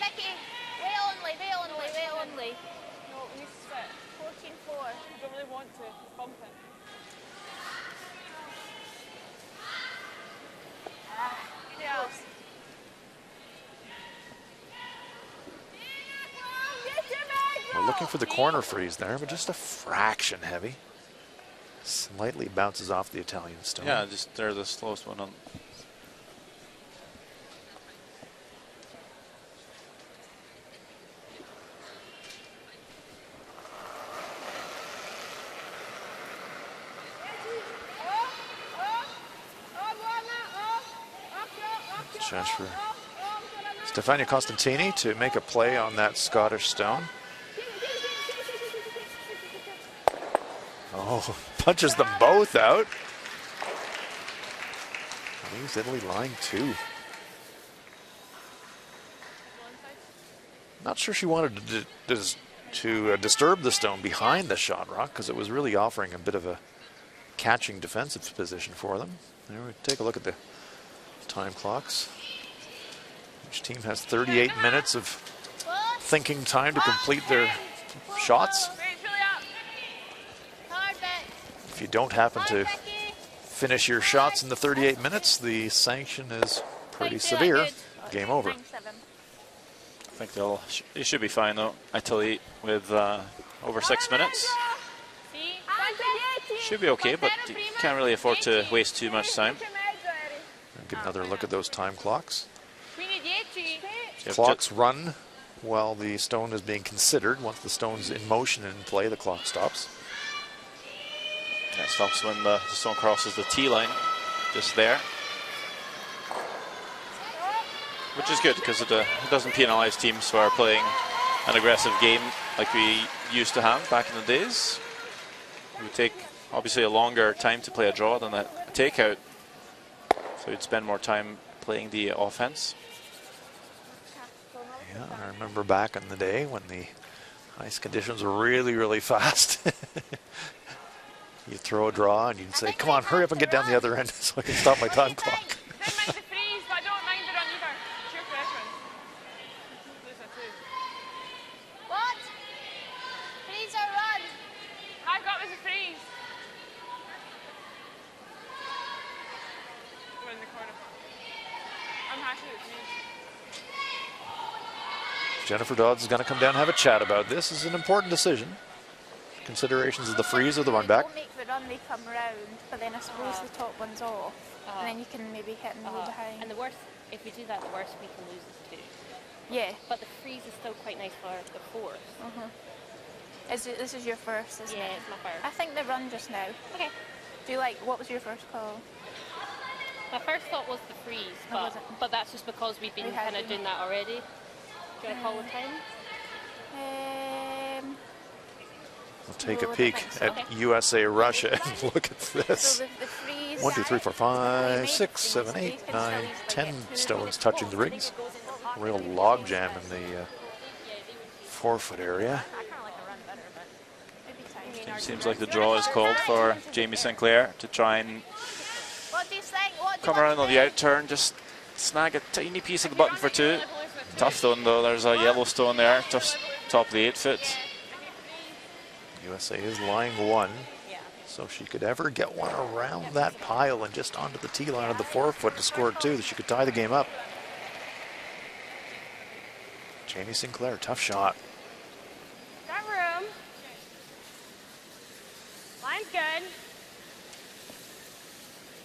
Vicky, way only. No, we need to split. 14-4. I don't really want to. It's bumping. We're looking for the corner freeze there, but just a fraction heavy. Slightly bounces off the Italian stone. Yeah, just they're the slowest one on. Chance for Stefania Costantini to make a play on that Scottish stone. Oh, punches them both out. Leaves Italy lying 2. Not sure she wanted to disturb the stone behind the shot rock, because it was really offering a bit of a catching defensive position for them. There, we take a look at the time clocks. Each team has 38 minutes of thinking time to complete their shots. If you don't happen to finish your shots in the 38 minutes, the sanction is pretty severe. Game over. I think they should be fine though. Italy with over 6 minutes. Should be okay, but you can't really afford to waste too much time. Get another look at those time clocks. Yep, Clocks run while the stone is being considered. Once the stone's in motion and in play, the clock stops. That stops when the stone crosses the tee line, just there. Which is good, because it doesn't penalise teams for playing an aggressive game like we used to have back in the days. It would take, obviously, a longer time to play a draw than a takeout. So you'd spend more time playing the offense. Yeah, I remember back in the day when the ice conditions were really, really fast. You throw a draw and you'd say, come on, hurry up and get down the other end so I can stop my time clock. I don't mind the freeze, but I don't mind the run either. It's your preference. Lose a 2. What? Freeze or run? I've got this a freeze. We're in the corner. I'm happy with me. Jennifer Dodds is going to come down and have a chat about this. This is an important decision. Considerations of the freeze or the run back. Don't make the run, they come round, but then I suppose the top one's off, and then you can maybe hit and go behind. And the worst, if we do that, the worst we can lose is 2. Yeah. But the freeze is still quite nice for the fourth. This is your first, isn't it? Yeah, it's my first. I think the run just now. Okay. Do you like, what was your first call? My first thought was the freeze, Oh, was it? but that's just because we've been We have kind of been. doing that already. Do you want to call the time? We'll take a No, I peek think so. at Okay. USA Russia and look at this. So the freeze. 1, 2, 3, 4, 5, 6, 7, 8, 9, 10 stones touching the rings. Real log jam in the 4-foot area. I kind of like the run better, but maybe time. It seems like the draw is called for Jamie Sinclair to try and What do you think? What do you come want around to on do? the out turn, just snag a tiny piece of the button for 2. Tough stone though, there's a yellow stone there, just top of the 8-foot. USA is lying 1. So if she could ever get one around that pile and just onto the tee line of the 4-foot to score 2, that she could tie the game up. Jamie Sinclair, tough shot. Got room. Line's good.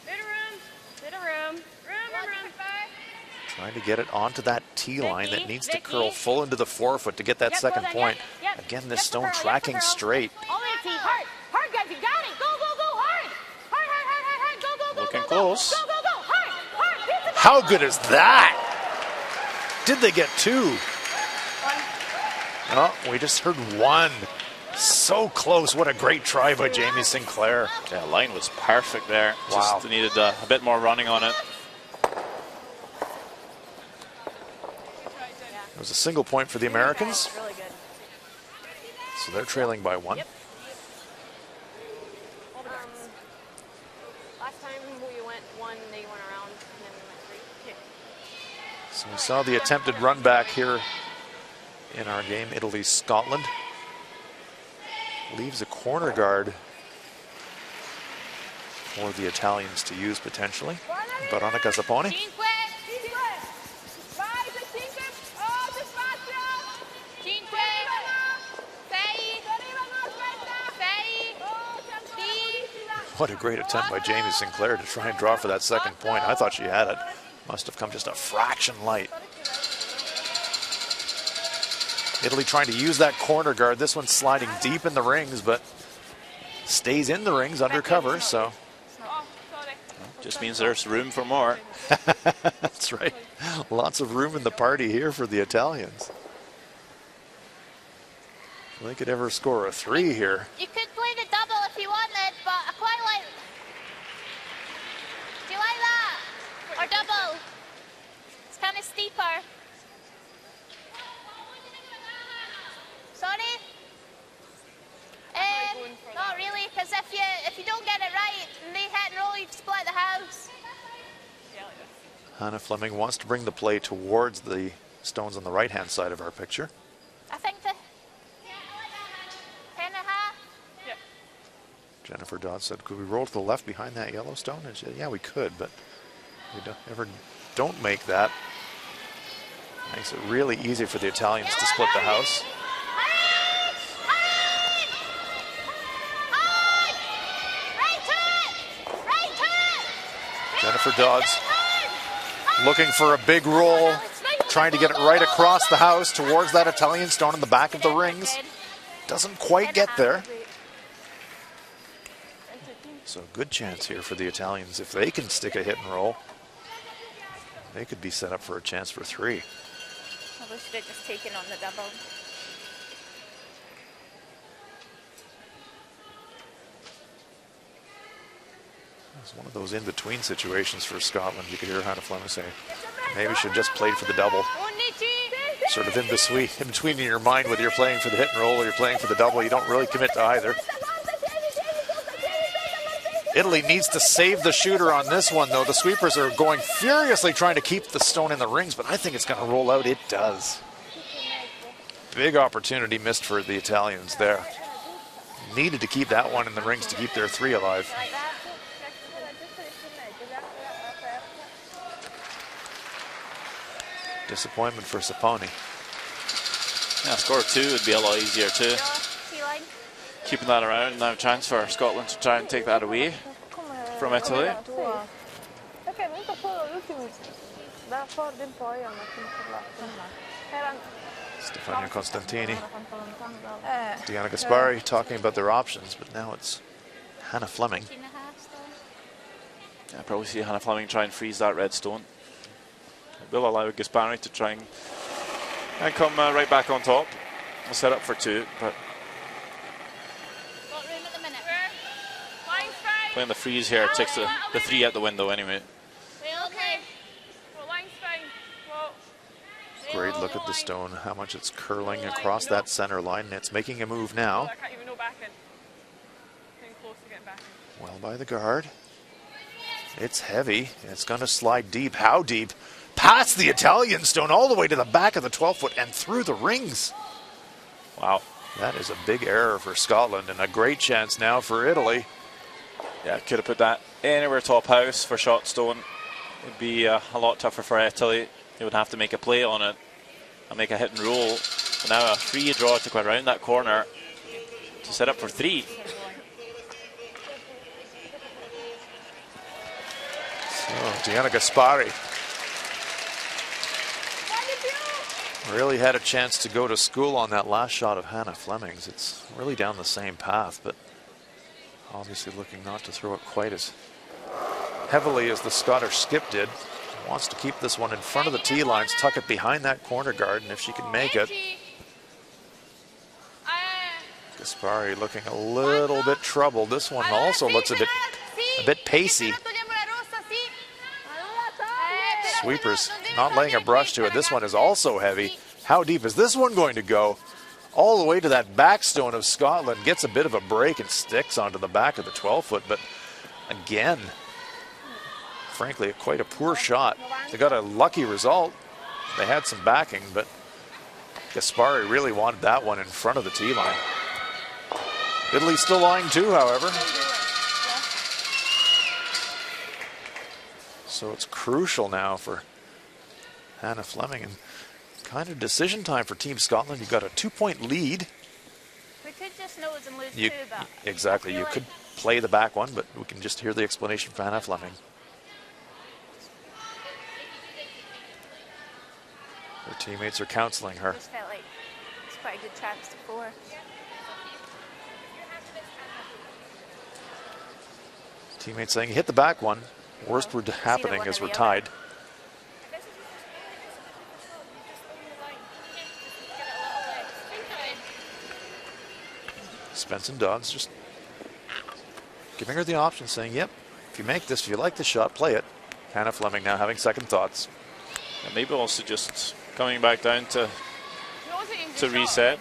Bit of room. Bit of room. Room. Trying to get it onto that tee line that Vicky, needs to Vicky. curl full into the 4-foot to get that Yep, second well done, point. yep. Again, Yep, this for stone Pearl, yep, for tracking Pearl. straight. All the way to tee. Hard. Hard, guys. You got it. Go, go, go. Hard. Hard. Go, go, go. Looking go, close. Go, go, go. Hard. Hit the ball. How good is that? Did they get 2? Oh, we just heard 1. So close. What a great try by Jamie Sinclair. Yeah, line was perfect there. Wow. Just needed a bit more running on it. It was a single point for the Americans. Really good. So they're trailing by 1. Last time we went 1, they went around, and then we went 3. So we saw the attempted run back here in our game, Italy-Scotland. Leaves a corner guard for the Italians to use potentially. Veronica Zapponi. What a great attempt by Jamie Sinclair to try and draw for that second point. I thought she had it. Must have come just a fraction light. Italy trying to use that corner guard. This one's sliding deep in the rings, but stays in the rings under cover, so. Just means there's room for more. That's right. Lots of room in the party here for the Italians. If they could ever score a 3 here. You could play the double if you wanted, but I quite like. Do you like that? Or double? It's kind of steeper. Sorry? Not really, because if you don't get it right and they hit and roll, you split the house. Hannah Fleming wants to bring the play towards the stones on the right-hand side of our picture. I think the 10.5. Jennifer Dodd said, could we roll to the left behind that yellow stone? And she said, yeah, we could, but we don't make that. Makes it really easy for the Italians to split the house. Jennifer Dodds looking for a big roll, trying to get it right across the house towards that Italian stone in the back of the rings. Doesn't quite get there. So good chance here for the Italians. If they can stick a hit and roll, they could be set up for a chance for 3. I wish they'd just taken on the double. It's one of those in-between situations for Scotland. You could hear Hannah Fleming say, maybe should have just played for the double. Sort of in between in your mind whether you're playing for the hit and roll or you're playing for the double. You don't really commit to either. Italy needs to save the shooter on this one, though. The sweepers are going furiously trying to keep the stone in the rings, but I think it's going to roll out. It does. Big opportunity missed for the Italians there. Needed to keep that one in the rings to keep their 3 alive. Disappointment for Zapponi. Yeah, score 2 would be a lot easier too. Keeping that around, now a chance for Scotland to try and take that away from Italy. Stefania Costantini, Diana Gaspari talking about their options, but now it's Hannah Fleming. I probably see Hannah Fleming try and freeze that red stone. It will allow Gaspari to try and come right back on top. We'll set up for 2, but playing the freeze here takes the 3 out the window anyway. Great look at the stone, how much it's curling across that center line. It's making a move now. Well by the guard. It's heavy. It's going to slide deep. How deep? Past the Italian stone, all the way to the back of the 12-foot and through the rings. Wow. That is a big error for Scotland and a great chance now for Italy. Yeah, could have put that anywhere top house for shot stone. It would be a lot tougher for Italy. They would have to make a play on it and make a hit and roll. But now a free draw to go around that corner to set up for 3. So Diana Gaspari really had a chance to go to school on that last shot of Hannah Fleming's. It's really down the same path, but obviously looking not to throw it quite as heavily as the Scottish skip did. Wants to keep this one in front of the tee lines, tuck it behind that corner guard, and if she can make it. Gaspari looking a little bit troubled. This one also looks a bit pacey. Sweepers not laying a brush to it. This one is also heavy. How deep is this one going to go? All the way to that backstone of Scotland. Gets a bit of a break and sticks onto the back of the 12-foot, but again, frankly, quite a poor shot. They got a lucky result. They had some backing, but Gaspari really wanted that one in front of the tee line. Italy still lying 2, however. So it's crucial now for Hannah Fleming, and kind of decision time for Team Scotland. You've got a 2-point lead. We could just nose and lose 2, but exactly, you could play the back one, but we can just hear the explanation from Hannah Fleming. Her teammates are counseling her. I just felt like it's quite a good chance to 4. Teammates saying, hit the back one. Worst would happening as we're tied. Spence and Dodds just giving her the option, saying, yep, if you make this, if you like the shot, play it. Hannah Fleming now having second thoughts. And maybe also just coming back down to reset.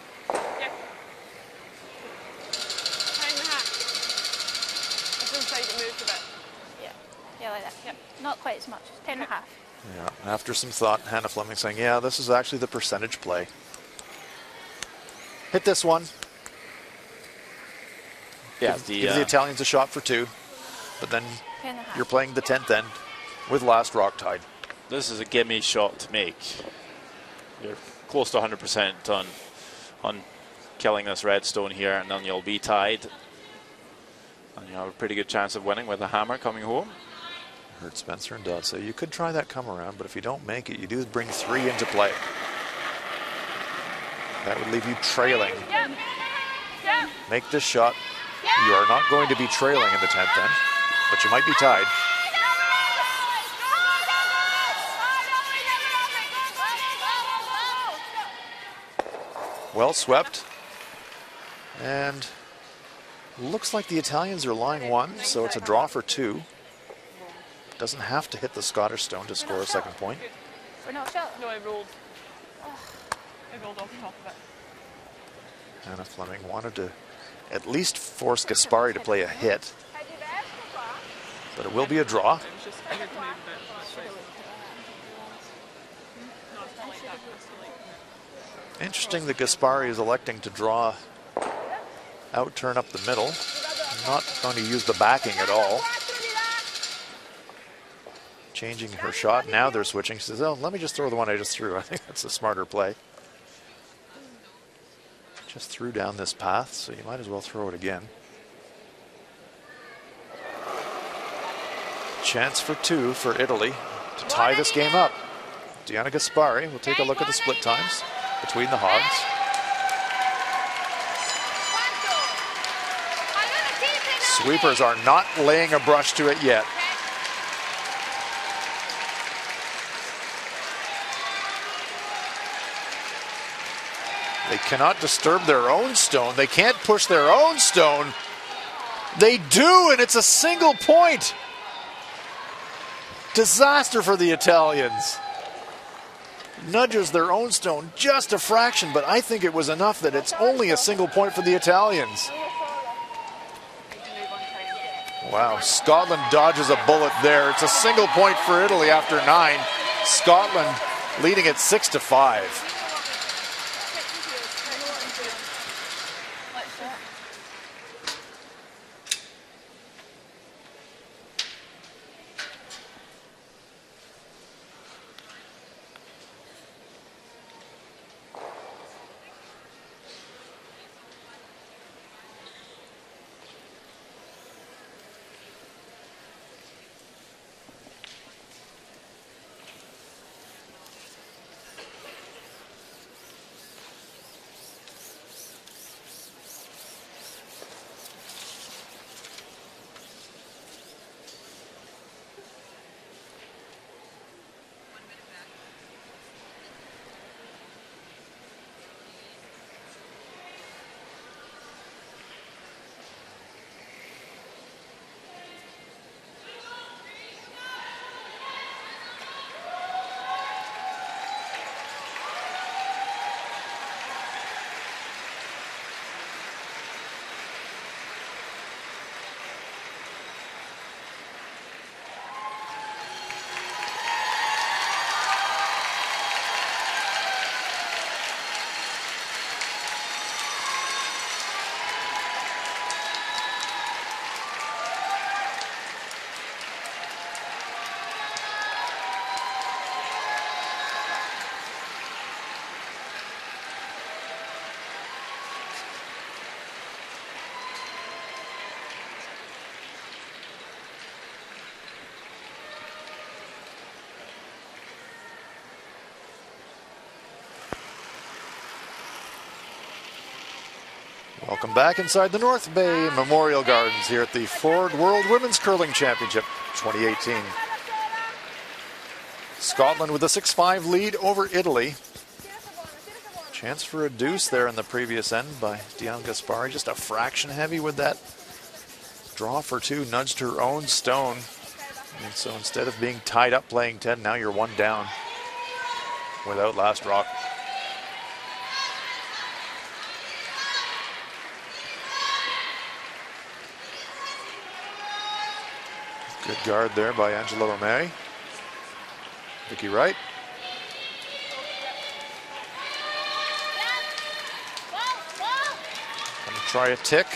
Yeah, like that. Yep. Not quite as much. 10.5. Yeah, after some thought, Hannah Fleming saying, yeah, this is actually the percentage play. Hit this one. Yeah, give the Italians a shot for 2, but then you're playing the 10th end with last rock tide. This is a gimme shot to make. You're close to 100% on killing this red stone here, and then you'll be tied. And you have a pretty good chance of winning with a hammer coming home. Heard Spencer and Dodd say you could try that come around, but if you don't make it, you do bring 3 into play. That would leave you trailing. Make this shot. You are not going to be trailing in the 10th end, but you might be tied. Well swept. And looks like the Italians are lying 1, so it's a draw for 2. Doesn't have to hit the Scottish stone to score a second point. We're not shot. No, I rolled. I rolled off the top of it. Hannah Fleming wanted to at least force Gaspari to play a hit, but it will be a draw. Interesting that Gaspari is electing to draw out turn up the middle. Not going to use the backing at all. Changing her shot. Now they're switching. She says, oh, let me just throw the one I just threw. I think that's a smarter play. Just threw down this path, so you might as well throw it again. Chance for 2 for Italy to tie this game up. Diana Gaspari will take a look at the split times between the hogs. Sweepers are not laying a brush to it yet. They cannot disturb their own stone. They can't push their own stone. They do, and it's a single point. Disaster for the Italians. Nudges their own stone just a fraction, but I think it was enough that it's only a single point for the Italians. Wow, Scotland dodges a bullet there. It's a single point for Italy after 9. Scotland leading it 6-5. Welcome back inside the North Bay Memorial Gardens here at the Ford World Women's Curling Championship 2018. Scotland with a 6-5 lead over Italy. Chance for a deuce there in the previous end by Diana Gaspari. Just a fraction heavy with that draw for 2. Nudged her own stone. And so instead of being tied up playing 10, now you're 1 down without last rock. Good guard there by Angela Romeri. Vicky Wright. Gonna try a tick.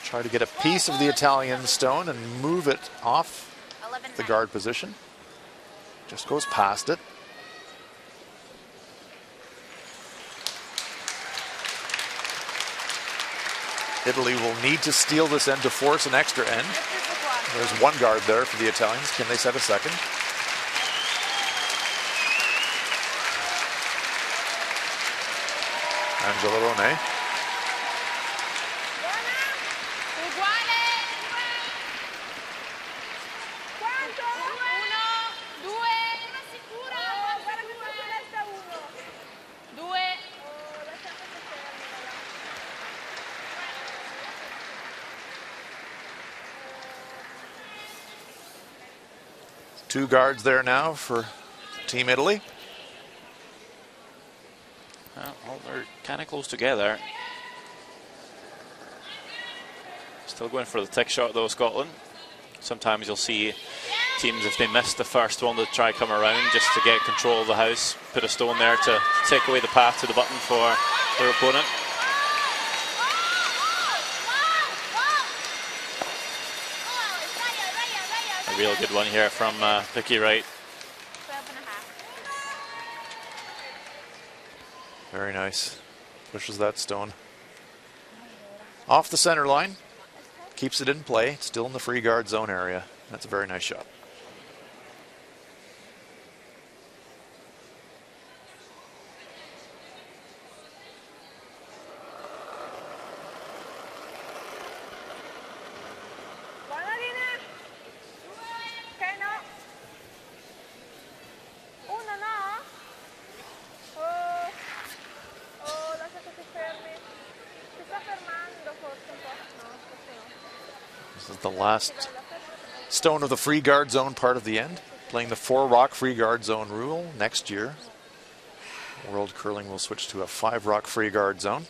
Try to get a piece of the Italian stone and move it off the guard position. Just goes past it. Italy will need to steal this end to force an extra end. There's 1 guard there for the Italians. Can they set a second? Angela Romeri. Two guards there now for Team Italy. Well, they're kind of close together. Still going for the tick shot though, Scotland. Sometimes you'll see teams, if they miss the first one, to try come around just to get control of the house, put a stone there to take away the path to the button for their opponent. A real good one here from Vicky Wright. Very nice. Pushes that stone off the center line. Keeps it in play. Still in the free guard zone area. That's a very nice shot. This is the last stone of the free guard zone part of the end. Playing the 4-rock free guard zone rule next year. World Curling will switch to a 5-rock free guard zone.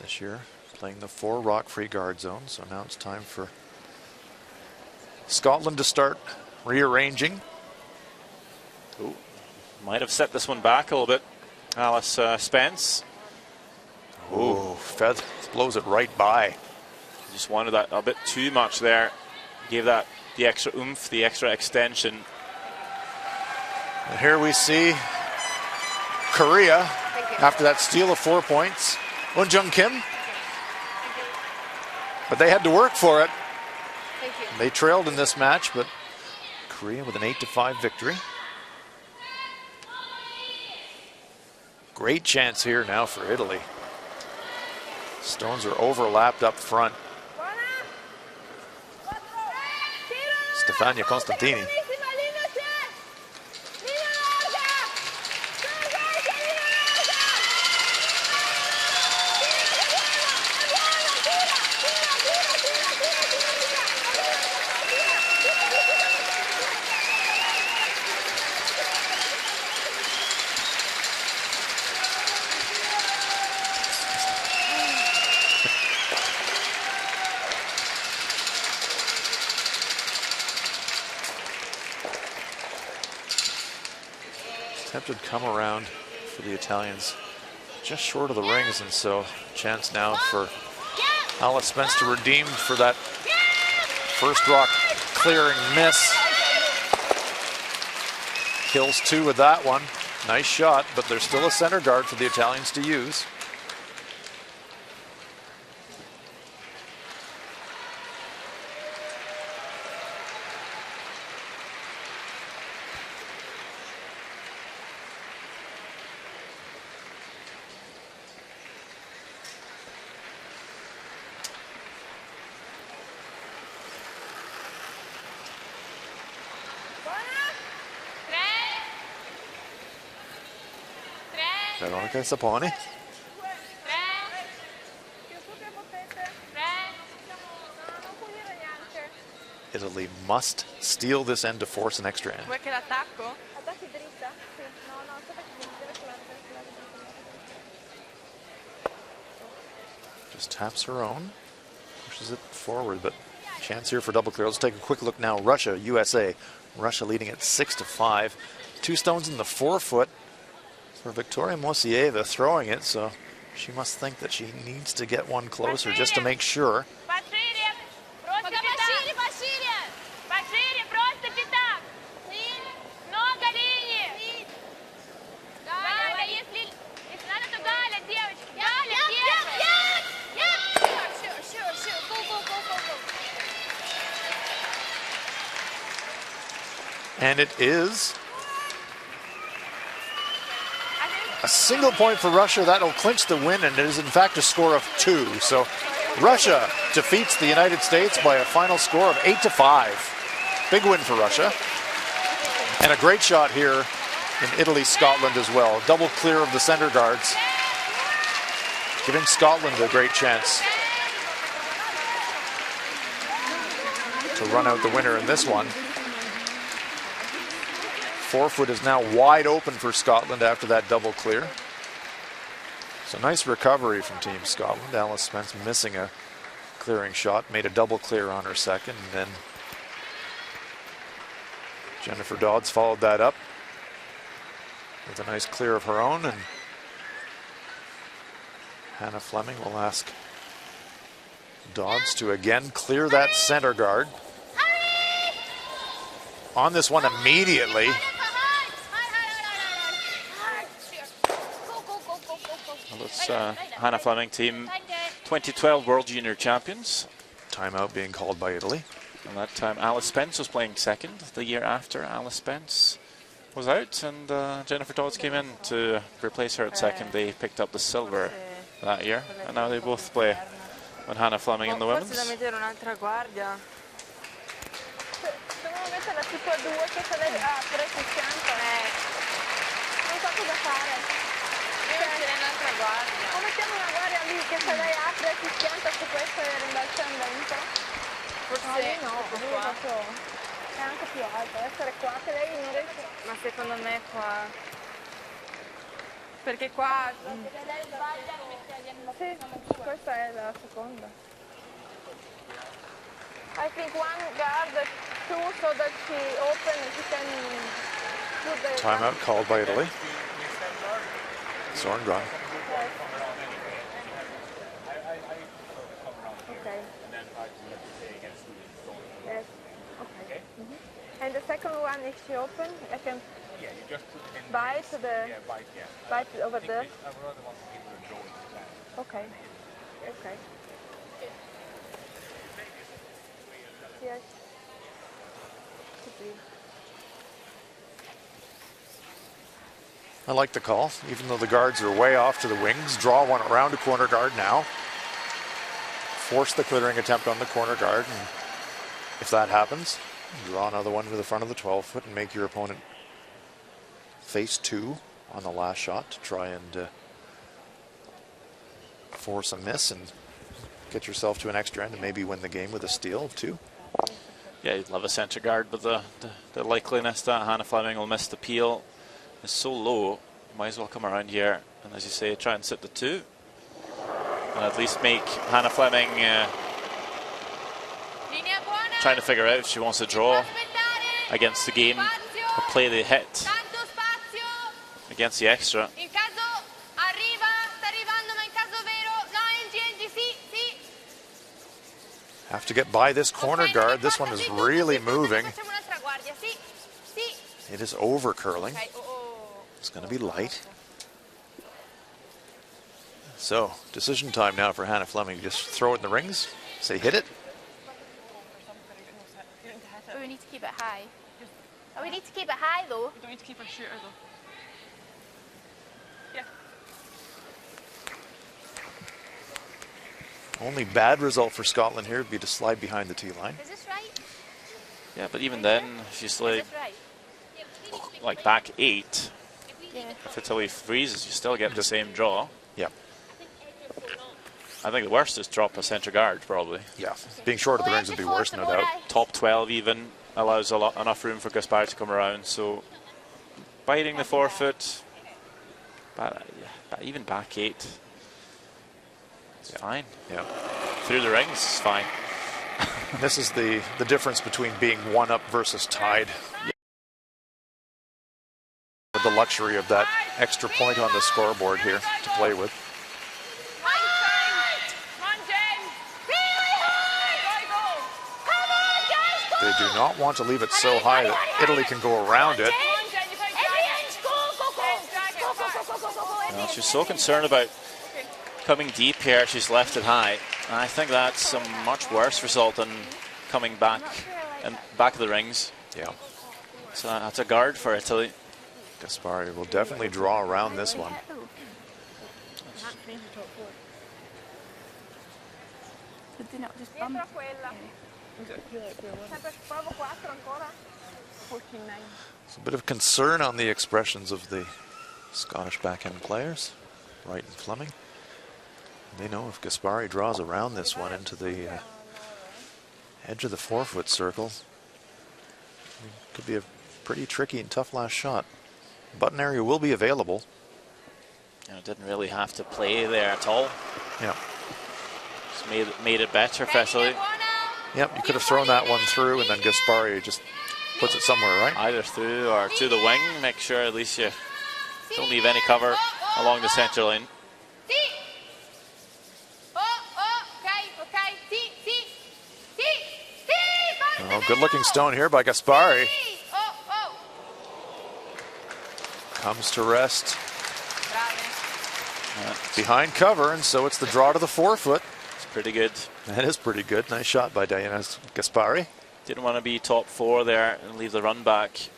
This year, playing the 4-rock free guard zone. So now it's time for Scotland to start rearranging. Ooh, might have set this one back a little bit. Alice Spence. Ooh, Fed blows it right by. Just wanted that a bit too much there. Gave that the extra oomph, the extra extension. And here we see Korea, after that steal of 4 points. Eunjung Kim. But they had to work for it. They trailed in this match, but Korea with an 8-5 victory. Great chance here now for Italy. Stones are overlapped up front. Stefania Constantini. Attempted come around for the Italians, just short of the rings, and so chance now for Alice Spence to redeem for that first rock clearing miss. Kills 2 with that one. Nice shot, but there's still a center guard for the Italians to use. Veronica Saponi. Italy must steal this end to force an extra end. Just taps her own, pushes it forward, but chance here for double clear. Let's take a quick look now. Russia, USA. Russia leading at 6-5. 2 stones in the 4-foot. For Victoria Mosieva throwing it, so she must think that she needs to get one closer just to make sure. And it is a single point for Russia. That'll clinch the win, and it is in fact a score of 2. So Russia defeats the United States by a final score of 8-5. Big win for Russia. And a great shot here in Italy-Scotland as well. Double clear of the center guards, giving Scotland a great chance to run out the winner in this one. 4-foot is now wide open for Scotland after that double clear. So nice recovery from Team Scotland. Alice Spence missing a clearing shot, made a double clear on her second, and then Jennifer Dodds followed that up with a nice clear of her own, and Hannah Fleming will ask Dodds to again clear that center guard. On this one immediately, it's Hannah Fleming team, 2012 World Junior Champions. Timeout being called by Italy. And that time Alice Spence was playing second. The year after, Alice Spence was out, and Jennifer Dodds came in to replace her at second. They picked up the silver that year, and now they both play with Hannah Fleming in the women's. È anche più alto, essere qua che lei non riesce. Ma secondo me qua. Perché qua. Se lei sbaglia sì, questa è la seconda. I think one guard, two, so that she open and she can put the. Timeout called by Italy. Zorngrun. Okay. Yes. Okay. And the second one, if she open, I can bite the bite over there. Okay. Okay. Yes. I like the call, even though the guards are way off to the wings. Draw one around a corner guard now. Force the clittering attempt on the corner guard, and if that happens, draw another one to the front of the 12-foot and make your opponent face two on the last shot to try and force a miss and get yourself to an extra end and maybe win the game with a steal too. Yeah, you'd love a centre guard, but the likeliness that Hannah Fleming will miss the peel is so low. Might as well come around here and, as you say, try and sit the two and at least make Hannah Fleming trying to figure out if she wants to draw against the game or play the hit against the extra. Have to get by this corner guard. This one is really moving. It is over curling. It's going to be light. So, decision time now for Hannah Fleming. Just throw it in the rings, say hit it. But we need to keep it high. Oh, we need to keep it high though. We don't need to keep our shooter though. Yeah. Only bad result for Scotland here would be to slide behind the tee line. Is this right? Yeah, but even then, if you slide like back 8, if Italy freezes, you still get the same draw. Yeah. I think the worst is drop a centre guard, probably. Yeah, being short of the rings would be worse, no doubt. Top 12 even allows enough room for Gaspari to come around, so biting the 4-foot, but even back 8, it's fine. Yeah. Through the rings, it's fine. This is the difference between being one up versus tied. With the luxury of that extra point on the scoreboard here to play with. They do not want to leave it so high that Italy can go around it. Well, she's so concerned about coming deep here, she's left it high. And I think that's a much worse result than coming back and back of the rings. Yeah. So that's a guard for Italy. Gaspari will definitely draw around this one. It's a bit of concern on the expressions of the Scottish backhand players, Wright and Fleming. They know if Gaspari draws around this one into the edge of the 4-foot circle, it could be a pretty tricky and tough last shot. Button area will be available. Didn't really have to play there at all. Yeah. Just made it better for Italy. Yep, you could have thrown that one through and then Gaspari just puts it somewhere, right? Either through or to the wing. Make sure at least you don't leave any cover along the center line. Oh, good looking stone here by Gaspari. Comes to rest behind cover, and so it's the draw to the forefoot. It's pretty good. That is pretty good. Nice shot by Diana Gaspari. Didn't want to be top 4 there and leave the run back.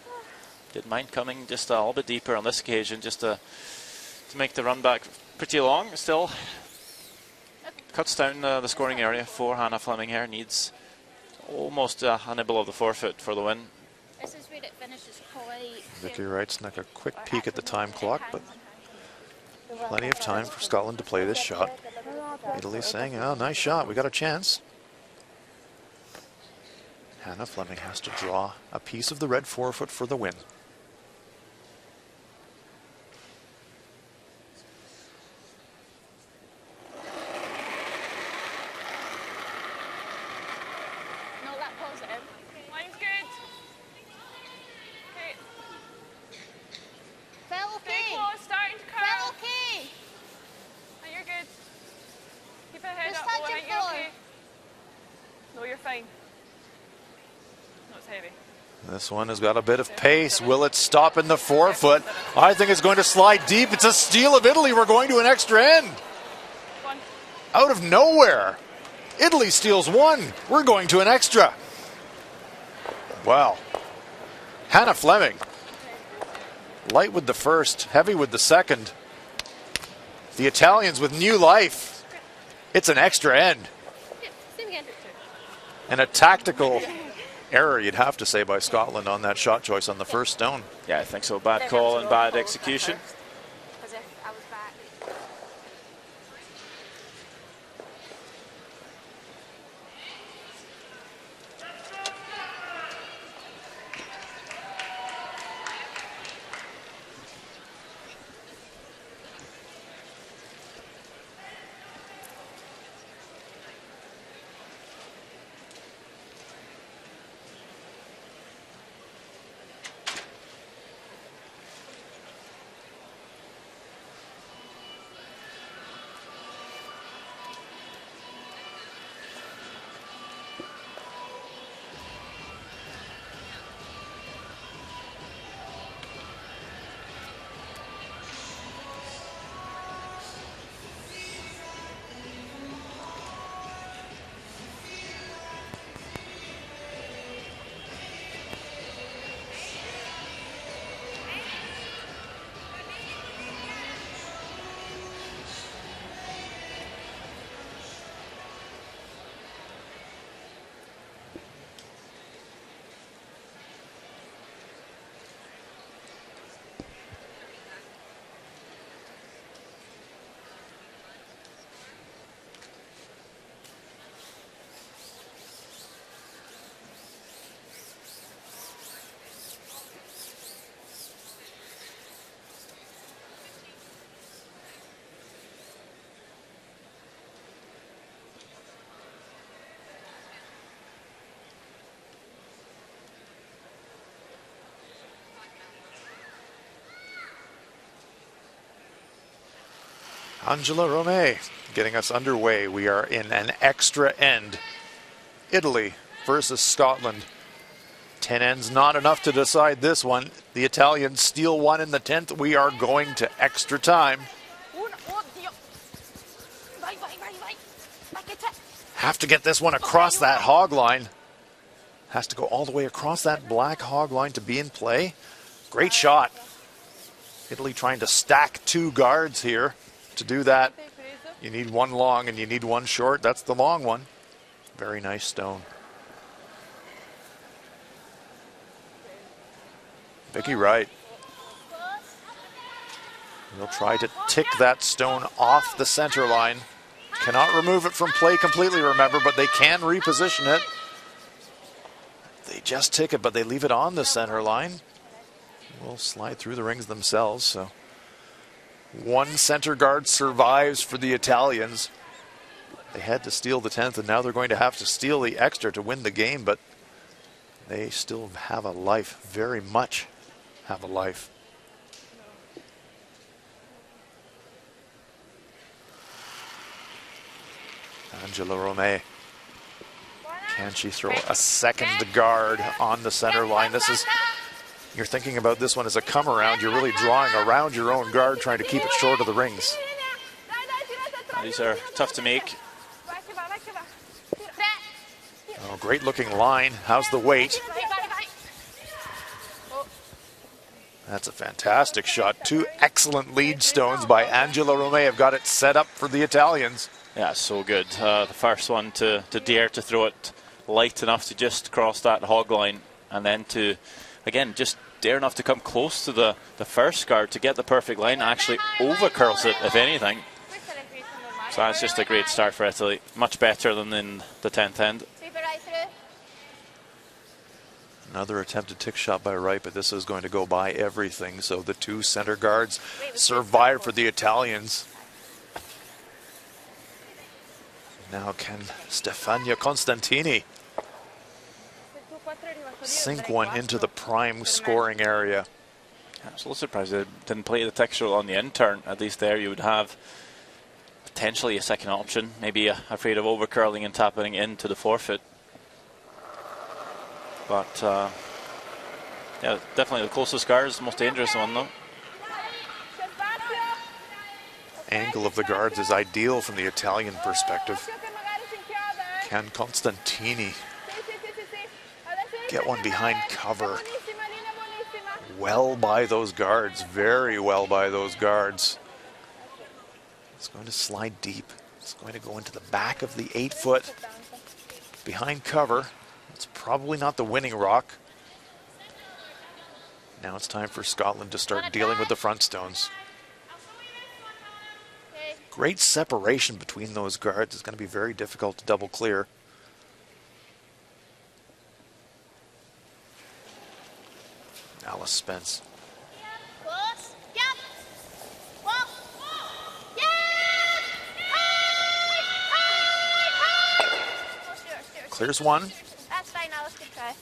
Didn't mind coming just a little bit deeper on this occasion, just to make the run back pretty long. Still cuts down the scoring area for Hannah Fleming here. Needs almost a nibble of the forefoot for the win. Vicky Wright snuck a quick peek at the time clock, but plenty of time for Scotland to play this shot. Italy saying, oh, nice shot, we got a chance. Hannah Fleming has to draw a piece of the red forefoot for the win. This one has got a bit of pace. Will it stop in the forefoot? I think it's going to slide deep. It's a steal of Italy. We're going to an extra end. Out of nowhere. Italy steals one. We're going to an extra. Wow. Hannah Fleming. Light with the first, heavy with the second. The Italians with new life. It's an extra end. And a tactical error, you'd have to say, by Scotland on that shot choice on the first stone. Yeah, I think so. Bad call and bad execution. Angela Romay getting us underway. We are in an extra end. Italy versus Scotland. 10 ends not enough to decide this one. The Italians steal one in the 10th. We are going to extra time. Have to get this one across that hog line. Has to go all the way across that black hog line to be in play. Great shot. Italy trying to stack 2 guards here. To do that, you need one long and you need one short. That's the long one. Very nice stone. Vicky Wright will try to tick that stone off the center line. Cannot remove it from play completely, remember, but they can reposition it. They just tick it, but they leave it on the center line. Will slide through the rings themselves, so one center guard survives for the Italians. They had to steal the 10th, and now they're going to have to steal the extra to win the game, but they still have a life, very much have a life. Angela Romay. Can she throw a second guard on the center line? This is, you're thinking about this one as a come around. You're really drawing around your own guard, trying to keep it short of the rings. These are tough to make. Oh, great looking line. How's the weight? That's a fantastic shot. Two excellent lead stones by Angela Romeo have got it set up for the Italians. Yeah, so good. The first one to dare to throw it light enough to just cross that hog line, and then to, again, just dare enough to come close to the first guard to get the perfect line, actually over curls it, if anything. So that's just a great start for Italy. Much better than in the 10th end. Another attempted tick shot by Wright, but this is going to go by everything. So the two center guards survive for the Italians. Now can Stefania Constantini sink one into the prime scoring area? I'm so surprised they didn't play the tick shot on the in-turn. At least there you would have potentially a second option. Maybe afraid of over-curling and tapping into the forefoot. But, yeah, definitely the closest guard is the most dangerous one, though. Angle of the guards is ideal from the Italian perspective. Can Constantini get one behind cover? Well by those guards, very well by those guards. It's going to slide deep. It's going to go into the back of the 8-foot behind cover. It's probably not the winning rock. Now it's time for Scotland to start dealing with the front stones. Great separation between those guards. It's going to be very difficult to double clear. Alice Spence. Clears one. That's fine, Alice, good try.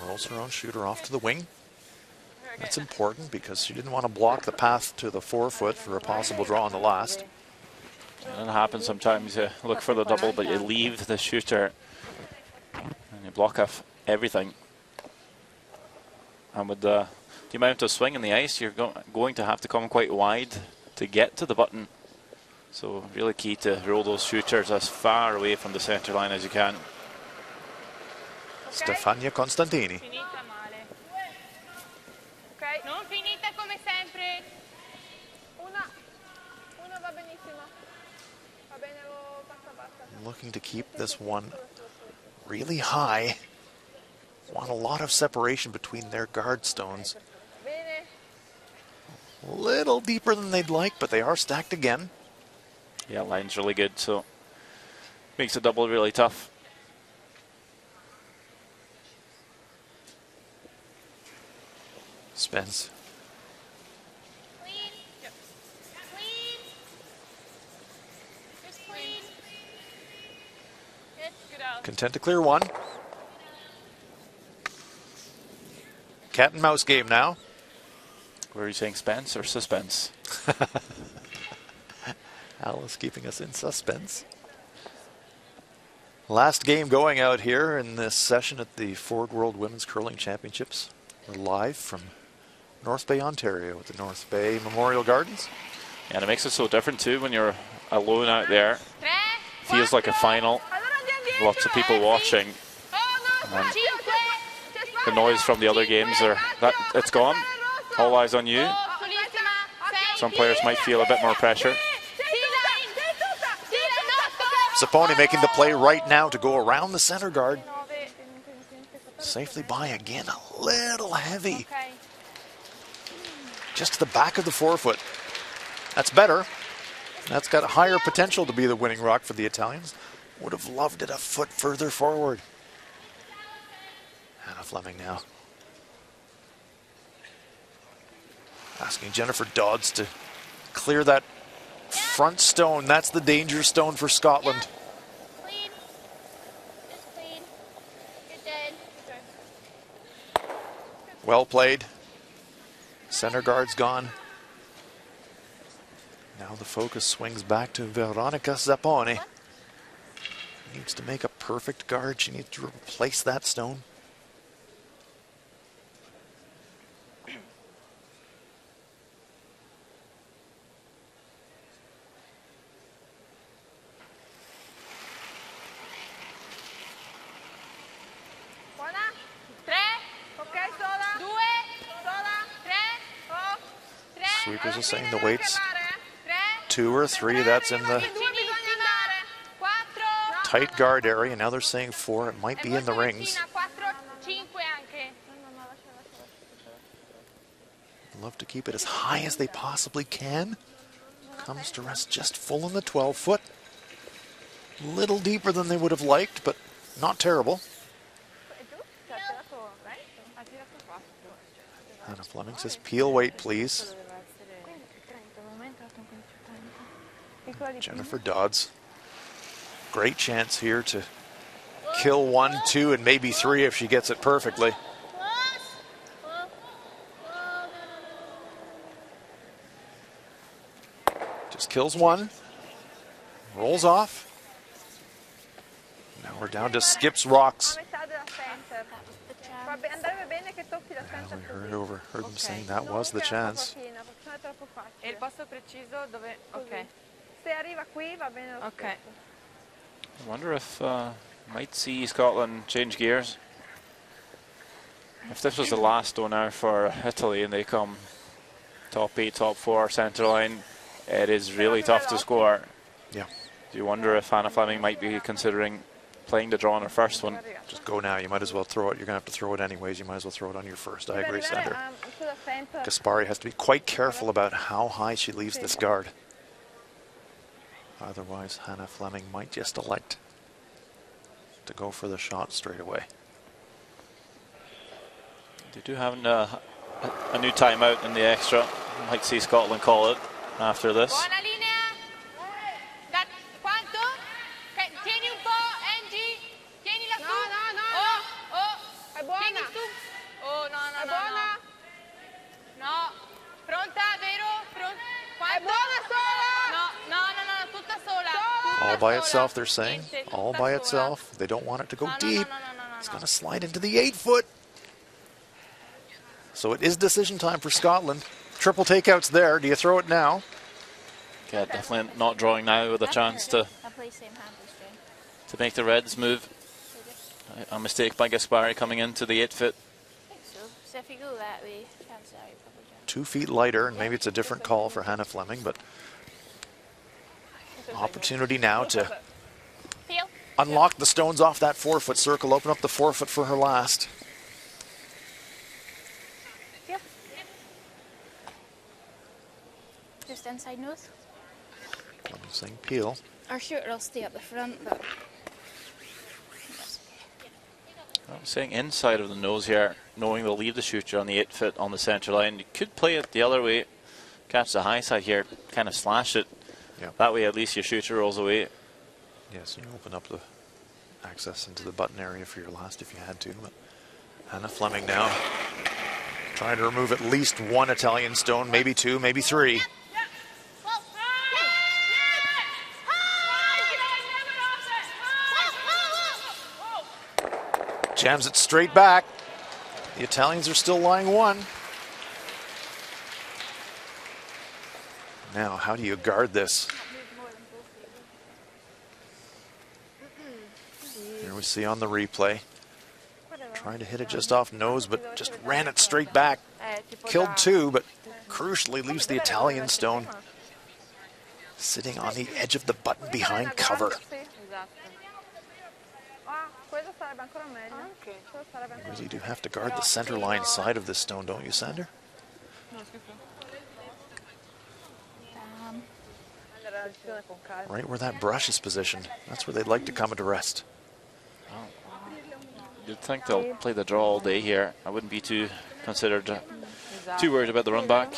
Rolls her own shooter off to the wing. That's important because she didn't want to block the path to the forefoot for a possible draw on the last. And it happens sometimes. You look for the double, but you leave the shooter and you block off everything. And with the amount of swing in the ice, you're going to have to come quite wide to get to the button. So really key to roll those shooters as far away from the center line as you can. Stefania Constantini. Non finita come sempre. Una va benissimo. Va bene, basta. Looking to keep this one really high. Want a lot of separation between their guard stones. A little deeper than they'd like, but they are stacked again. Yeah, line's really good, so makes the double really tough. Spence. Clean. Yep. Clean. Just clean. Good out. Content to clear one. Cat and mouse game now. Were you saying Spence or suspense? Alice keeping us in suspense. Last game going out here in this session at the Ford World Women's Curling Championships. We're live from North Bay, Ontario at the North Bay Memorial Gardens. And it makes it so different too when you're alone out there. Feels like a final. Lots of people watching. And the noise from the other games it's gone. All eyes on you. Some players might feel a bit more pressure. Saponi making the play right now to go around the center guard. Safely by again, a little heavy. Just to the back of the forefoot. That's better. That's got a higher potential to be the winning rock for the Italians. Would have loved it a foot further forward. Hannah Fleming now. Asking Jennifer Dodds to clear that front stone. That's the danger stone for Scotland. Clean. Just clean. You're dead. Well played. Center guard's gone. Now the focus swings back to Veronica Zapponi. Needs to make a perfect guard. She needs to replace that stone. sweepers are saying the weight's 2 or 3. That's in the tight guard area. Now they're saying 4. It might be in the rings. Love to keep it as high as they possibly can. Comes to rest just full in the 12-foot. Little deeper than they would have liked, but not terrible. Hannah Fleming says, peel weight, please. Jennifer Dodds. Great chance here to kill 1, 2, and maybe 3 if she gets it perfectly. Just kills 1. Rolls off. Now we're down to skips rocks. We heard them saying that was the chance. Okay. I wonder if might see Scotland change gears. If this was the last stone now for Italy and they come top 8, top 4, centre line, it is really tough to score. Yeah. Do you wonder if Hannah Fleming might be considering playing the draw on her first one? Just go now. You might as well throw it. You're going to have to throw it anyways. You might as well throw it on your first. I agree, Sander. Gaspari has to be quite careful about how high she leaves this guard. Otherwise, Hannah Fleming might just elect to go for the shot straight away. They do have a new timeout in the extra. Might see Scotland call it after this. All by itself, they're saying. All by itself. They don't want it to go deep. It's going to slide into the 8-foot. So it is decision time for Scotland. Triple takeouts there. Do you throw it now? Yeah, definitely not drawing now with a chance to make the Reds move. A mistake by Gaspari coming into the 8-foot. 2 feet lighter, and maybe it's a different call for Hannah Fleming, but opportunity now to unlock the stones off that 4-foot circle, open up the 4-foot for her last. Just inside nose. I'm saying peel. Our shooter will stay up the front, but I'm saying inside of the nose here, knowing they'll leave the shooter on the 8-foot on the centre line. You could play it the other way, catch the high side here, kind of slash it. Yeah. That way at least your shooter rolls away. Yes, you open up the access into the button area for your last if you had to. But Hannah Fleming now trying to remove at least 1 Italian stone, maybe 2, maybe 3. Jams it straight back. The Italians are still lying 1. Now, how do you guard this? Here we see on the replay. Trying to hit it just off nose, but just ran it straight back. Killed 2, but crucially leaves the Italian stone sitting on the edge of the button behind cover. You really do have to guard the center line side of this stone, don't you, Sander? Right where that brush is positioned. That's where they'd like to come to rest. You'd think they'll play the draw all day here. I wouldn't be too too worried about the run back.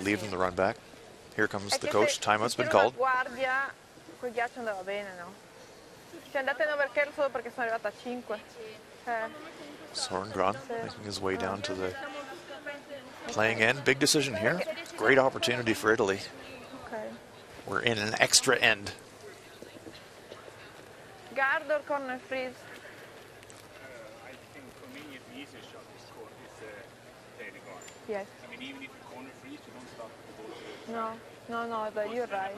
Leave them the run back. Here comes the coach. Timeout's been called. Soren Gran making his way down to the playing end. Big decision here. Great opportunity for Italy. We're in an extra end. Guard or corner freeze? I think for me the easiest shot is play the guard. Yes. I mean, even if you corner freeze, you don't start with the ball. No, but you're right.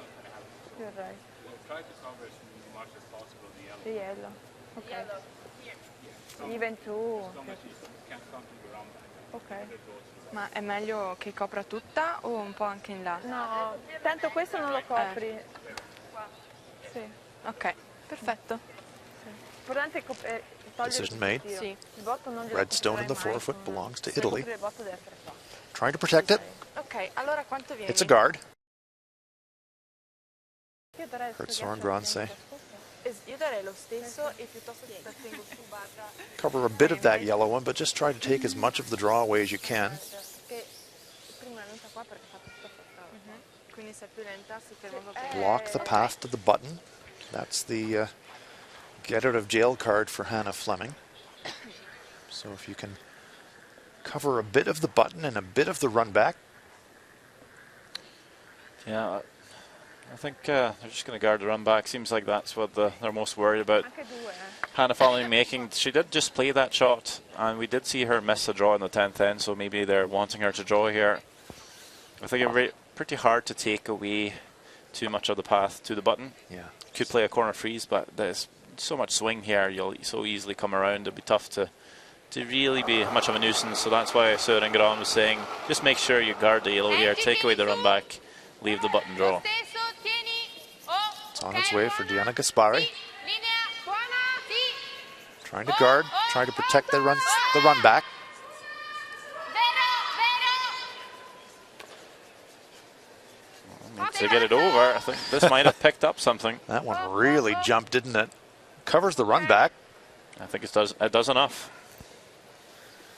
You're right. We'll try to cover as much as possible the The yellow. yellow. Okay. Even 2. As long as you can't come to the round back. Ok. Ma è meglio che copra tutta o un po' anche in là? No, tanto questo non lo copri. Sì. Ok, perfetto. L'importante è togliere Decision il made. tiro. Sì. Il botto non glielo Redstone in the coprirai mai forefoot con- belongs to per Italy. coprire il botto deve essere qua. Trying to protect it. Ok, allora quanto viene? It's a guard. Io darei Heard questo Sorengron ghiaccio say. Io darei lo stesso e piuttosto che tengo su barra. Cover a bit of that yellow one, but just try to take as much of the draw away as you can. Che prima è venuta qua perché ha fatto sto fatto. Quindi se è più lenta si ferma proprio. Block the path to the button. That's the get out of jail card for Hannah Fleming. So if you can cover a bit of the button and a bit of the run back. Yeah, I think they're just going to guard the run back. Seems like that's what they're most worried about. Anche due. Hannah Fleming making. She did just play that shot, and we did see her miss a draw in the 10th end, so maybe they're wanting her to draw here. I think it's pretty hard to take away too much of the path to the button. Yeah. Could play a corner freeze, but there's so much swing here, you'll so easily come around. It'd be tough to really be much of a nuisance. So that's why Sörengrahn was saying, just make sure you guard the yellow here, take away the run back, leave the button draw. It's on its way for Diana Gaspari. Trying to guard, trying to protect the run back. To get it over, I think this might have picked up something. That one really jumped, didn't it? Covers the run back. I think it does enough.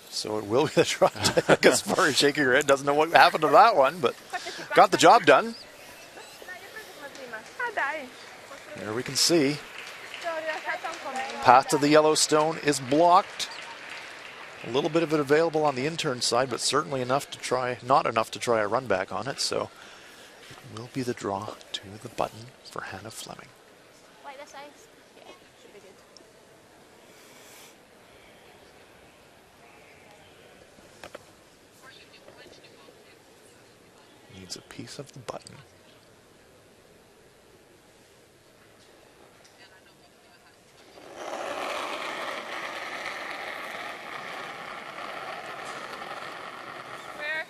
So it will be the draw. Gaspari shaking her head, doesn't know what happened to that one, but got the job done. Ah dai. There we can see. Path to the Yellowstone is blocked. A little bit of it available on the intern side, but certainly enough to try, not enough to try a run back on it. So it will be the draw to the button for Hannah Fleming. Like this size? Yeah, should be good. Needs a piece of the button. Where?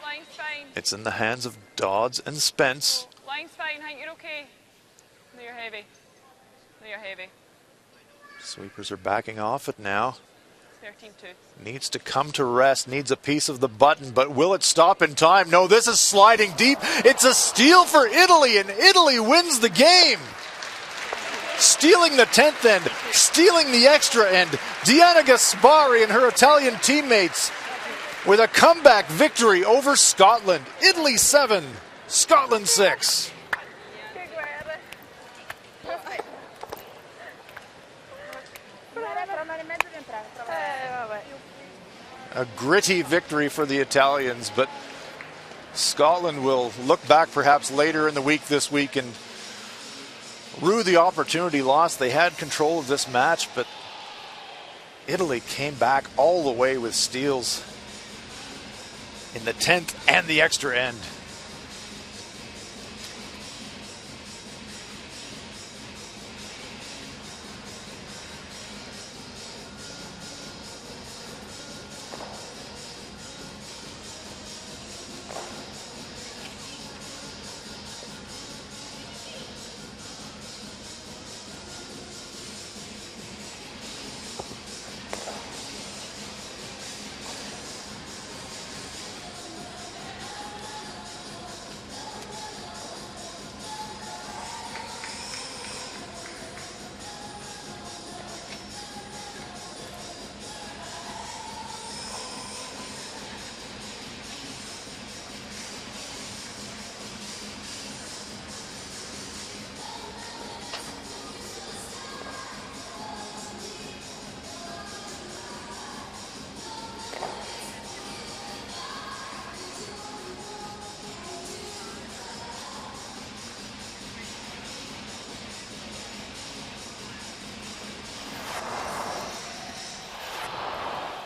Line's fine. It's in the hands of Dodds and Spence. Line's fine, Hank, you're okay. No, you're heavy. No, you're heavy. Sweepers are backing off it now. 13-2. Needs to come to rest, needs a piece of the button, but will it stop in time? No, this is sliding deep. It's a steal for Italy, and Italy wins the game. Stealing the 10th end, stealing the extra end. Diana Gaspari and her Italian teammates with a comeback victory over Scotland. Italy 7, Scotland 6. A gritty victory for the Italians, but Scotland will look back perhaps later in the week this week and rue the opportunity lost. They had control of this match, but Italy came back all the way with steals in the 10th and the extra end.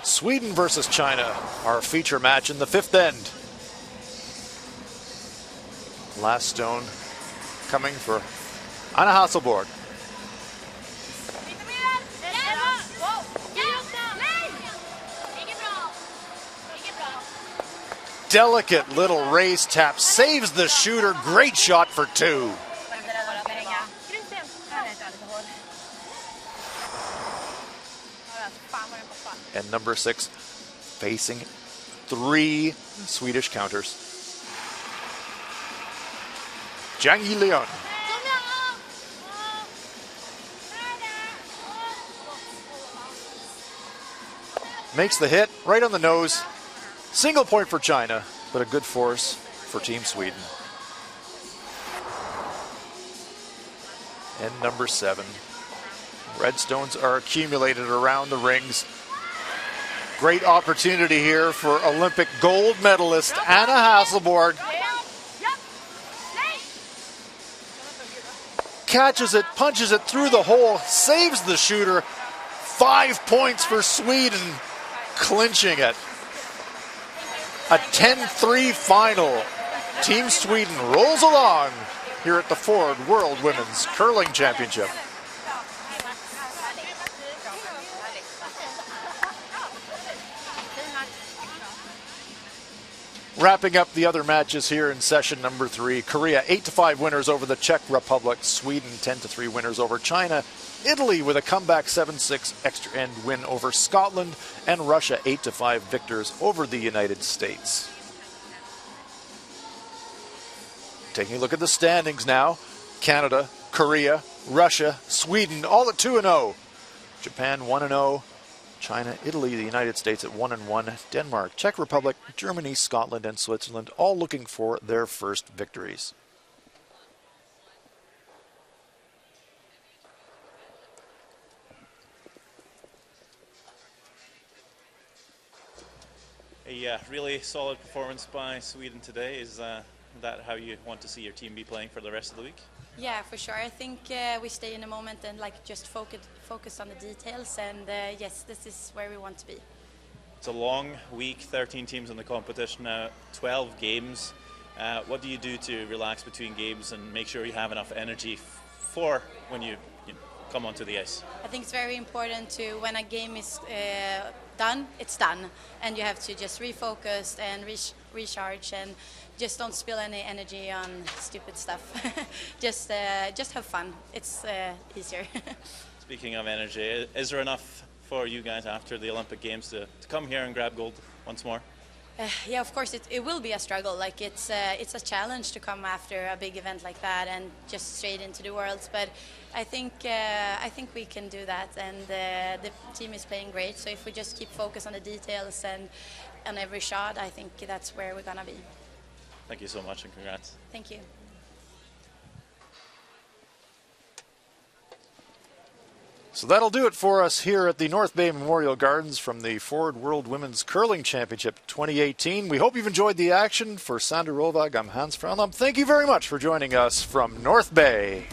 Sweden versus China, our feature match in the 5th end. Last stone coming for Anna Hasselborg. delicate little raise tap. Saves the shooter. Great shot for 2. And number 6 facing 3 Swedish counters. Zhang Yilian. Makes the hit right on the nose. Single point for China, but a good force for Team Sweden. And number 7. Redstones are accumulated around the rings. Great opportunity here for Olympic gold medalist Anna Hasselborg. Catches it, punches it through the hole, saves the shooter. 5 points for Sweden, clinching it. A 10-3 final. Team Sweden rolls along here at the Ford World Women's Curling Championship. Wrapping up the other matches here in session number 3. Korea 8-5 winners over the Czech Republic. Sweden 10-3 winners over China. Italy with a comeback 7-6 extra end win over Scotland. And Russia 8-5 victors over the United States. Taking a look at the standings now. Canada, Korea, Russia, Sweden all at 2-0. Japan 1-0. China, Italy, the United States at 1-1. Denmark, Czech Republic, Germany, Scotland, and Switzerland all looking for their first victories. A really solid performance by Sweden today. Is that how you want to see your team be playing for the rest of the week? Yeah, for sure. I think we stay in the moment and just focus on the details. And yes, this is where we want to be. It's a long week, 13 teams in the competition now, 12 games. What do you do to relax between games and make sure you have enough energy for when you come onto the ice? I think it's very important to, when a game is done, it's done. And you have to just refocus and recharge and just don't spill any energy on stupid stuff. just have fun. It's easier. Speaking of energy, is there enough for you guys after the Olympic Games to come here and grab gold once more? Yeah, of course it will be a struggle. Like it's a challenge to come after a big event like that and just straight into the Worlds. But I think we can do that, and the team is playing great. So if we just keep focus on the details and on every shot, I think that's where we're gonna be. Thank you so much and congrats. Thank you. So that'll do it for us here at the North Bay Memorial Gardens from the Ford World Women's Curling Championship 2018. We hope you've enjoyed the action. For Sander Rovag, I'm Hans Franlam. Thank you very much for joining us from North Bay.